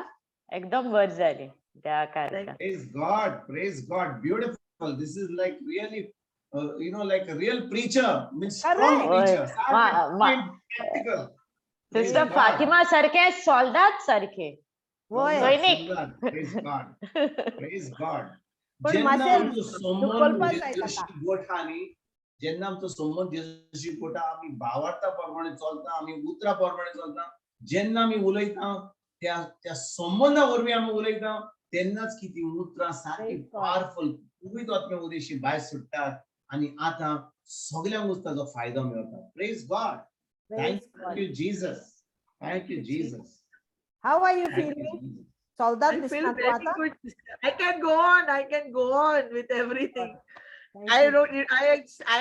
एकदम वर जाली त्या कारका Praise God. Praise God. Beautiful. This is like really, like a real preacher. Means strong Correct. preacher. मा- Practical. सिस्टर फातिमा सारखे सॉल्दात सारखे होय. सैनिक. Praise God. Praise God. पण जेन्ना मातशें आमचो संबंध दुखोवपाक जाय जेजूशी ताका. गोठा न्ही जेन्ना आमचो संबंध जेजूशी गोठा आमी भावार्था प्रमाणे चलता आमी उतरा प्रमाणे चलता जेन्ना आमी उलयता त्या संबंधा वरवीं आमी उलयता तेन्नाच की ती उतरां सारकी पावरफुल खूब आत्म्या उदेशी भायर सुट्टात आनी आतां सगळ्यांकूच ताजो फायदो मेळटा. Praise God. Thank you Jesus. Thank you, Jesus. How are you Thank you, feeling? Jesus. Soldat I feel Vishnatu very आता? good, sister. I can go on. I can go on with everything. Thank I you. wrote. I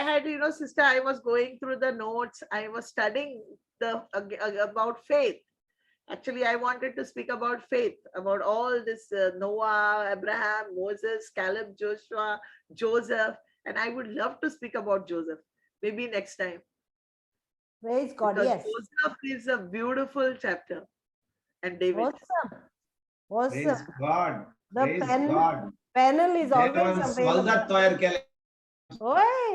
had, sister. I was going through the notes. I was studying about faith. Actually, I wanted to speak about faith, about all this Noah, Abraham, Moses, Caleb, Joshua, Joseph, and I would love to speak about Joseph. Maybe next time. Praise God. Because Yes. Joseph is a beautiful chapter, and David. Awesome. Praise Awesome. God. The Praise God. panel is always देवान available. soldat तयार केले. Oy.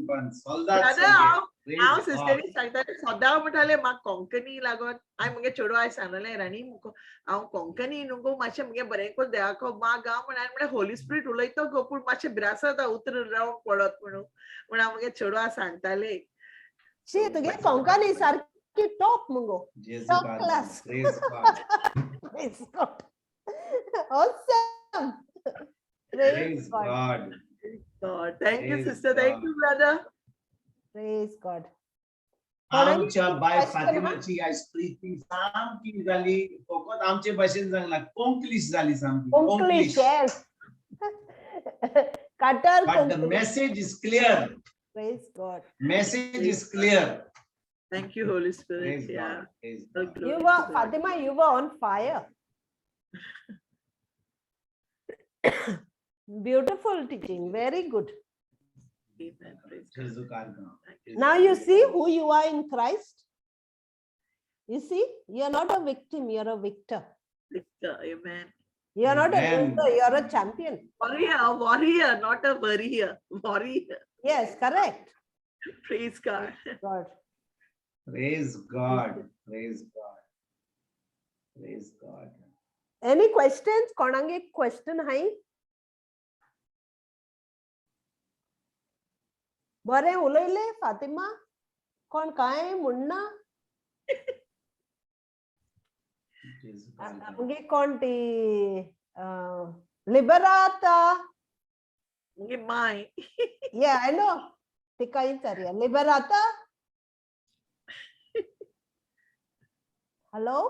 पण soldat दादा सगळे. हांव Praise सिस्टरी God. सांगताले सदां म्हणटाले म्हाका कोंकणी लागोन हांवें मुगे चेडूं आयज सांगलें राणी हांव कोंकणी न्हू मातशें मुगे बरें करून देवाको माग हांव म्हण होली स्पिरीट उलयता गो पूण मातशें भिरास जाता उतर रावंक पडत म्हणून हांव मुगे चेडूं सांगताले. शी तुगे कोंकणी सारकी टॉप मुगो. Top class. Praise God. Praise God. Awesome. Praise God. God. Thank you, Praise sister. Thank God. you, brother. Praise God. आमच्या बाय फातिमाची आज प्रीती सामकी जाली फकत आमचे भाशेन सांगला कोंकणीश जाली सामकी Konglish, yes. Katar but the Konglish. message is clear. Praise God. Message is clear. Thank you, Holy Spirit. Praise Yeah. God. Praise Oh, God. glory You to were, God. Fatima, you were on fire. Beautiful teaching. Very good. Amen. Praise God. जेजू कारगा. Now you see who you are in Christ. You see, you are not a victim, you are a victor. Victor. Amen. You are not a Amen. loser, you are a champion. Warrior, not a warrior. Warrior. Yes, correct. Praise God. God. Praise God. Praise God. Praise God. Any questions? कोणांगे question hai? बरे उलयले फातिमा कोण काय म्हणना जेजू कारगा. आमगे कोण ती लिबराता My. yeah I know ती काही तरी लिबराता हॅलो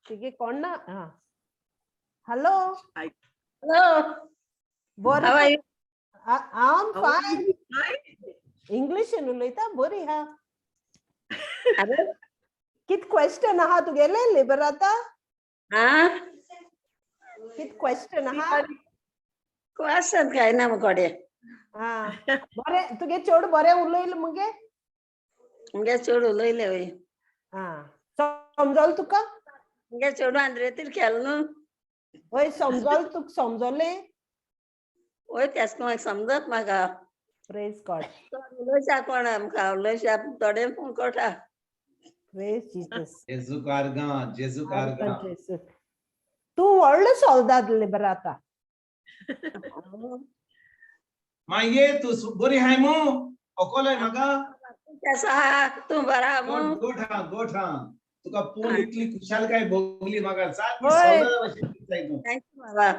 तिगे कोण ना हॅलो Hello, बरे how are you? I'm How are fine. you? Hi. English उलयता बरी हा Hello? कित क्वेश्चन आहा तुगेले लिबराता Ah, कित क्वेश्चन आहा question काय ना मकडे. हा बरे तुगे चोड बरे उलयले मगे मुगे चोडू लयले होय. हा समजल तुका मुगे चोडू आंद्रेतीर खेळनो. होय समजल तुक समजले होय तेस कोण समजत म्हाका. प्रेज गॉड उलयशा कोण आमकां उलयशा थोडे फोन करता. प्रेज जीसस जेजू कारगा. जेजू कारगा. तू व्हडलो सोल्दाद लिबराता मागे तू बरी हाय मु अकोलाय म्हाका केसा तूं बरा मू. गोठा गोठा तुका पूण इतली खुशाल काय भोगली म्हाका सारकी होय. सौदादा भाशेन दिसताय तू. थँक यू बाबा.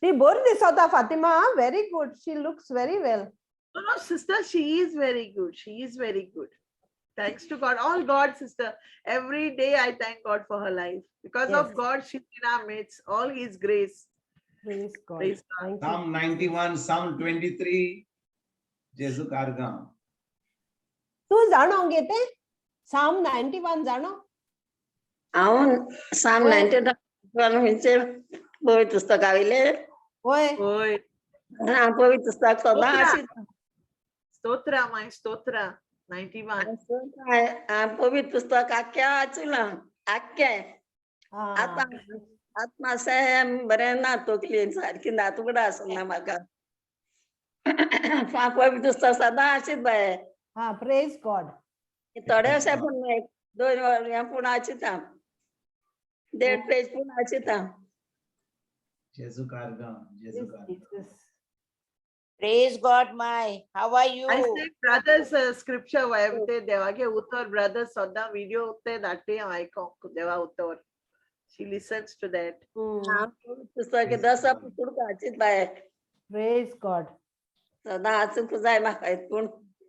ती बरी दिसता Fatima very good she looks very well No, sister, she is very good. She is very good. Thanks to God. All God, sister. Every day I thank God for her life. Because of Yes. God, she's in our midst. All His grace. Praise God Praise God. Thank Psalm 91, Psalm 23. जेजू कारगा. तू जाणो घेते साम 91 जाणो हांव साम 91 म्हणजे पवित्र पुस्तक आविले. होय Hoy. हांव पवित्र पुस्तक सदां आशिता. Stotra, my stotra. 91. हांव पवित्र पुस्तक आख्या वाचलां आख्या. आतां आत्मा सेम बरें ना तकलेन सारकी नातुकडां आसना म्हाका. पवित्र पुस्तक सदां आशीत बाये. हा प्रेज गॉड थोडे अशें पूण 2 हें पूण आचिता 1.5 पेज पूण आचिता. जेजू कारगा. जेजू कारगा. Praise God, my. How are you? I said brothers scripture ते देवागे उत्तर brothers सदा video ते दाटे ऐको देवा उत्तर. She listens to that. पुस्तक 10 पुस्तक वाचित आहे. Praise God. सदा वाचूंक जाय म्हाका हितून.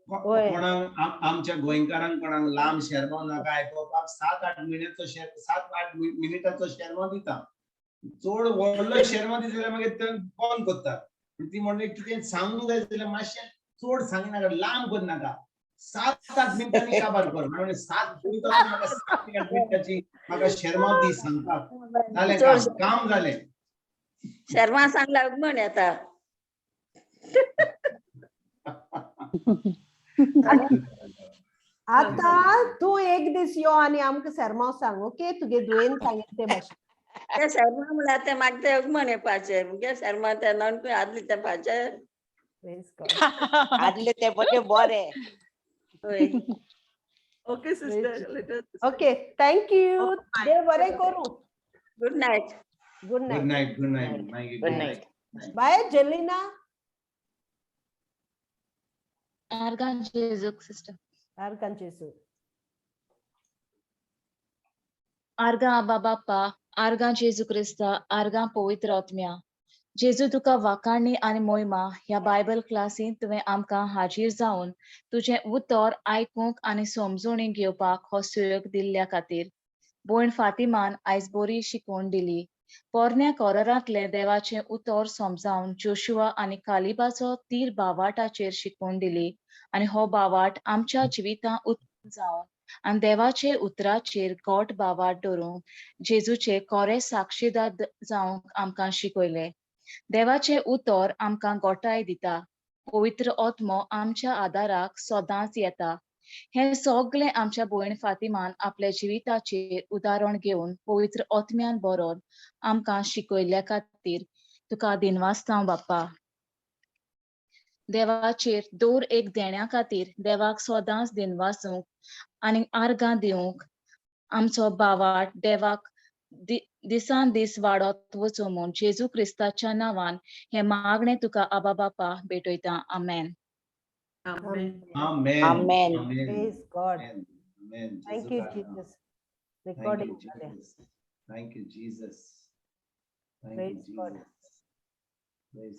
कोणाक आमच्या गोंयकारांक कोणाक लांब शेरमो नाका आयकोपाक 7-8 मिनिटाचो शेरमो दिता. चड व्हडलो शेरमो दिता जाल्यार मागीर ते बंद करता. ती म्हणली कितें सांगूंक जाय जाल्यार मातशें चड सांगिनाका, लांब करनाका. 7-8 मिनिटांनी काबार कर. म्हणजे 7 मिनिटाची म्हाका शेरमो दी सांगपाक. जालें काम जालें. शर्मा सांगला म्हण येता. आता तू एक दीस यो आणि आमकां शर्मा सांग, ओके? तुगे दुयेन सांगेन ते भाशेन. ते शर्मा म्हळ्यार ते म्हाका ते म्हण येवपाचे. मुगे शर्मा ते नॉन आदले ते पाचे. Praise God. आदले ते बटे बरे. Okay, sister. Let us. Okay, thank you. देव बरें करू. Good night. Good Good night. night. Good night. Good night. Bye, Jelena. Arganjezuk, sister. Arkanchesu. Arga Abba Bappa, Arga Jesu Christa, Arga Pavitra Atmya. जेजू तुका वाकाणणी आणि मोहिमा ह्या Bible क्लासीन तुवें आमकां हाजीर जावन तुझें उतर आयकूंक आनी समजून घेवपाक हो सुयोग दिल्ल्या खातीर. भयण फातिमान आयज बरी शिकवण दिली. पोरण्या कोरांतले देवाचें उतर समजावन जोशुआ आनी कालिबाचो तीर बावाटाचेर शिकवण दिली आनी हो बावाट आमच्या जिवितां उत्पन्न जावन आनी देवाचे उतराचेर गोट बावाट धरूंक जेजूचे कोरे साक्षीदार जावंक आमकां शिकयले. देवाचे उतर आमकां गोटाय दिता. पवित्र आत्मो आमच्या आदाराक सदांच येता. हे सगळे आमच्या भयण फातिमान आपल्या जिविताचेर उदाहरण घेवन पवित्र आत्म्यान बरोवन आमकां शिकयल्या खातीर तुका दिनवास जावं बाप्पा. देवाचेर दर एक देण्या खातीर देवाक सदांच दिनवास जावंक आनी आर्गां दिवंक आमचो बावाट देवाक दिसान दीस वाडत वचूं म्हूण जेजू क्रिस्ताच्या नांवान हे मागणें तुका आबा बापा भेटयता. आमेन. Amen. Amen. Amen. Praise God. Amen. Thank you, Jesus. Recording. Thank you, Jesus. Thank Praise you, God. Jesus. Praise